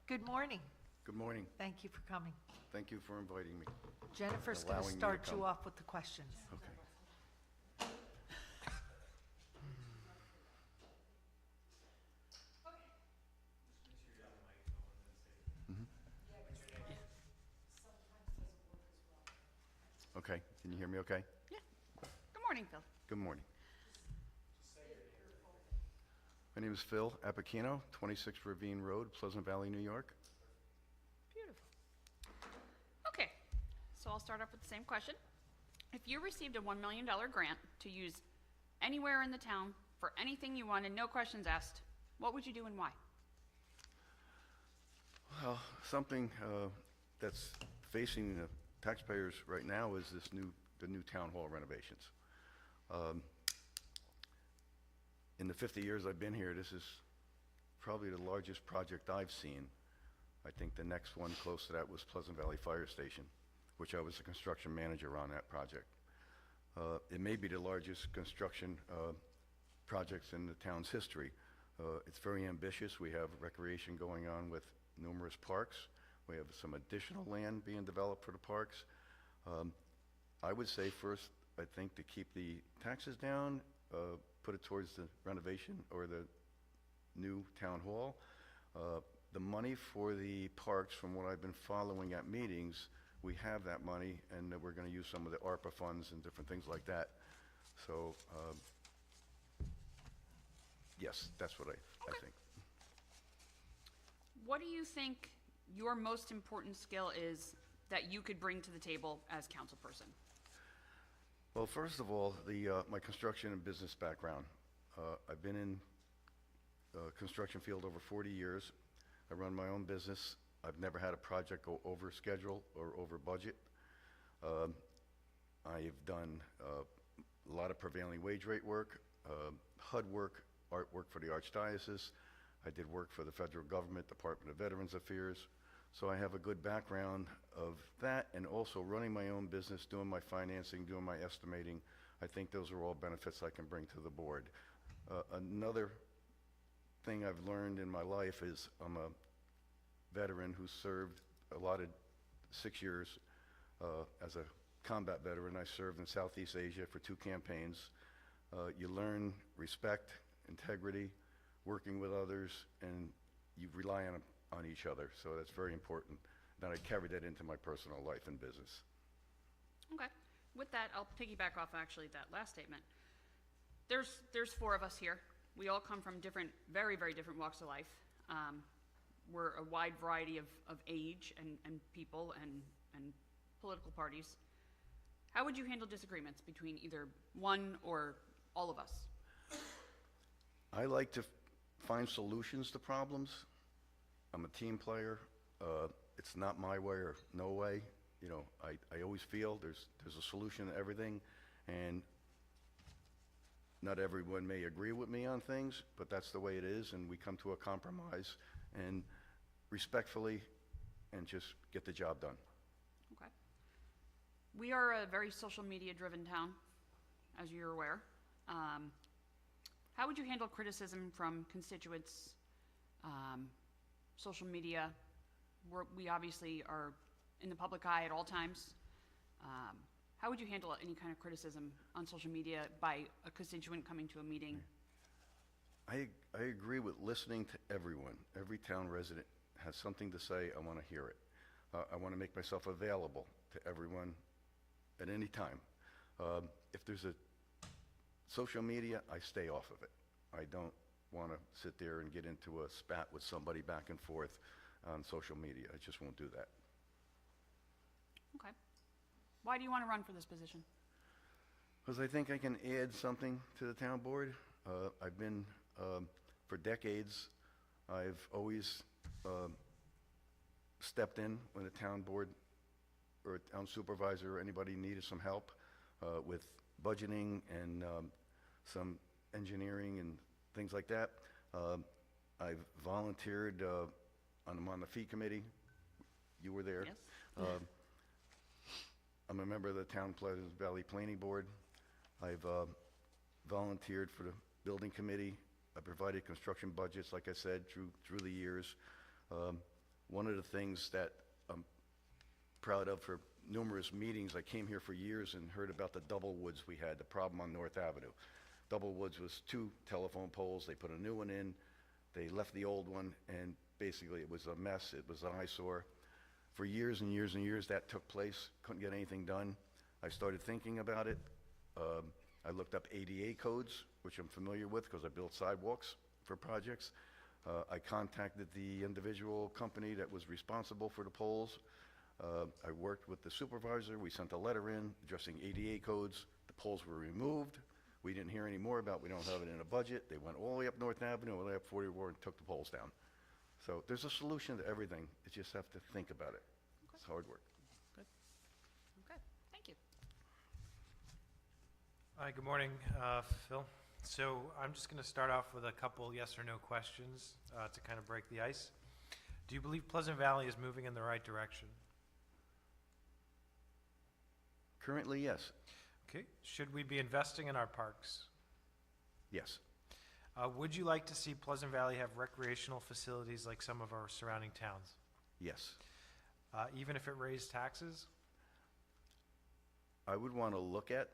Good morning. Good morning. Thank you for coming. Thank you for inviting me. Jennifer's going to Allowing me to start you come. off with the questions. Okay. Okay, can you hear me okay? Yeah. Good morning, Phil. Good morning. My name is Phil Apicino, 26 Ravine Road, Pleasant Valley, New York. Beautiful. Okay, so I'll start off with the same question. If you received a $1 million grant to use anywhere in the town for anything you wanted, no questions asked, what would you do and why? Well, something that's facing the taxpayers right now is the new town hall renovations. In the 50 years I've been here, this is probably the largest project I've seen. I think the next one close to that was Pleasant Valley Fire Station, which I was the construction manager on that project. It may be the largest construction projects in the town's history. It's very ambitious. We have recreation going on with numerous parks. We have some additional land being developed for the parks. I would say first, I think to keep the taxes down, put it towards the renovation or the new town hall. The money for the parks, from what I've been following at meetings, we have that money, and we're going to use some of the ARPA funds and different things like that. So, yes, that's what I think. What do you think your most important skill is that you could bring to the table as councilperson? Well, first of all, my construction and business background. I've been in construction field over 40 years. I run my own business. I've never had a project go over schedule or over budget. I've done a lot of prevailing wage rate work, HUD work, art work for the Archdiocese. I did work for the federal government, Department of Veterans Affairs. So I have a good background of that, and also running my own business, doing my financing, doing my estimating. I think those are all benefits I can bring to the board. Another thing I've learned in my life is I'm a veteran who served allotted 6 years as a combat veteran. I served in Southeast Asia for 2 campaigns. You learn respect, integrity, working with others, and you rely on each other. So that's very important. Then I carried that into my personal life and business. Okay. With that, I'll piggyback off actually that last statement. There's 4 of us here. We all come from different, very, very different walks of life. We're a wide variety of age and people and political parties. How would you handle disagreements between either one or all of us? I like to find solutions to problems. I'm a team player. It's not my way or no way. You know, I always feel there's a solution to everything, And not everyone may agree with me on things, but that's the way it is, and we come to a compromise and respectfully and just get the job done. Okay. We are a very social media-driven town, as you're aware. How would you handle criticism from constituents, social media? We obviously are in the public eye at all times. How would you handle any kind of criticism on social media by a constituent coming to a meeting? I agree with listening to everyone. Every town resident has something to say. I want to hear it. I want to make myself available to everyone at any time. If there's a social media, I stay off of it. I don't want to sit there and get into a spat with somebody back and forth on social media. I just won't do that. Okay. Why do you want to run for this position? Because I think I can add something to the town board. I've been, for decades, I've always stepped in when a town board or a town supervisor or anybody needed some help with budgeting and some engineering and things like that. I've volunteered, I'm on the fee committee. You were there. Yes. I'm a member of the Town Pleasant Valley Planning Board. I've volunteered for the building committee. I provided construction budgets, like I said, through the years. One of the things that I'm proud of for numerous meetings, I came here for years and heard about the double woods we had, the problem on North Avenue. Double woods was 2 telephone poles. They put a new one in. They left the old one, and basically it was a mess. It was an eyesore. For years and years and years that took place. Couldn't get anything done. I started thinking about it. I looked up ADA codes, which I'm familiar with because I built sidewalks for projects. I contacted the individual company that was responsible for the poles. I worked with the supervisor. We sent a letter in addressing ADA codes. The poles were removed. We didn't hear any more about, we don't have it in a budget. They went all the way up North Avenue, all the way up 40 Ward and took the poles down. So there's a solution to everything. You just have to think about it. It's hard work. Okay, thank you. Hi, good morning, Phil. So I'm just going to start off with a couple yes or no questions to kind of break the ice. Do you believe Pleasant Valley is moving in the right direction? Currently, yes. Okay. Should we be investing in our parks? Yes. Would you like to see Pleasant Valley have recreational facilities like some of our surrounding towns, Yes. even if it raised taxes? I would want to look at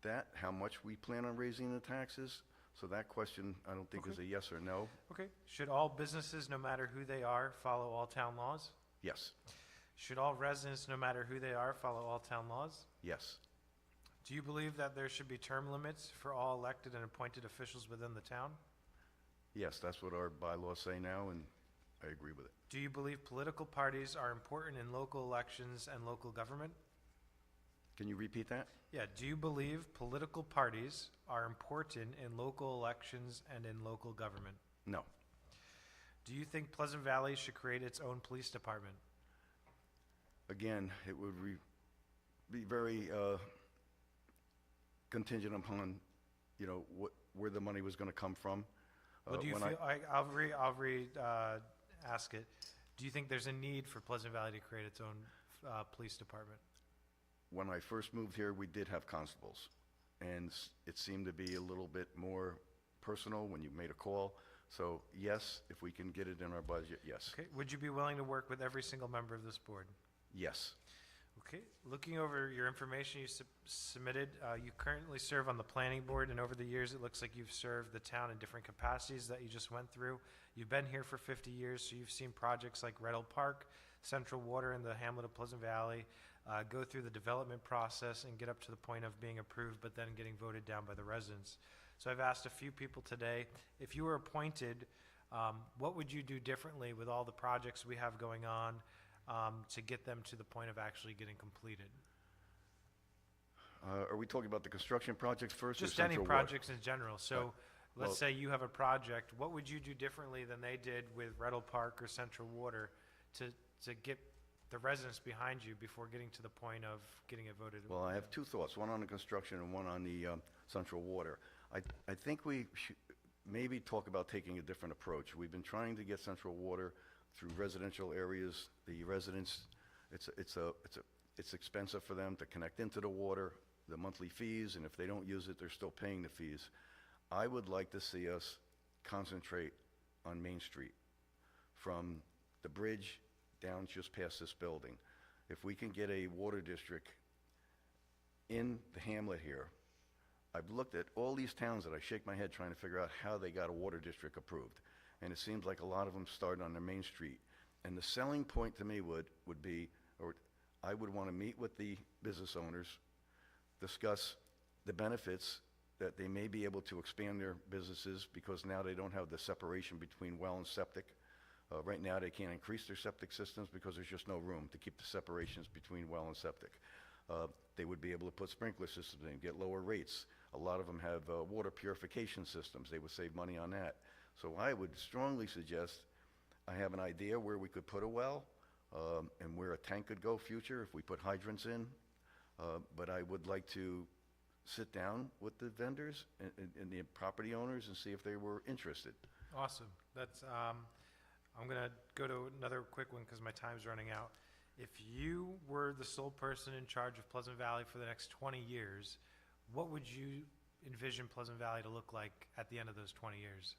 that, how much we plan on raising the taxes. So that question, I don't think is a yes or no. Okay. Should all businesses, no matter who they are, follow all town laws? Yes. Should all residents, no matter who they are, follow all town laws? Yes. Do you believe that there should be term limits for all elected and appointed officials within the town? Yes, that's what our bylaws say now, and I agree with it. Do you believe political parties are important in local elections and local government? Can you repeat that? Yeah, do you believe political parties are important in local elections and in local government? No. Do you think Pleasant Valley should create its own police department? Again, it would be very contingent upon, where the money was going to come from. Well, do you feel, I'll ask it. Do you think there's a need for Pleasant Valley to create its own police department? When I first moved here, we did have constables, and it seemed to be a little bit more personal when you made a call. So yes, if we can get it in our budget, yes. Okay, would you be willing to work with every single member of this board? Yes. Okay, looking over your information you submitted, you currently serve on the planning board, and over the years, it looks like you've served the town in different capacities that you just went through. You've been here for 50 years, so you've seen projects like Reddle Park, Central Water in the hamlet of Pleasant Valley, go through the development process and get up to the point of being approved, but then getting voted down by the residents. So I've asked a few people today, if you were appointed, what would you do differently with all the projects we have going on to get them to the point of actually getting completed? Are we talking about the construction projects first or Just any Central Water? projects in general. So let's say you have a project, what would you do differently than they did with Reddle Park or Central Water to get the residents behind you before getting to the point of getting it voted? Well, I have two thoughts, one on the construction and one on the central water. I think we should maybe talk about taking a different approach. We've been trying to get central water through residential areas. The residents, it's expensive for them to connect into the water, the monthly fees, and if they don't use it, they're still paying the fees. I would like to see us concentrate on Main Street, from the bridge down just past this building. If we can get a water district in the hamlet here, I've looked at all these towns that I shake my head trying to figure out how they got a water district approved. And it seems like a lot of them start on their Main Street. And the selling point to me would be, or I would want to meet with the business owners, discuss the benefits that they may be able to expand their businesses because now they don't have the separation between well and septic. Right now, they can't increase their septic systems because there's just no room to keep the separations between well and septic. They would be able to put sprinkler systems in, get lower rates. A lot of them have water purification systems. They would save money on that. So I would strongly suggest, I have an idea where we could put a well and where a tank could go future if we put hydrants in. But I would like to sit down with the vendors and the property owners and see if they were interested. Awesome. That's, I'm going to go to another quick one because my time's running out. If you were the sole person in charge of Pleasant Valley for the next 20 years, what would you envision Pleasant Valley to look like at the end of those 20 years?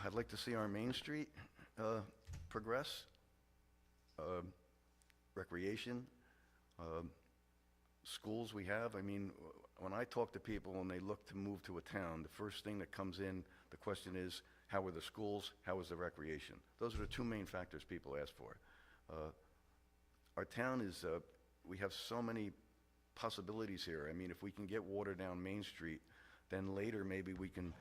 I'd like to see our Main Street progress, recreation, schools we have. I mean, when I talk to people and they look to move to a town, the first thing that comes in, the question is, how are the schools? How is the recreation? Those are the two main factors people ask for. Our town is, we have so many possibilities here. I mean, if we can get water down Main Street, then later maybe we can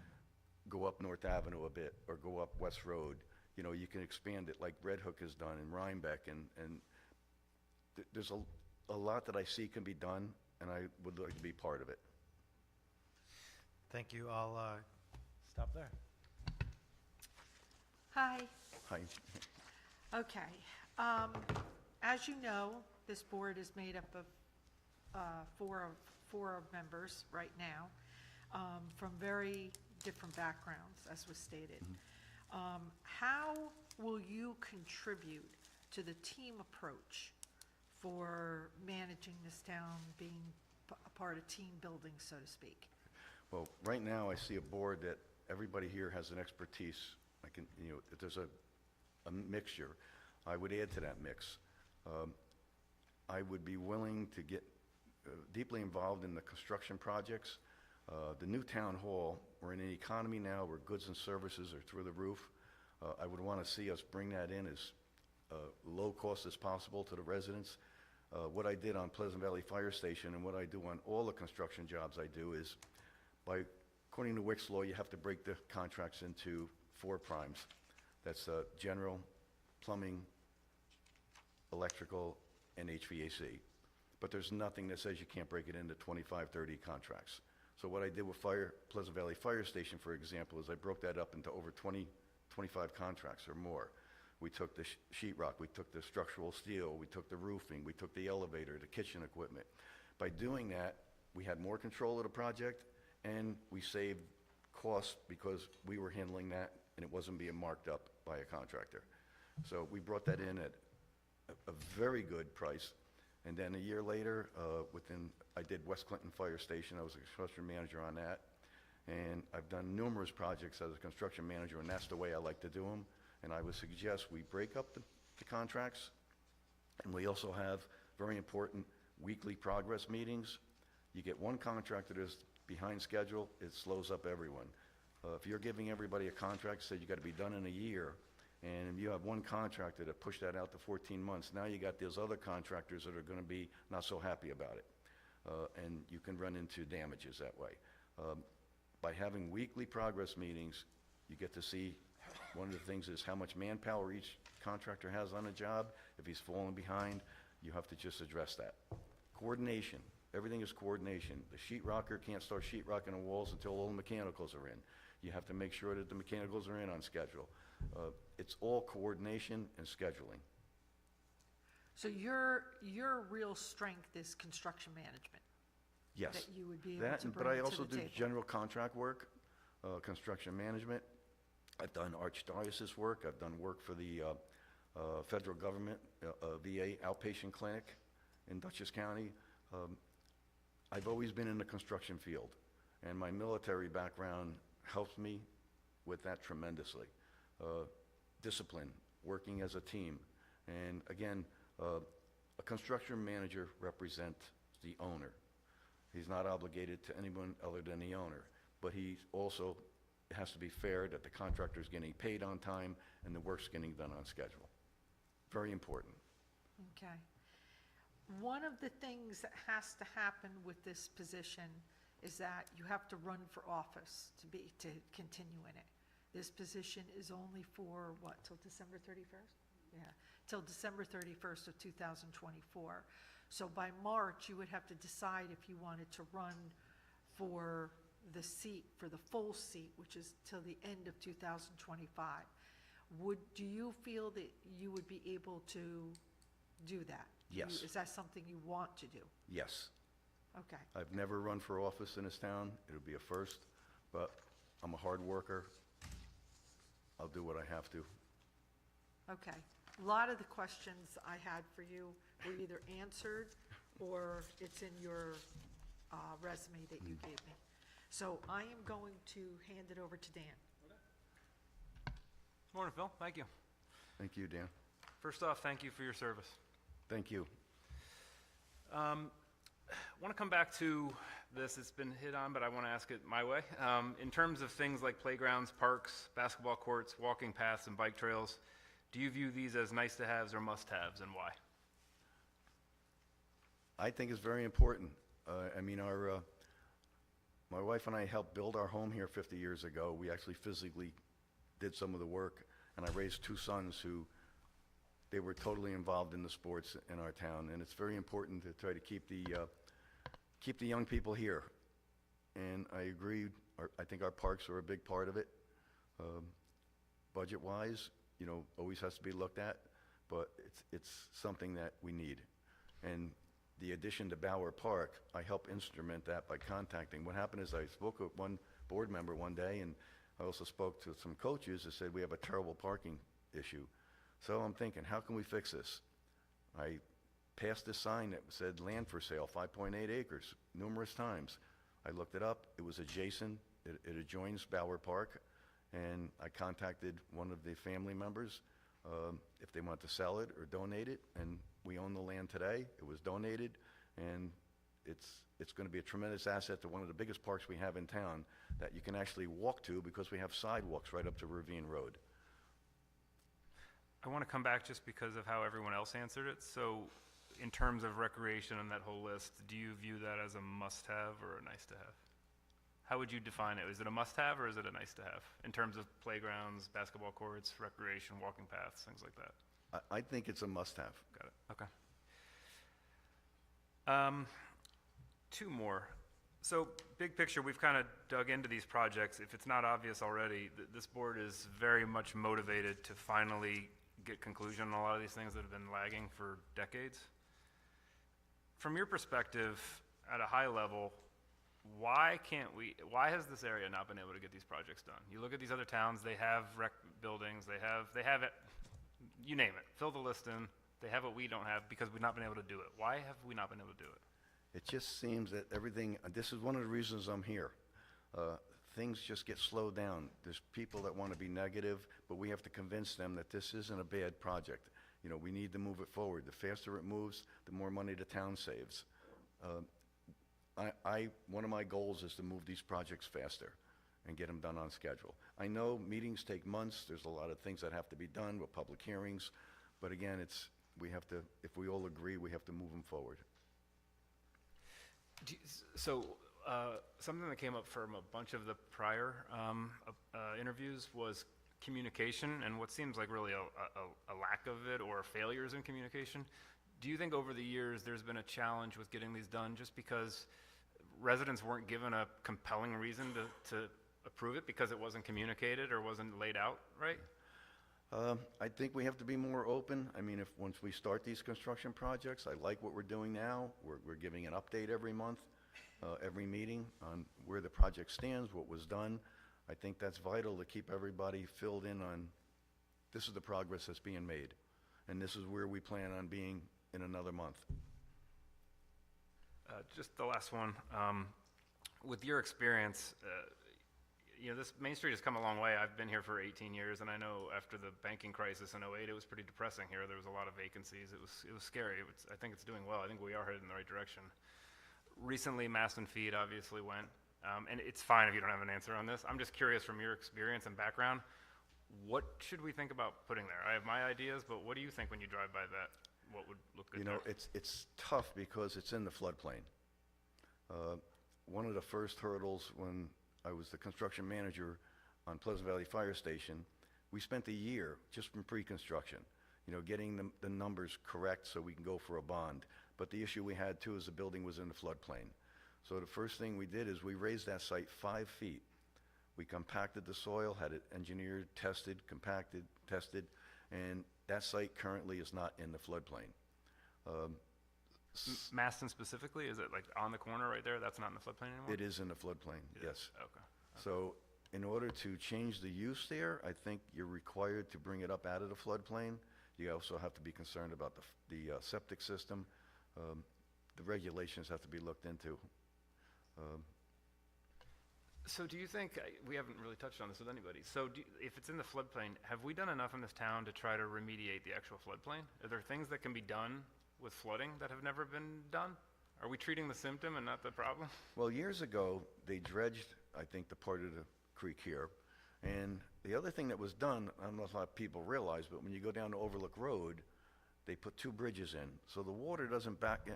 go up North Avenue a bit or go up West Road. You know, you can expand it like Red Hook has done in Rhinebeck, and there's a lot that I see can be done, and I would like to be part of it. Thank you. I'll stop there. Hi. Hi. Okay. As you know, this board is made up of four members right now from very different backgrounds, as was stated. How will you contribute to the team approach for managing this town, being a part of team building, so to speak? Well, right now I see a board that everybody here has an expertise. I can, you know, if there's a mixture, I would add to that mix. I would be willing to get deeply involved in the construction projects. The new town hall, we're in an economy now where goods and services are through the roof. I would want to see us bring that in as low cost as possible to the residents. What I did on Pleasant Valley Fire Station and what I do on all the construction jobs I do is, according to Wick's law, you have to break the contracts into 4 primes. That's general, plumbing, electrical, and HVAC. But there's nothing that says you can't break it into 25, 30 contracts. So what I did with Pleasant Valley Fire Station, for example, is I broke that up into over 20, 25 contracts or more. We took the sheetrock, we took the structural steel, we took the roofing, we took the elevator, the kitchen equipment. By doing that, we had more control of the project, and we saved costs because we were handling that, and it wasn't being marked up by a contractor. So we brought that in at a very good price. And then a year later, I did West Clinton Fire Station. I was a construction manager on that. And I've done numerous projects as a construction manager, and that's the way I like to do them. And I would suggest we break up the contracts, and we also have very important weekly progress meetings. You get one contractor that's behind schedule, it slows up everyone. If you're giving everybody a contract, say you got to be done in a year, and you have one contractor that pushed that out to 14 months, now you got those other contractors that are going to be not so happy about it. And you can run into damages that way. By having weekly progress meetings, you get to see, one of the things is how much manpower each contractor has on a job. If he's falling behind, you have to just address that. Coordination. Everything is coordination. The sheetrocker can't start sheetrocking the walls until all the mechanicals are in. You have to make sure that the mechanicals are in on schedule. It's all coordination and scheduling. So your real strength is construction management? Yes. That you would be able That, to but bring I to also the do table? general contract work, construction management. I've done archdiocese work. I've done work for the federal government, VA outpatient clinic in Dutchess County. I've always been in the construction field, and my military background helps me with that tremendously. Discipline, working as a team, and again, a construction manager represents the owner. He's not obligated to anyone other than the owner, but he also has to be fair that the contractor's getting paid on time and the work's getting done on schedule. Very important. Okay. One of the things that has to happen with this position is that you have to run for office to continue in it. This position is only for, what, till December 31st? Yeah, till December 31st of 2024. So by March, you would have to decide if you wanted to run for the seat, for the full seat, which is till the end of 2025. Do you feel that you would be able to do that? Yes. Is that something you want to do? Yes. Okay. I've never run for office in this town. It'll be a first, but I'm a hard worker. I'll do what I have to. Okay. A lot of the questions I had for you were either answered or it's in your resume that you gave me. So I am going to hand it over to Dan. Morning, Phil. Thank you. Thank you, Dan. First off, thank you for your service. Thank you. I want to come back to this. It's been hit on, but I want to ask it my way. In terms of things like playgrounds, parks, basketball courts, walking paths, and bike trails, do you view these as nice-to-haves or must-haves, and why? I think it's very important. I mean, my wife and I helped build our home here 50 years ago. We actually physically did some of the work, and I raised two sons who, they were totally involved in the sports in our town, and it's very important to try to keep the young people here. And I agree, I think our parks are a big part of it. Budget-wise, you know, always has to be looked at, but it's something that we need. And the addition to Bauer Park, I help instrument that by contacting. What happened is I spoke with one board member one day, and I also spoke to some coaches that said we have a terrible parking issue. So I'm thinking, how can we fix this? I passed a sign that said land for sale, 5.8 acres, numerous times. I looked it up, it was adjacent, it adjoins Bauer Park, and I contacted one of the family members if they want to sell it or donate it, and we own the land today. It was donated, and it's going to be a tremendous asset to one of the biggest parks we have in town that you can actually walk to because we have sidewalks right up to Ravine Road. I want to come back just because of how everyone else answered it. So in terms of recreation and that whole list, do you view that as a must-have or a nice-to-have? How would you define it? Is it a must-have or is it a nice-to-have in terms of playgrounds, basketball courts, recreation, walking paths, things like that? I think it's a must-have. Got it. Okay. Two more. So big picture, we've kind of dug into these projects. If it's not obvious already, this board is very much motivated to finally get conclusion on a lot of these things that have been lagging for decades. From your perspective, at a high level, why has this area not been able to get these projects done? You look at these other towns, they have rec buildings, they have it, you name it, fill the list in, they have what we don't have because we've not been able to do it. Why have we not been able to do it? It just seems that everything, this is one of the reasons I'm here. Things just get slowed down. There's people that want to be negative, but we have to convince them that this isn't a bad project. You know, we need to move it forward. The faster it moves, the more money the town saves. One of my goals is to move these projects faster and get them done on schedule. I know meetings take months. There's a lot of things that have to be done with public hearings, but again, if we all agree, we have to move them forward. Something that came up from a bunch of the prior interviews was communication and what seems like really a lack of it or failures in communication. Do you think over the years there's been a challenge with getting these done just because residents weren't given a compelling reason to approve it because it wasn't communicated or wasn't laid out right? I think we have to be more open. I mean, once we start these construction projects, I like what we're doing now. We're giving an update every month, every meeting on where the project stands, what was done. I think that's vital to keep everybody filled in on, this is the progress that's being made, and this is where we plan on being in another month. Just the last one. With your experience, this Main Street has come a long way. I've been here for 18 years, and I know after the banking crisis in '08, it was pretty depressing here. There was a lot of vacancies. It was scary. I think it's doing well. I think we are headed in the right direction. Recently, Mass and Feed obviously went, and it's fine if you don't have an answer on this. I'm just curious from your experience and background, what should we think about putting there? I have my ideas, but what do you think when you drive by that? What would look good there? It's tough because it's in the floodplain. One of the first hurdles when I was the construction manager on Pleasant Valley Fire Station, we spent a year just from pre-construction, getting the numbers correct so we can go for a bond. But the issue we had too is the building was in the floodplain. So the first thing we did is we raised that site 5 feet. We compacted the soil, had it engineered, tested, compacted, tested, and that site currently is not in the floodplain. Maston specifically, is it like on the corner right there? That's not in the floodplain anymore? It is in the floodplain, It yes. is? Okay. So in order to change the use there, I think you're required to bring it up out of the floodplain. You also have to be concerned about the septic system. The regulations have to be looked into. So do you think, we haven't really touched on this with anybody, so if it's in the floodplain, have we done enough in this town to try to remediate the actual floodplain? Are there things that can be done with flooding that have never been done? Are we treating the symptom and not the problem? Well, years ago, they dredged, I think, the part of the creek here. And the other thing that was done, I don't know if a lot of people realize, but when you go down to Overlook Road, they put 2 bridges in. So the water doesn't back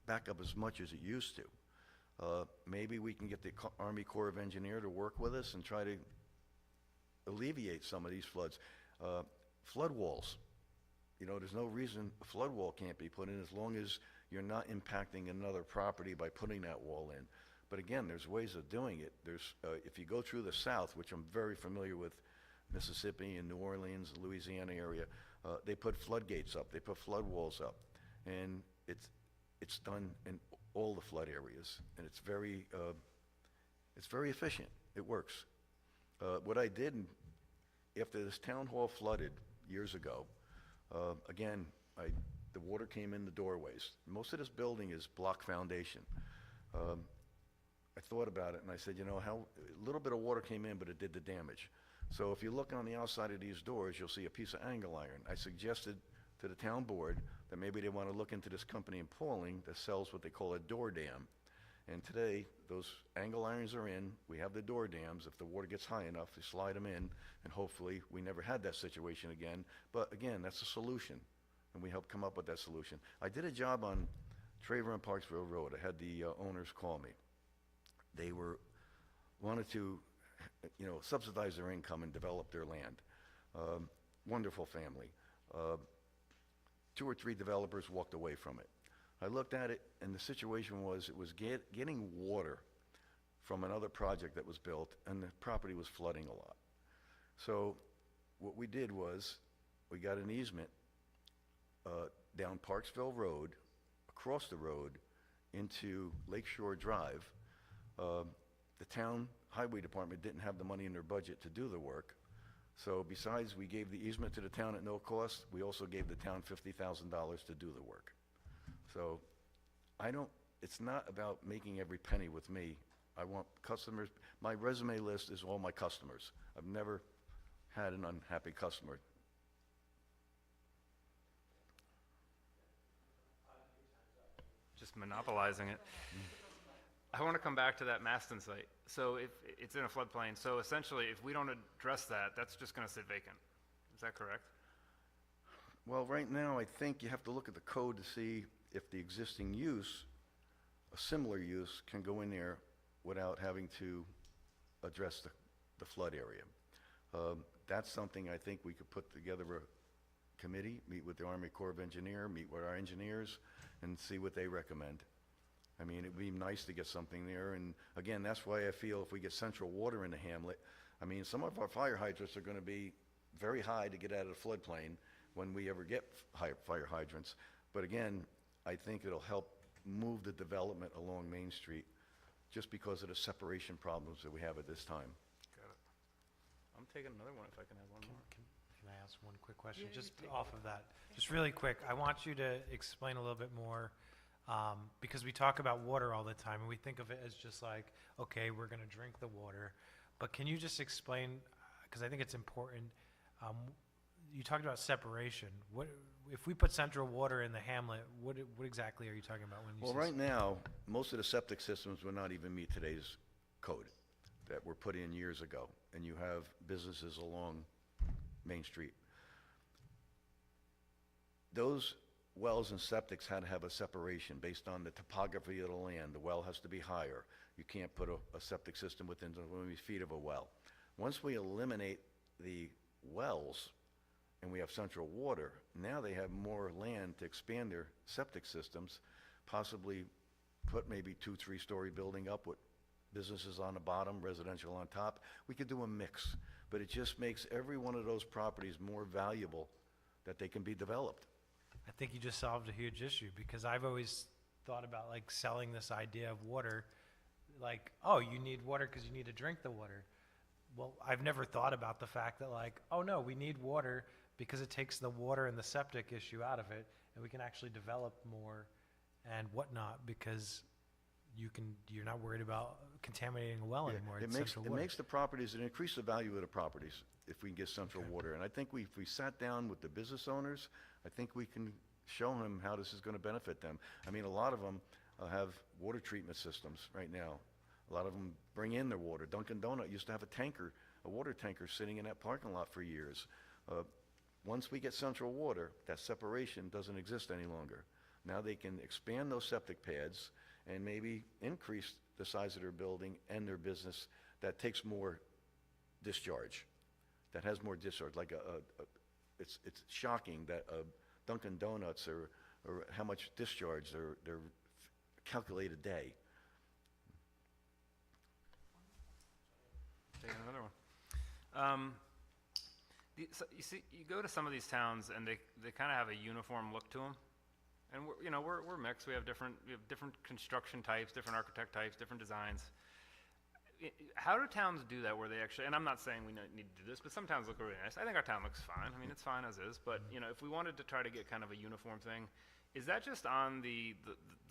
up as much as it used to. Maybe we can get the Army Corps of Engineer to work with us and try to alleviate some of these floods. Flood walls. There's no reason a flood wall can't be put in as long as you're not impacting another property by putting that wall in. But again, there's ways of doing it. If you go through the south, which I'm very familiar with, Mississippi and New Orleans, Louisiana area, they put floodgates up, they put flood walls up, and it's done in all the flood areas, and it's very efficient. It works. What I did after this town hall flooded years ago, again, the water came in the doorways. Most of this building is block foundation. I thought about it and I said, how a little bit of water came in, but it did the damage. So if you look on the outside of these doors, you'll see a piece of angle iron. I suggested to the town board that maybe they want to look into this company in Pauling that sells what they call a door dam. And today, those angle irons are in. We have the door dams. If the water gets high enough, you slide them in, and hopefully we never had that situation again. But again, that's a solution, and we helped come up with that solution. I did a job on Traver and Parksville Road. I had the owners call me. They wanted to, subsidize their income and develop their land. Wonderful family. 2 or 3 developers walked away from it. I looked at it, and the situation was, it was getting water from another project that was built, and the property was flooding a lot. So what we did was, we got an easement down Parksville Road, across the road, into Lakeshore Drive. The town highway department didn't have the money in their budget to do the work. So besides we gave the easement to the town at no cost, we also gave the town $50,000 to do the work. So it's not about making every penny with me. I want customers, my resume list is all my customers. I've never had an unhappy customer. Just monopolizing it. I want to come back to that Maston site. So if it's in a floodplain, so essentially if we don't address that, that's just going to sit vacant. Is that correct? Well, right now, I think you have to look at the code to see if the existing use, a similar use, can go in there without having to address the flood area. That's something I think we could put together a committee, meet with the Army Corps of Engineers, meet with our engineers, and see what they recommend. I mean, it'd be nice to get something there, and again, that's why I feel if we get central water in the hamlet, I mean, some of our fire hydrants are gonna be very high to get out of the floodplain when we ever get fire hydrants. But again, I think it'll help move the development along Main Street just because of the separation problems that we have at this time. Got it. I'm taking another one if I can have one more. Can I ask one quick question, just off of that? Just really quick, I want you to explain a little bit more, because we talk about water all the time, and we think of it as just like, okay, we're gonna drink the water. But can you just explain, because I think it's important, you talked about separation. What, if we put central water in the hamlet, what exactly are you talking about when you Well, say? right now, most of the septic systems will not even meet today's code that were put in years ago, and you have businesses along Main Street. Those wells and septics had to have a separation based on the topography of the land. The well has to be higher. You can't put a septic system within 20 feet of a well. Once we eliminate the wells and we have central water, now they have more land to expand their septic systems, possibly put maybe 2-3-story building up with businesses on the bottom, residential on top. We could do a mix, but it just makes every one of those properties more valuable that they can be developed. I think you just solved a huge issue, because I've always thought about like selling this idea of water, like, oh, you need water because you need to drink the water. Well, I've never thought about the fact that like, oh no, we need water because it takes the water and the septic issue out of it, and we can actually develop more and whatnot, because you're not worried about contaminating a well anymore. It It's makes, central it water. makes the properties, it increases the value of the properties if we can get central water. And I think if we sat down with the business owners, I think we can show them how this is going to benefit them. I mean, a lot of them have water treatment systems right now. A lot of them bring in their water. Dunkin' Donut used to have a water tanker sitting in that parking lot for years. Once we get central water, that separation doesn't exist any longer. Now they can expand those septic pads and maybe increase the size of their building and their business that takes more discharge, that has more discharge. Like it's shocking that Dunkin' Donuts or how much discharge they're calculate a day. Taking another one. So you see, you go to some of these towns and they kind of have a uniform look to them. And we're mixed. We have different construction types, different architect types, different designs. How do towns do that where they actually, and I'm not saying we need to do this, but some towns look really nice. I think our town looks fine. I mean, it's fine as is, but if we wanted to try to get kind of a uniform thing, is that just on the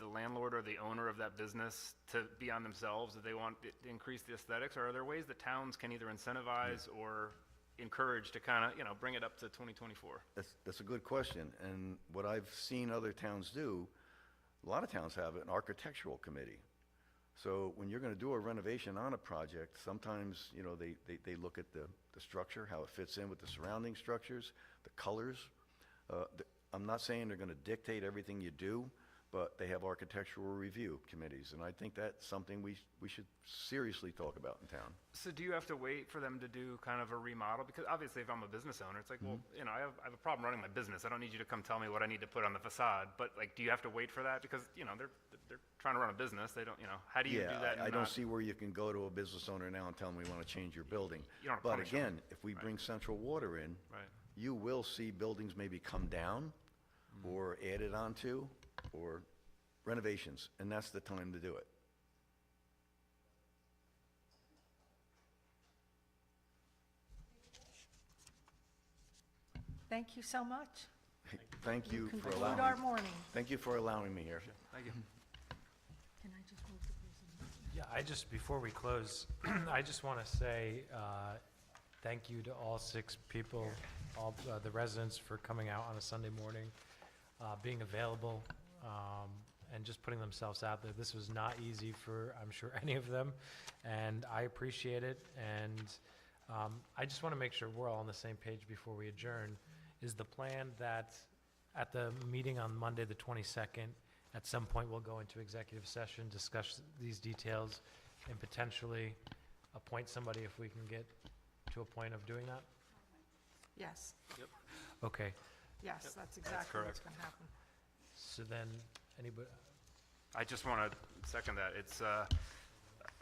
landlord or the owner of that business to be on themselves if they want to increase the aesthetics, or are there ways that towns can either incentivize or encourage to kind of bring it up to 2024? That's a good question. And what I've seen other towns do, a lot of towns have an architectural committee. So when you're going to do a renovation on a project, sometimes, they look at the structure, how it fits in with the surrounding structures, the colors. I'm not saying they're going to dictate everything you do, but they have architectural review committees, and I think that's something we should seriously talk about in town. So do you have to wait for them to do kind of a remodel? Because obviously if I'm a business owner, it's like, well, I have a problem running my business. I don't need you to come tell me what I need to put on the facade. But like, do you have to wait for that? Because, they're trying to run a business. They don't, how do you do that? Yeah, I don't see where you can go to a business owner now and tell them we want to change your building. You don't But punish them. again, if we bring central water in, Right. you will see buildings maybe come down or added onto or renovations, and that's the time to do it. Thank you so much. Thank you for Conclude allowing our me. morning. Thank you for allowing me here. Thank you. Can I just move the person? Yeah, before we close, I just want to say thank you to all 6 people, all the residents, for coming out on a Sunday morning, being available, and just putting themselves out there. This was not easy for, I'm sure, any of them, and I appreciate it. And I just want to make sure we're all on the same page before we adjourn. Is the plan that at the meeting on Monday, the 22nd, at some point we'll go into executive session, discuss these details, and potentially appoint somebody if we can get to a point of doing that? Yes, Okay, yes, that's exactly what's correct. going to happen. so then, anybody, I just want to second that. It's,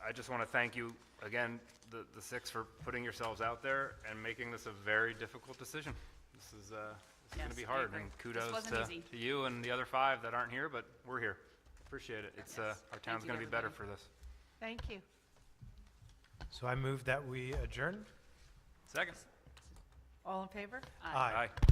I just want to thank you again, the six, for putting yourselves out there and making this a very difficult decision. This is going Yes, to be I hard, agree. and This kudos wasn't easy. to you and the other 5 that aren't here, but we're here. Appreciate it. It's, Yes. our town's you, going to be better everybody. for this. Thank you. So I move that we adjourn. Second. All in favor? Aye. Aye.